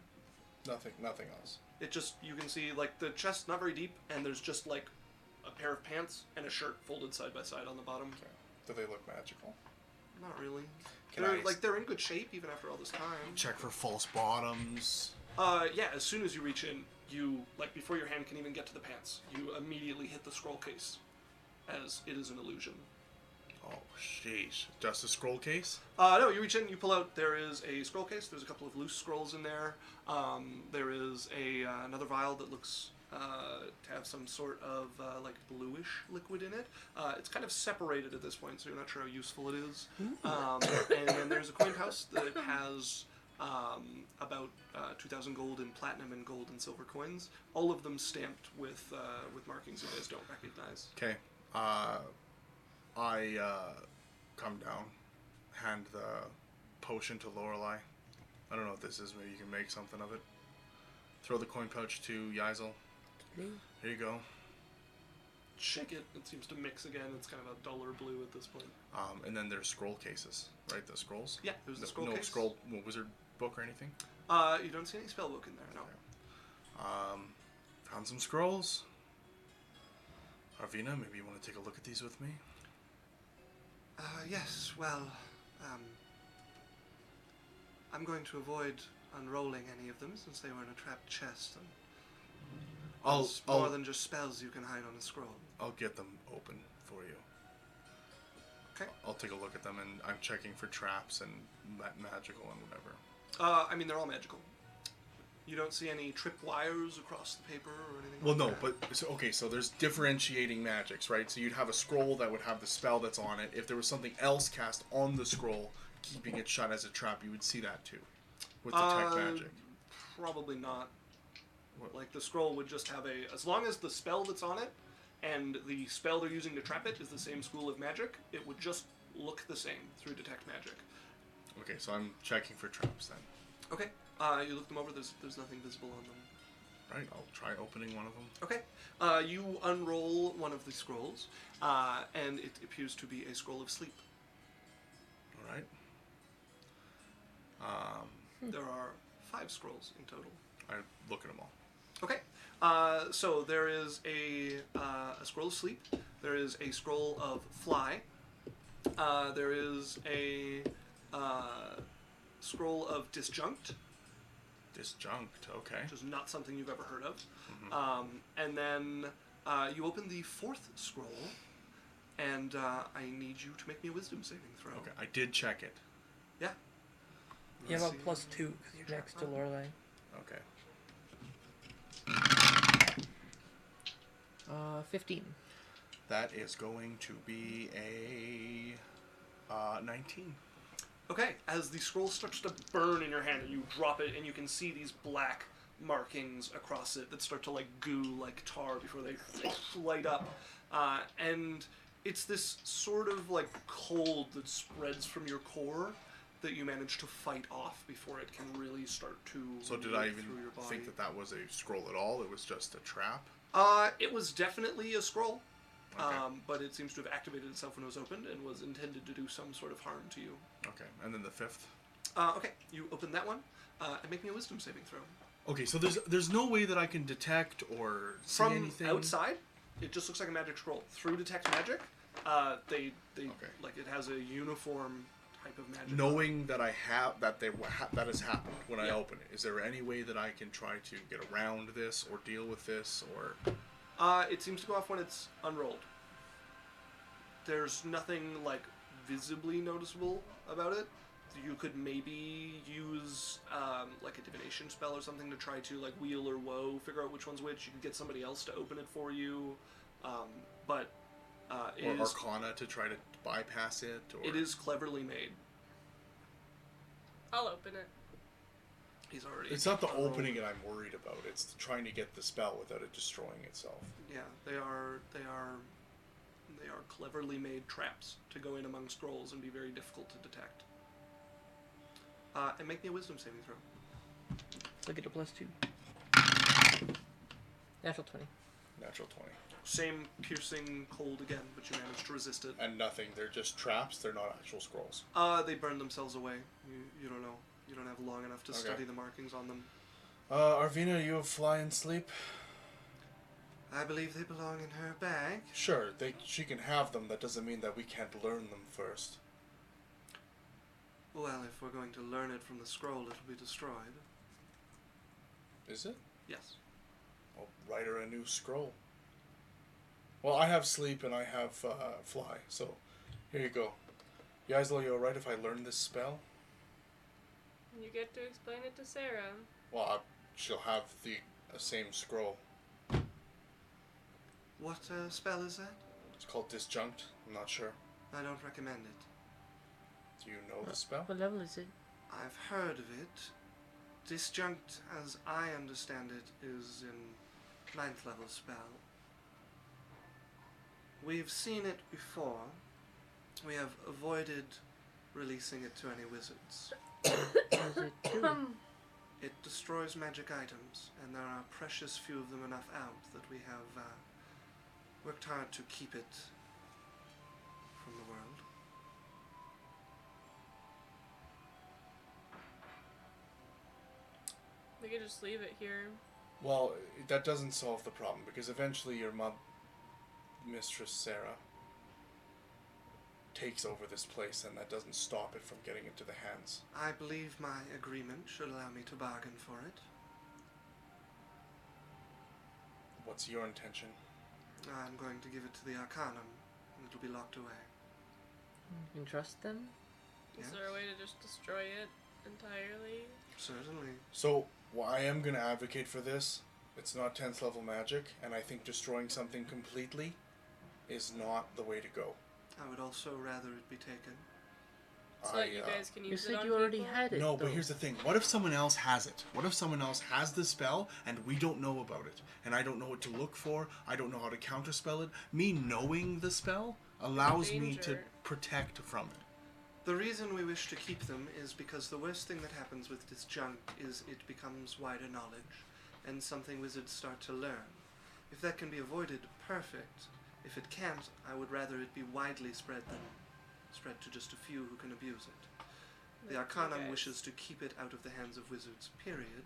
Nothing else. It just, you can see, like, the chest's not very deep, and there's just, like, a pair of pants and a shirt folded side by side on the bottom. Okay. Do they look magical? Not really. Can They're, I like, they're in good shape, even after all this time. check for false bottoms? Yeah, as soon as you reach in, you, like, before your hand can even get to the pants, you immediately hit the scroll case, as it is an illusion. Oh, sheesh. Just a scroll case? No, you reach in, you pull out, there is a scroll case, there's a couple of loose scrolls in there, there is another vial that looks to have some sort of, like, bluish liquid in it. It's kind of separated at this point, so you're not sure how useful it is. And then there's a coin house that has about 2,000 gold in platinum and gold and silver coins, all of them stamped with markings you guys don't recognize. Okay. I come down, hand the potion to Lorelei. I don't know what this is. Maybe you can make something of it. Throw the coin pouch to Yazel. Here you go. Shake it. It seems to mix again. It's kind of a duller blue at this point. And then there's scroll cases, right? The scrolls. Yeah, there's the scroll no case. scroll wizard book or anything. You don't see any spell book in there. No. Found some scrolls. Arveena, maybe you want to take a look at these with me. Yes, well, I'm going to avoid unrolling any of them since they were in a trapped chest. And there's more than just spells you can hide on a scroll. I'll get them open for you. Okay. I'll take a look at them, and I'm checking for traps and magical and whatever. I mean, they're all magical. You don't see any tripwires across the paper or anything Well, like no, that? so there's differentiating magics, right? So you'd have a scroll that would have the spell that's on it. If there was something else cast on the scroll, keeping it shut as a trap, you would see that too. With detect magic. Probably not. What? Like, the scroll would just have as long as the spell that's on it and the spell they're using to trap it is the same school of magic, it would just look the same through detect magic. Okay, so I'm checking for traps then. Okay. You look them over, there's nothing visible on them. Right, I'll try opening one of them. Okay. You unroll one of the scrolls, and it appears to be a scroll of sleep. Alright. There are 5 scrolls in total. I look at them all. Okay. So there is a scroll of sleep. There is a scroll of fly. There is a scroll of disjunct. Disjunct, okay. Which is not something you've ever heard of. Mm-hmm. And then you open the 4th scroll, and I need you to make me a wisdom saving throw. Okay, I did check it. Yeah. You have a Let's see. +2 because you're next to Lorelei. Okay. 15. That is going to be a 19. Okay, as the scroll starts to burn in your hand, and you drop it, and you can see these black markings across it that start to like goo like tar before they light up. And it's this sort of like cold that spreads from your core that you manage to fight off before it can really start to So did move I even through your body. think that was a scroll at all? It was just a trap? It was definitely a scroll, Okay. but it seems to have activated itself when it was opened and was intended to do some sort of harm to you. Okay, and then the 5th? Okay, you open that one, and make me a wisdom saving throw. Okay, so there's no way that I can detect or see From anything? outside, it just looks like a magic scroll. Through detect magic, they Okay. like it has a uniform type of magic. Knowing that I have that that has happened when I Yeah. open it, is there any way that I can try to get around this or deal with this or? It seems to go off when it's unrolled. There's nothing like visibly noticeable about it. You could maybe use like a divination spell or something to try to like wheel or woe, figure out which one's which. You can get somebody else to open it for you, but it Or is Arcana to try to bypass it? Or... it is cleverly made. I'll open it. He's already. It's not the unrolled. opening that I'm worried about. It's trying to get the spell without it destroying itself. Yeah, they are cleverly made traps to go in among scrolls and be very difficult to detect. And make me a wisdom saving throw. So get a +2. Natural 20. Natural 20. Same piercing cold again, but you managed to resist it. And nothing. They're just traps. They're not actual scrolls. They burn themselves away. You don't know. You don't have long enough to Okay. study the markings on them. Arveena, you have fly and sleep? I believe they belong in her bag. Sure, she can have them. That doesn't mean that we can't learn them first. Well, if we're going to learn it from the scroll, it'll be destroyed. Is it? Yes. I'll write her a new scroll. Well, I have sleep and I have fly, so here you go. Yaislo, you alright if I learn this spell? You get to explain it to Sarah. Well, she'll have the same scroll. What spell is that? It's called Disjunct. I'm not sure. I don't recommend it. Do you know the spell? What level is it? I've heard of it. Disjunct, as I understand it, is in 9th level spell. We've seen it before. We have avoided releasing it to any wizards. What does it do? It destroys magic items, and there are precious few of them enough out that we have worked hard to keep it from the world. We could just leave it here. Well, that doesn't solve the problem, because eventually your Mistress Sarah, takes over this place and that doesn't stop it from getting into the hands. I believe my agreement should allow me to bargain for it. What's your intention? I'm going to give it to the Arcanum, and it'll be locked away. You can trust them? Is Yes. there a way to just destroy it entirely? Certainly. So, I am going to advocate for this. It's not 10th level magic, and I think destroying something completely is not the way to go. I would also rather it be taken. So that you guys can You use it said on you already people? had it. No, but though. here's the thing. What if someone else has it? What if someone else has the spell and we don't know about it? And I don't know what to look for. I don't know how to counterspell it. Me knowing the spell allows me to Danger. protect from it. The reason we wish to keep them is because the worst thing that happens with Disjunct is it becomes wider knowledge, and something wizards start to learn. If that can be avoided, perfect. If it can't, I would rather it be widely spread than spread to just a few who can abuse it. The Like you Arcanum guys. wishes to keep it out of the hands of wizards, period.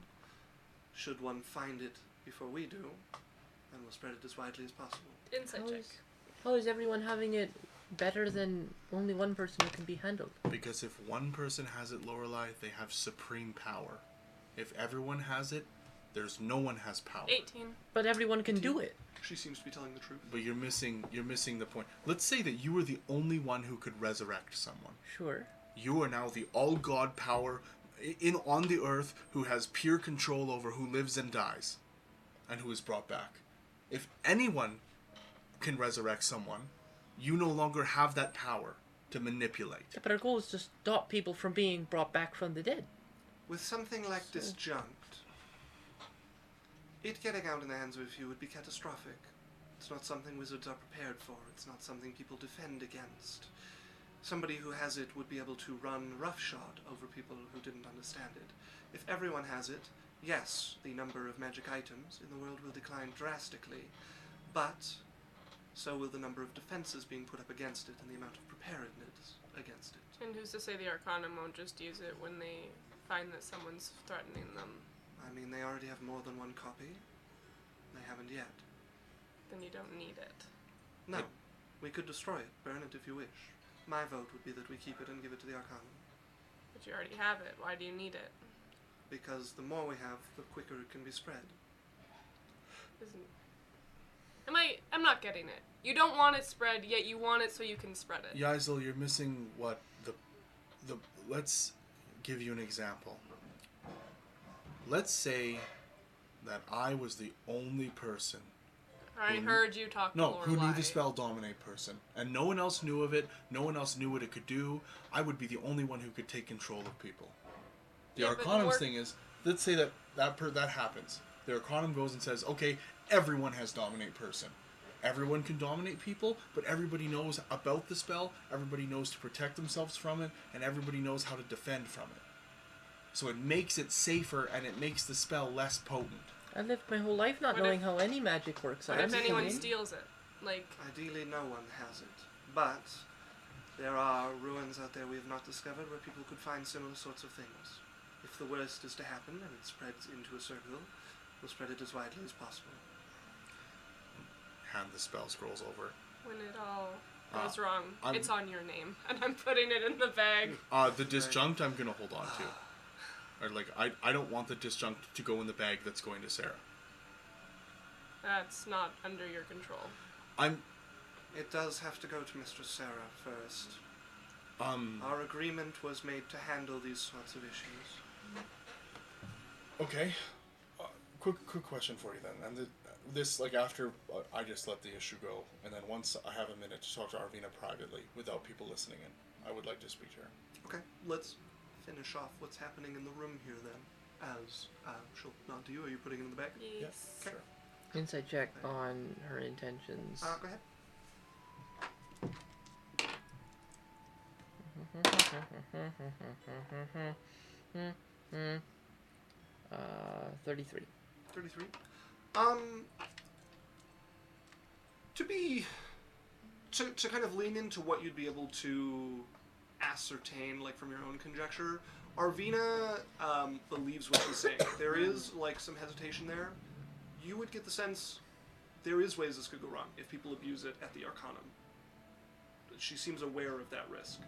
Should one find it before we do, then we'll spread it as widely as possible. Insight check. How is everyone having it better than only one person who can be handled? Because if one person has it, Lorelei, they have supreme power. If everyone has it, there's no one has power. 18. But everyone can do it. She seems to be telling the truth. But you're missing the point. Let's say that you were the only one who could resurrect someone. Sure. You are now the all-god power on the earth who has pure control over who lives and dies and who is brought back. If anyone can resurrect someone, you no longer have that power to manipulate. Yeah, but our goal is to stop people from being brought back from the dead. With something like Disjunct, it getting out in the hands of a few would be catastrophic. It's not something wizards are prepared for. It's not something people defend against. Somebody who has it would be able to run roughshod over people who didn't understand it. If everyone has it, yes, the number of magic items in the world will decline drastically, but so will the number of defenses being put up against it and the amount of preparedness against it. And who's to say the Arcanum won't just use it when they find that someone's threatening them? I mean, they already have more than one copy. They haven't yet. Then you don't need it. No, we could destroy it, burn it if you wish. My vote would be that we keep it and give it to the Arcanum. But you already have it. Why do you need it? Because the more we have, the quicker it can be spread. I'm not getting it. You don't want it spread, yet you want it so you can spread it. Yazel, you're missing what the let's give you an example. Let's say that I was the only person I heard you talk to who knew Lorelei. the spell Dominate Person, and no one else knew of it, no one else knew what it could do. I would be the only one who could take control of people. The Yeah, but Arcanum's thing is, let's say that happens. The Arcanum goes and says, okay, everyone has Dominate Person. Everyone can dominate people, but everybody knows about the spell, everybody knows to protect themselves from it, and everybody knows how to defend from it. So it makes it safer, and it makes the spell less potent. I lived my whole life not What knowing if- how any magic works. What I if anyone understand. steals it? Like, Ideally, no one has it. But there are ruins out there we have not discovered where people could find similar sorts of things. If the worst is to happen and it spreads into a circle, we'll spread it as widely as possible. Hand the spell scrolls over. when it all goes wrong, I'm- it's on your name, and I'm putting it in the bag. The Disjunct I'm gonna hold on to. Or like, I don't want the Disjunct to go in the bag that's going to Sarah. That's not under your control. It does have to go to Mistress Sarah first. Our agreement was made to handle these sorts of issues. Okay. Quick question for you then. And this, like, after I just let the issue go, and then once I have a minute to talk to Arveena privately without people listening in, I would like to speak to her. Okay, let's finish off what's happening in the room here then. As she'll nod to you, are you putting it in the bag? Yes. Okay. Insight check on her intentions. Go ahead. 33. 33. To kind of lean into what you'd be able to ascertain, like from your own conjecture, Arveena believes what she's saying. There is like some hesitation there. You would get the sense there is ways this could go wrong if people abuse it at the Arcanum. she seems aware of that risk.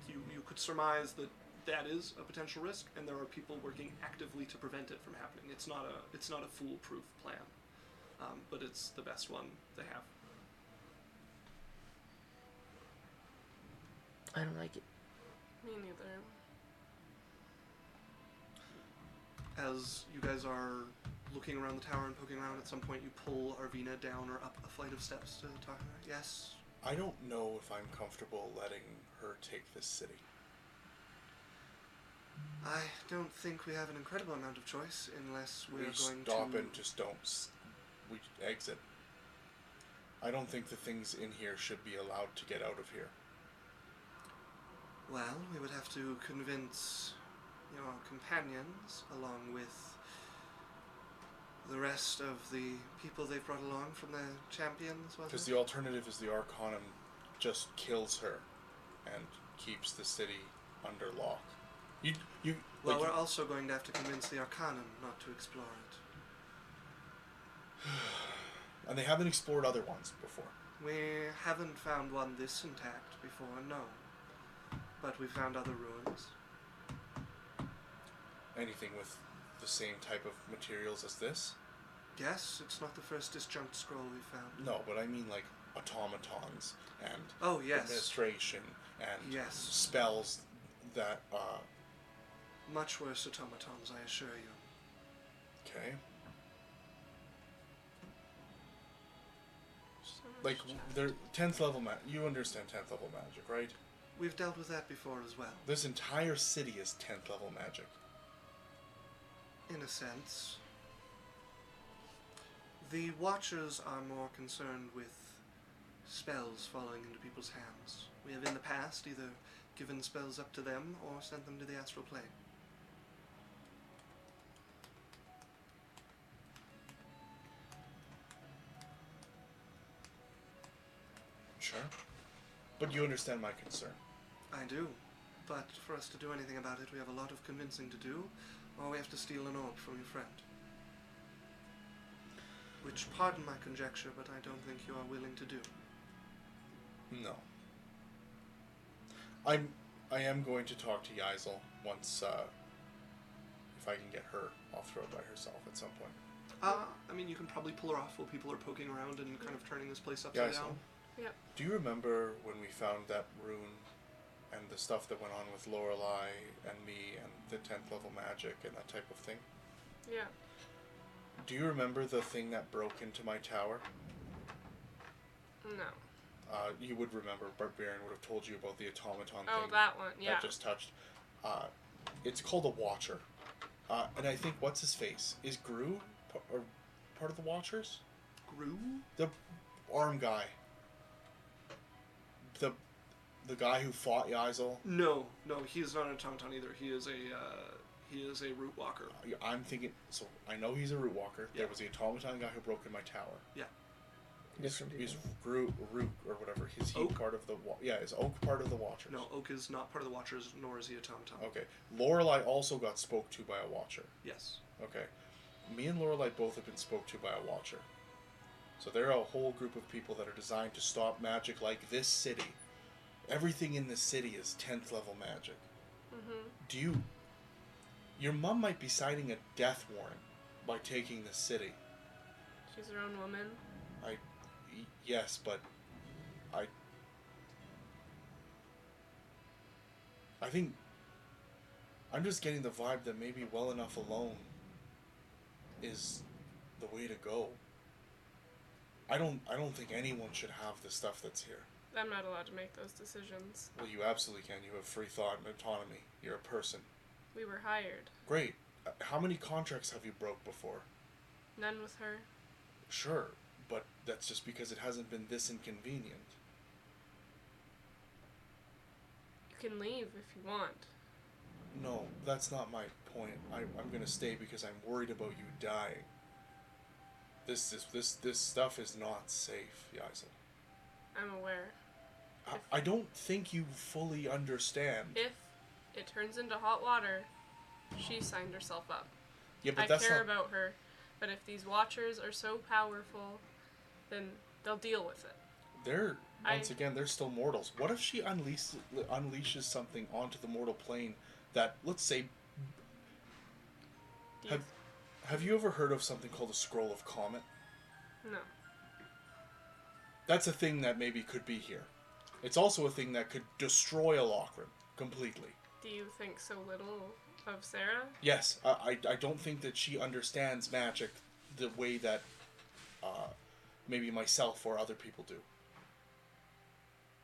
You could surmise that that is a potential risk, and there are people working actively to prevent it from happening. It's not a foolproof plan, but it's the best one they have. I don't like it. Me neither. As you guys are looking around the tower and poking around, at some point you pull Arveena down or up a flight of steps to talk to her. Yes? I don't know if I'm comfortable letting her take this city. I don't think we have an incredible amount of choice unless we're We going stop to... and just don't. We exit. I don't think the things in here should be allowed to get out of here. Well, we would have to convince your companions, along with the rest of the people they've brought along from the champions, wasn't Because it? the alternative is the Arcanum just kills her and keeps the city under lock. Well, like, we're also going to have to convince the Arcanum not to explore it. and they haven't explored other ones before. We haven't found one this intact before, no. But we found other ruins. Anything with the same type of materials as this? Yes, it's not the first disjunct scroll we found. No, but I mean like automatons and Oh, yes. administration and Yes. spells that, Much worse automatons, I assure you. okay. So much Like, chat. they're 10th level you understand 10th level magic, right? We've dealt with that before as well. This entire city is 10th level magic. In a sense. The Watchers are more concerned with spells falling into people's hands. We have in the past either given spells up to them or sent them to the astral plane. Sure. But you understand my concern. I do. But for us to do anything about it, we have a lot of convincing to do, or we have to steal an orb from your friend. Which, pardon my conjecture, but I don't think you are willing to do. No. I am going to talk to Yaisel once, if I can get her off-road by herself at some point. I mean, you can probably pull her off while people are poking around and kind of turning this place upside Yaisel, down. Yep. do you remember when we found that rune and the stuff that went on with Lorelei and me and the 10th level magic and that type of thing? Yeah. Do you remember the thing that broke into my tower? No. You would remember, Berrian would have told you about the automaton Oh, thing that one. Yeah. that just touched. It's called a Watcher. And I think, what's his face? Is Gru or part of the Watchers? Gru? The arm guy. The guy who fought Yaisel. No, he is not an automaton either. He is a root walker. I'm thinking, so I know he's a root walker. Yeah. There was the automaton guy who broke in my tower. Yeah. Different He's people. Root or whatever. Is he Oak? part of the is Oak part of the Watchers? No, Oak is not part of the Watchers, nor is he automaton. Okay. Lorelei also got spoke to by a Watcher. Yes. Okay. Me and Lorelei both have been spoke to by a Watcher. So they're a whole group of people that are designed to stop magic like this city. Everything in this city is 10th level magic. Mm-hmm. Your mom might be signing a death warrant by taking this city. She's her own woman. Yes, but I think I'm just getting the vibe that maybe well enough alone is the way to go. I don't think anyone should have the stuff that's here. I'm not allowed to make those decisions. Well, you absolutely can. You have free thought and autonomy. You're a person. We were hired. Great. How many contracts have you broke before? None with her. Sure, but that's just because it hasn't been this inconvenient. You can leave if you want. No, that's not my point. I'm gonna stay because I'm worried about you dying. This stuff is not safe, Yaisel. I'm aware. I don't think you fully understand. If it turns into hot water, she signed herself up. Yeah, but I that's care not. about her, but if these Watchers are so powerful, then they'll deal with it. once again, they're still mortals. What if she unleashes something onto the mortal plane that, let's say, have you ever heard of something called a scroll of comet? No. That's a thing that maybe could be here. It's also a thing that could destroy a Lochran completely. Do you think so little of Sarah? Yes, I don't think that she understands magic the way that maybe myself or other people do.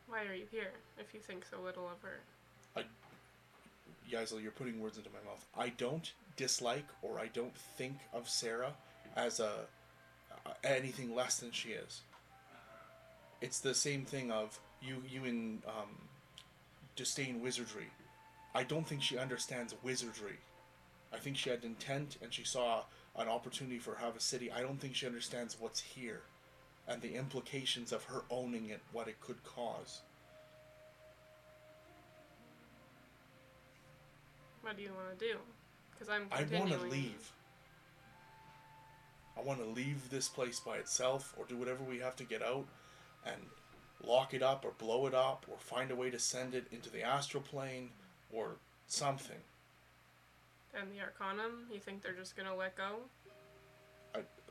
Why are you here if you think so little of her? Yaisel, you're putting words into my mouth. I don't dislike or I don't think of Sarah as anything less than she is. It's the same thing of you in disdain wizardry. I don't think she understands wizardry. I think she had intent and she saw an opportunity for have a city. I don't think she understands what's here and the implications of her owning it, what it could cause. What do you want to do? Because I'm I continuing. want to leave. I want to leave this place by itself or do whatever we have to get out and lock it up or blow it up or find a way to send it into the astral plane or something. And the Arcanum? You think they're just going to let go?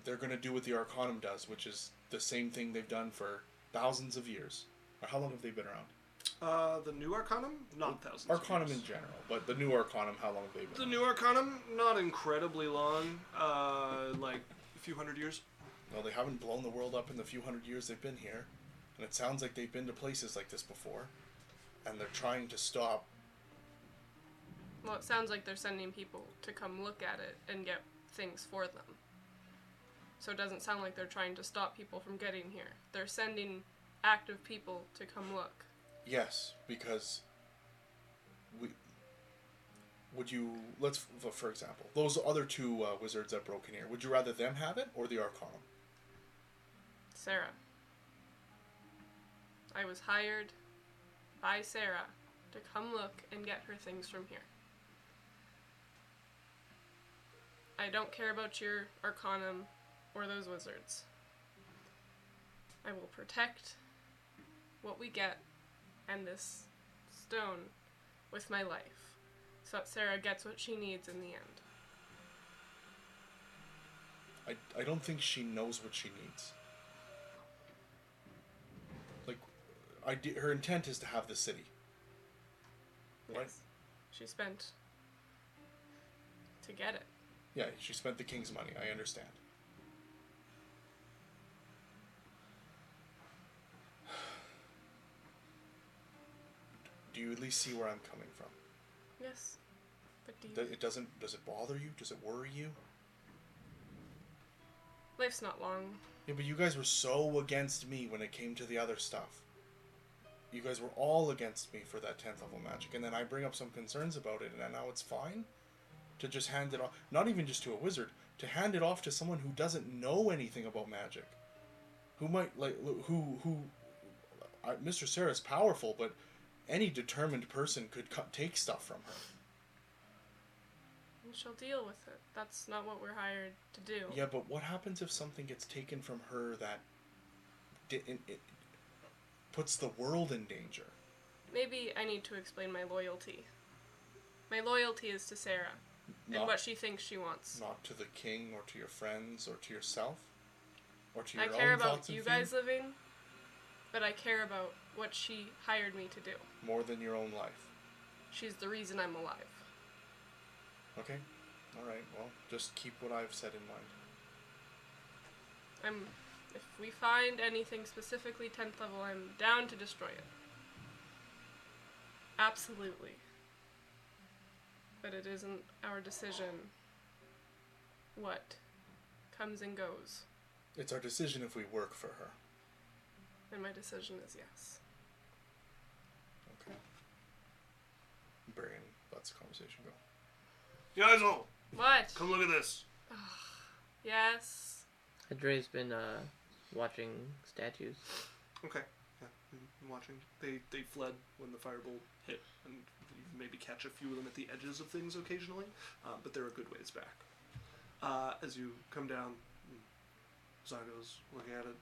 They're going to do what the Arcanum does, which is the same thing they've done for thousands of years. Or how long have they been around? The new Arcanum? Not thousands Arcanum of years. in general, but the new Arcanum, how long have they been The around? new Arcanum? Not incredibly long. Like a few hundred years. No, they haven't blown the world up in the few hundred years they've been here. And it sounds like they've been to places like this before. And they're trying to stop. Well, it sounds like they're sending people to come look at it and get things for them. So it doesn't sound like they're trying to stop people from getting here. They're sending active people to come look. Yes, because for example, those other two wizards that broke in here, would you rather them have it or the Arcanum? Sarah. I was hired by Sarah to come look and get her things from here. I don't care about your Arcanum or those wizards. I will protect what we get and this stone with my life, so that Sarah gets what she needs in the end. I don't think she knows what she needs. Her intent is to have the city. Right? Yes. She spent to get it. Yeah, she spent the king's money, I understand. Do you at least see where I'm coming from? Yes. But do you... Does it bother you? Does it worry you? Life's not long. Yeah, but you guys were so against me when it came to the other stuff. You guys were all against me for that 10th level magic, and then I bring up some concerns about it, and now it's fine to just hand it off. Not even just to a wizard, to hand it off to someone who doesn't know anything about magic. Who might, Mr. Sarah's powerful, but any determined person could take stuff from her. And she'll deal with it. That's not what we're hired to do. Yeah, but what happens if something gets taken from her that it puts the world in danger? Maybe I need to explain my loyalty. My loyalty is to Sarah and what she thinks she wants. Not to the king or to your friends or to yourself? Or to your I own care about thoughts and you guys feelings? living, but I care about what she hired me to do. More than your own life. She's the reason I'm alive. Okay. Alright, well, just keep what I've said in mind. If we find anything specifically 10th level, I'm down to destroy it. Absolutely. But it isn't our decision what comes and goes. It's our decision if we work for her. And my decision is yes. Okay. Berrian lets the conversation go. Yaisel, What? come look at this. Yes. Adre's been watching statues. Okay. Yeah, I'm watching. They fled when the firebolt hit, and you maybe catch a few of them at the edges of things occasionally, but they're a good ways back. As you come down, Zago's looking at it.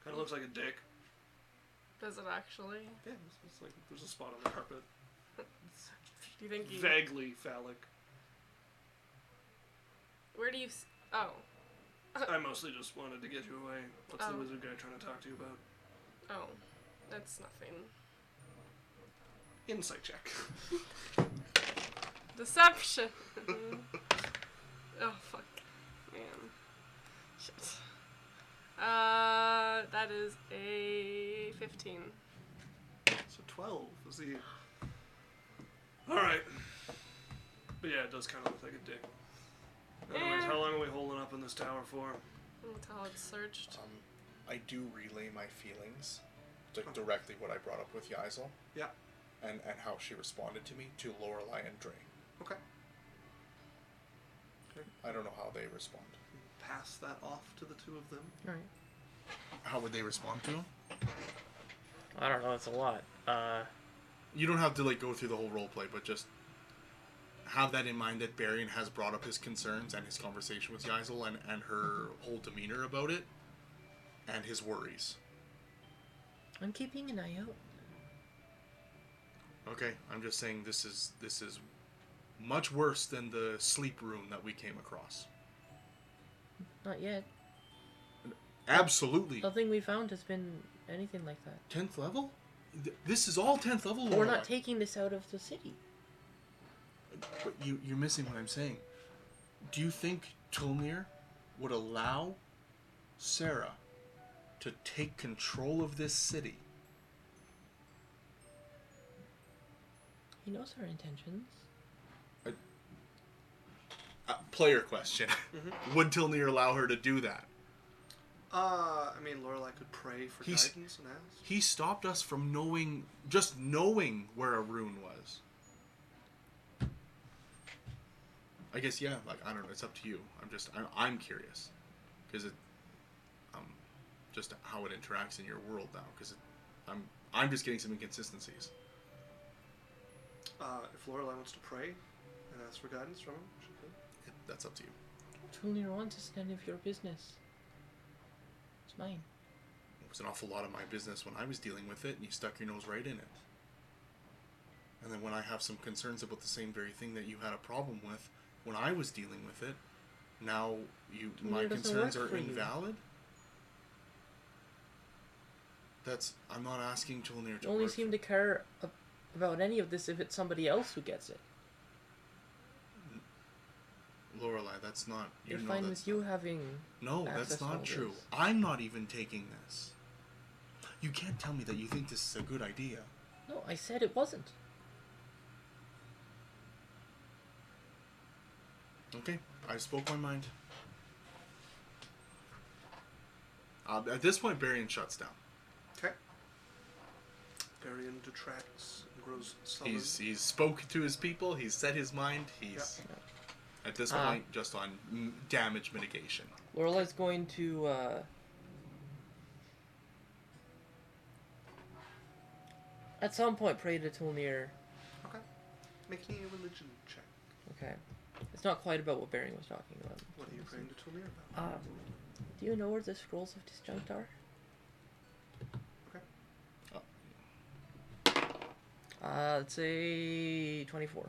Kind of looks like a dick. Does it actually? Yeah, it's like there's a spot on the carpet. Do you think you... Vaguely phallic. Where do you... Oh. I mostly just wanted to get you away. What's the Oh. wizard guy trying to talk to you about? Oh. That's nothing. Insight check. Deception! Oh, fuck. Man. Shit. That is a 15. So 12 is the... Alright. But yeah, it does kind of look like a dick. Anyways, how long are we holding up in this tower for? Until it's searched. I do relay my feelings, directly what I brought up with Yaisel. Yeah. And how she responded to me, to Lorelei and Dre. Okay. I don't know how they respond. Pass that off to the two of them. Alright. How would they respond to him? I don't know, it's a lot. You don't have to like go through the whole role play, but just have that in mind that Berrian has brought up his concerns and his conversation with Yaisel and her whole demeanor about it and his worries. I'm keeping an eye out. Okay, I'm just saying this is much worse than the sleep rune that we came across. Not yet. Absolutely. Nothing we found has been anything like that. 10th level? This is all 10th level. But we're not taking this out of the city. But you're missing what I'm saying. Do you think Tulnir would allow Sarah to take control of this city? He knows our intentions. Player question. Mm-hmm. Would Tulnir allow her to do that? I mean, Lorelei could pray for guidance and ask. He stopped us from knowing where a rune was. I guess, yeah, like, I don't know, it's up to you. I'm curious. Because just how it interacts in your world now. Because I'm just getting some inconsistencies. If Lorelei wants to pray and ask for guidance from him, she could. That's up to you. Tulnir wants is none of your business. It's mine. It was an awful lot of my business when I was dealing with it, and you stuck your nose right in it. And then when I have some concerns about the same very thing that you had a problem with, when I was dealing with it, now my concerns are invalid? I'm not asking Tulnir to You only work seem to care about any of this if it's somebody else who gets it. Lorelei, that's not... You're fine with you having... No, that's not true. I'm not even taking this. You can't tell me that you think this is a good idea. No, I said it wasn't. Okay, I spoke my mind. At this point, Berrian shuts down. Okay. Berrian detracts and grows sullen. He's spoken to his people. He's said his mind. He's at this point just on damage mitigation. Lorelei's going to at some point pray to Tulnir. Okay. Make me a religion check. Okay. It's not quite about what Berrian was talking about. What are you praying to Tulnir about? Do you know where the scrolls of Disjunct are? Okay. Let's say 24.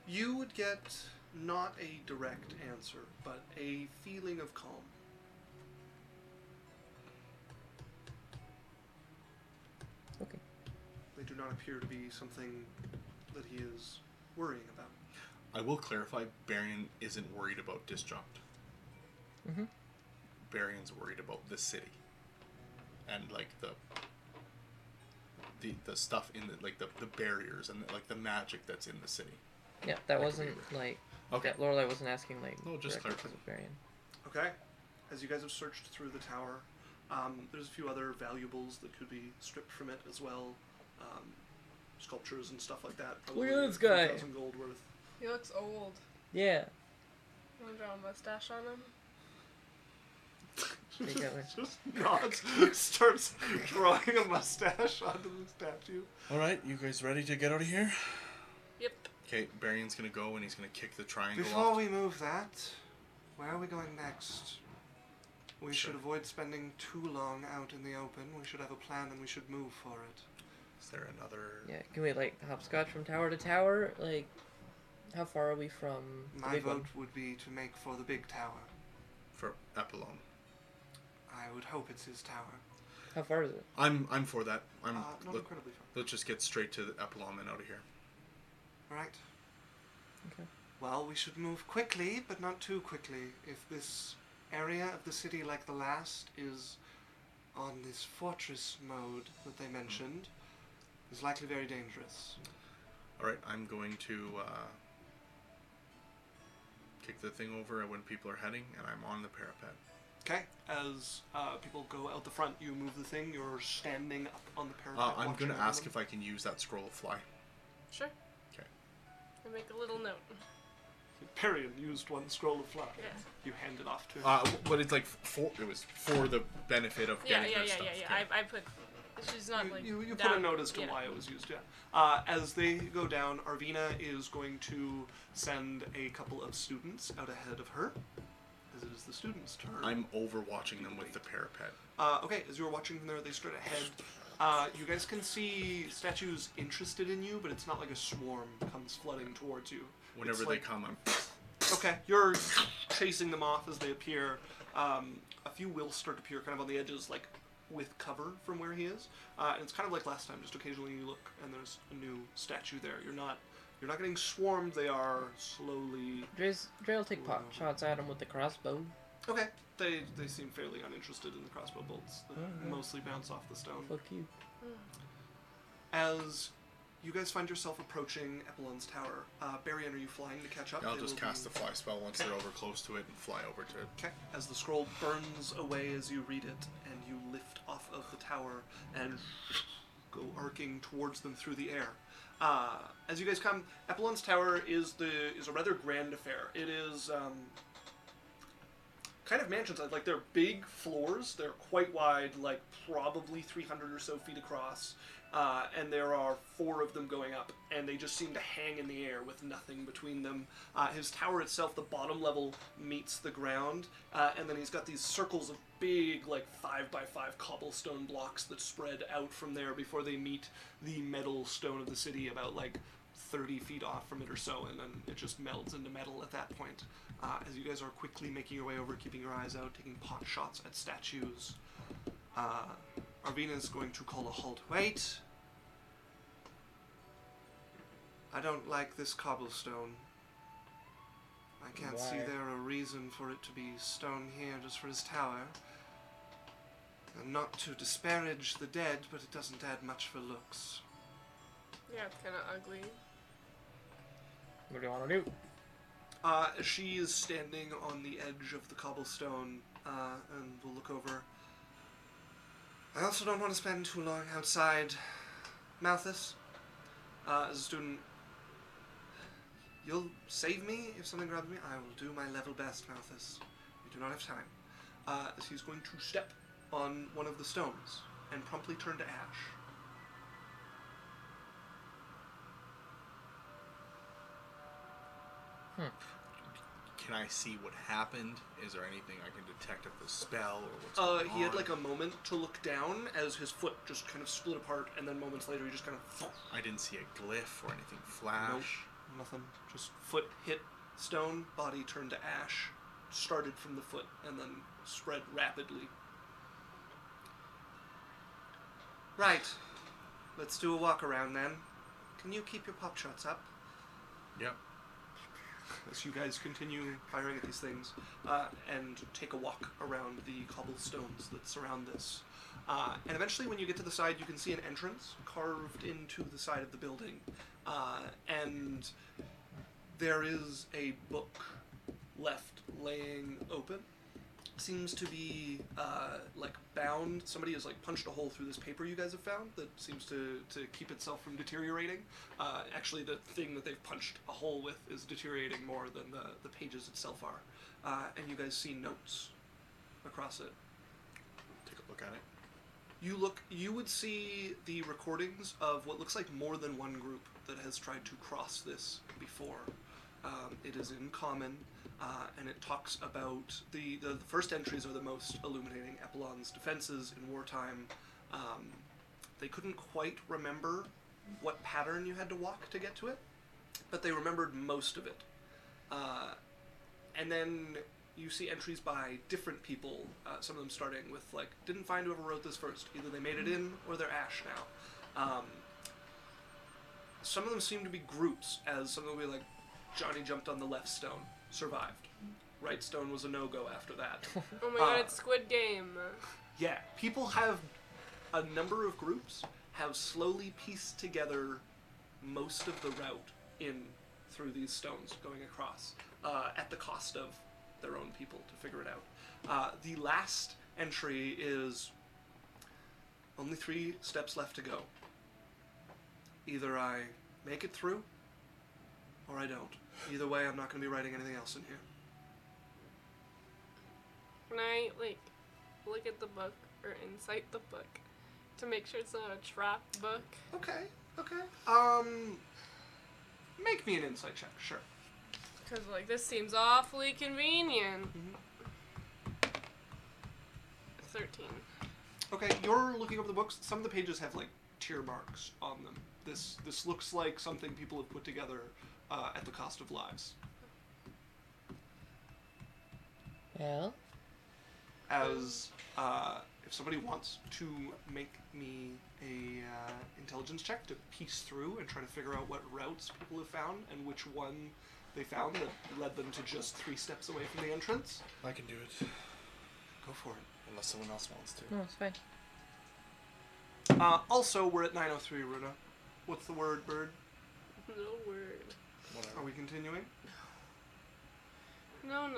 You would get not a direct answer, but a feeling of calm. Okay. They do not appear to be something that he is worrying about. I will clarify, Berrian isn't worried about Disjunct. Mm-hmm. Berrian's worried about the city. And like the stuff in the barriers and the magic that's in the city. Yeah, that wasn't like... Okay. Yeah, Lorelei wasn't asking No, just directly clarifying. because of Berrian. Okay. As you guys have searched through the tower, there's a few other valuables that could be stripped from it as well. Sculptures and stuff like that. Look at this guy. 3,000 gold worth. He looks old. Yeah. You want to draw a mustache on him? Just nods, starts drawing a mustache onto the statue. Alright, you guys ready to get out of here? Yep. Okay, Berrian's gonna go and he's gonna kick the triangle Before off. we move that, where are we going next? We should avoid spending too long out in the open. We should have a plan and we should move for it. Is there another? Yeah, can we like hopscotch from tower to tower? Like, how far are we from the My big vote one? would be to make for the big tower. For Epelon. I would hope it's his tower. How far is it? I'm for that. Not incredibly far. Let's just get straight to the Epelon and out of here. Alright. Okay. Well, we should move quickly, but not too quickly. If this area of the city, like the last, is on this fortress mode that they mentioned, is likely very dangerous. Alright, I'm going to kick the thing over when people are heading, and I'm on the parapet. Okay, as people go out the front, you move the thing, you're standing up on the parapet. I'm watching going to ask everyone. if I can use that scroll of fly. Sure. Okay. And make a little note. Berrian used one scroll of fly. Yeah. You hand it off to him. But it's like it was for the benefit of Yeah, getting yeah, her yeah, stuff. yeah, yeah. I put. She's not like. You put down, a note as to yeah. why it was used, yeah. As they go down, Arveena is going to send a couple of students out ahead of her, as it is the students' turn. I'm overwatching them with the parapet. Okay, as you're watching from there, they straight ahead. You guys can see statues interested in you, but it's not like a swarm comes flooding towards you. Whenever It's they like- come, I'm... Okay, you're chasing them off as they appear. A few will start to appear kind of on the edges, like with cover from where he is. And it's kind of like last time, just occasionally you look and there's a new statue there. You're not getting swarmed, they are slowly... Dre'll take pot shots at him with the crossbow. Okay, they seem fairly uninterested in the crossbow bolts that Alright. mostly bounce off the stone. Fuck you. As you guys find yourself approaching Epelon's tower, Berrian, are you flying to catch up? I'll They just will cast be- the fly spell once they're over close to it and fly over to it. Okay. As the scroll burns away as you read it, and you lift off of the tower and go arcing towards them through the air. As you guys come, Epelon's tower is a rather grand affair. It is kind of mansion-sized. Like, they're big floors. They're quite wide, like probably 300 or so feet across. And there are 4 of them going up, and they just seem to hang in the air with nothing between them. His tower itself, the bottom level meets the ground, and then he's got these circles of big, like 5x5 cobblestone blocks that spread out from there before they meet the metal stone of the city about like 30 feet off from it or so, and then it just melds into metal at that point. As you guys are quickly making your way over, keeping your eyes out, taking pot shots at statues. Arveena is going to call a halt. Wait! I don't like this cobblestone. I can't see Why? there a reason for it to be stone here just for his tower. And not to disparage the dead, but it doesn't add much for looks. Yeah, it's kind of ugly. What do you want to do? She is standing on the edge of the cobblestone, and will look over. I also don't want to spend too long outside. Malthus, as a student, you'll save me if something grabs me? I will do my level best, Malthus. We do not have time. As he's going to step on one of the stones and promptly turn to ash. Can I see what happened? Is there anything I can detect of the spell or what's going on? He had like a moment to look down as his foot just kind of split apart, and then moments later he just kind of... I didn't see a glyph or anything flash. Nope, nothing. Just foot hit stone, body turned to ash, started from the foot, and then spread rapidly. Right. Let's do a walk around then. Can you keep your pop shots up? Yep. As you guys continue firing at these things, and take a walk around the cobblestones that surround this. And eventually when you get to the side, you can see an entrance carved into the side of the building. And there is a book left laying open. Seems to be like bound. Somebody has like punched a hole through this paper you guys have found that seems to keep itself from deteriorating. Actually, the thing that they've punched a hole with is deteriorating more than the pages itself are. And you guys see notes across it. Take a look at it. You would see the recordings of what looks like more than one group that has tried to cross this before. It is in common. and it talks about the first entries are the most illuminating. Epelon's defenses in wartime. They couldn't quite remember what pattern you had to walk to get to it, but they remembered most of it. And then you see entries by different people, some of them starting with, like, didn't find whoever wrote this first. Either they made it in or they're ash now. Some of them seem to be groups, as some of them will be like, Johnny jumped on the left stone, survived. Right stone was a no-go after that. Oh my god, it's Squid Game. Yeah, people have, a number of groups have slowly pieced together most of the route in through these stones going across, at the cost of their own people to figure it out. The last entry is only 3 steps left to go. Either I make it through, or I don't. Either way, I'm not going to be writing anything else in here. Can I, like, look at the book or incite the book to make sure it's not a trap book? Okay. Make me an insight check, sure. Because, like, this seems awfully convenient. 13. Okay, you're looking over the books. Some of the pages have, like, tear marks on them. This looks like something people have put together at the cost of lives. Well? As if somebody wants to make me a intelligence check to piece through and try to figure out what routes people have found and which one they found that led them to just 3 steps away from the entrance. I can do it. Go for it. Unless someone else wants to. No, it's fine. Also, we're at 9:03, Runa. What's the word, bird? No word. Whatever. Are we continuing? No.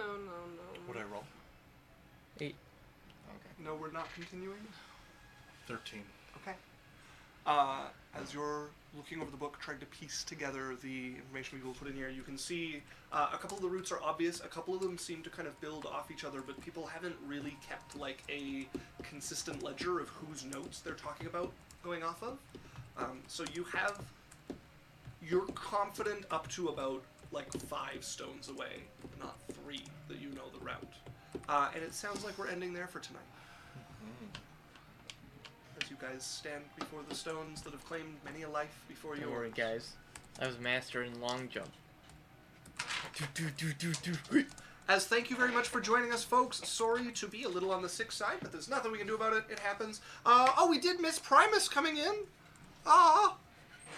Would I roll? 8. Okay. No, we're not continuing? 13. Okay. As you're looking over the book, trying to piece together the information people put in here, you can see a couple of the routes are obvious. A couple of them seem to kind of build off each other, but people haven't really kept, like, a consistent ledger of whose notes they're talking about going off of. So you're confident up to about, like, 5 stones away, not 3, that you know the route. And it sounds like we're ending there for tonight. As you guys stand before the stones that have claimed many a life before Don't yours. worry, guys. I was master in long jump. As thank you very much for joining us, folks. Sorry to be a little on the sick side, but there's nothing we can do about it. It happens. We did miss Primus coming in.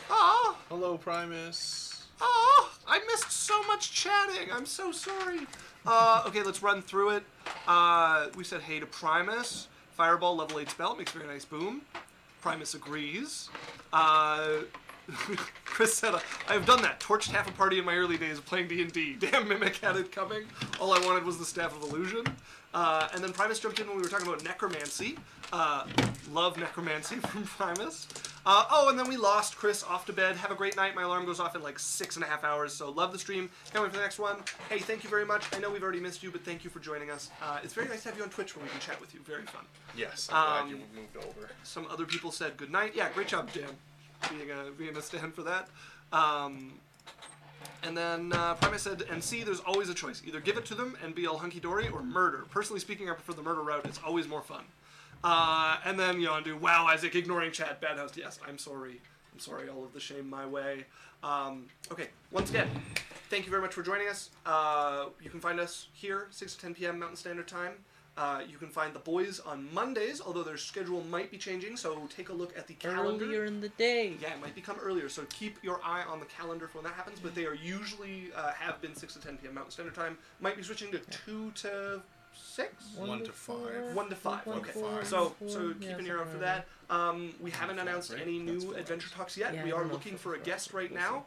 Hello, Primus. I missed so much chatting. I'm so sorry. Okay, let's run through it. We said hey to Primus. Fireball, level 8 spell, makes a very nice boom. Primus agrees. Chris said, I have done that. Torched half a party in my early days of playing D&D. Damn, Mimic had it coming. All I wanted was the Staff of Illusion. And then Primus jumped in when we were talking about necromancy. Love necromancy from Primus. And then we lost Chris off to bed. Have a great night. My alarm goes off in like 6.5 hours, so love the stream. Can't wait for the next one. Hey, thank you very much. I know we've already missed you, but thank you for joining us. It's very nice to have you on Twitch where we can chat with you. Very fun. Yes, I'm glad you moved over. Some other people said good night. Yeah, great job, Dan, being a stand for that. And then Primus said, and see, there's always a choice. Either give it to them and be all hunky-dory, or murder. Personally speaking, I prefer the murder route. It's always more fun. And then Yondu, wow, Isaac, ignoring chat, bad host. Yes, I'm sorry. I'm sorry, all of the shame my way. Okay, once again, thank you very much for joining us. You can find us here, 6 to 10 p.m. Mountain Standard Time. You can find the boys on Mondays, although their schedule might be changing, so take a look at the calendar. Earlier in the day. Yeah, it might become earlier, so keep your eye on the calendar for when that happens, but they are usually, have been 6 to 10 p.m. Mountain Standard Time. Might be switching to 2 to 6? 1 to 5. 1 to 5, okay. So keep an ear out for that. We haven't announced any new adventure talks yet. Yeah, We I are don't know looking if for a it's guest right we'll now.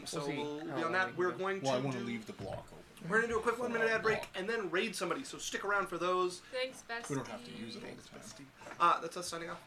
So see we'll how be on long that. we We're can going Well, I want to to leave the block open. We're going to do a quick 1 minute ad break and then raid somebody, so stick around for those. Thanks, bestie. We don't have to use it all Thanks, the time. bestie. That's us signing off.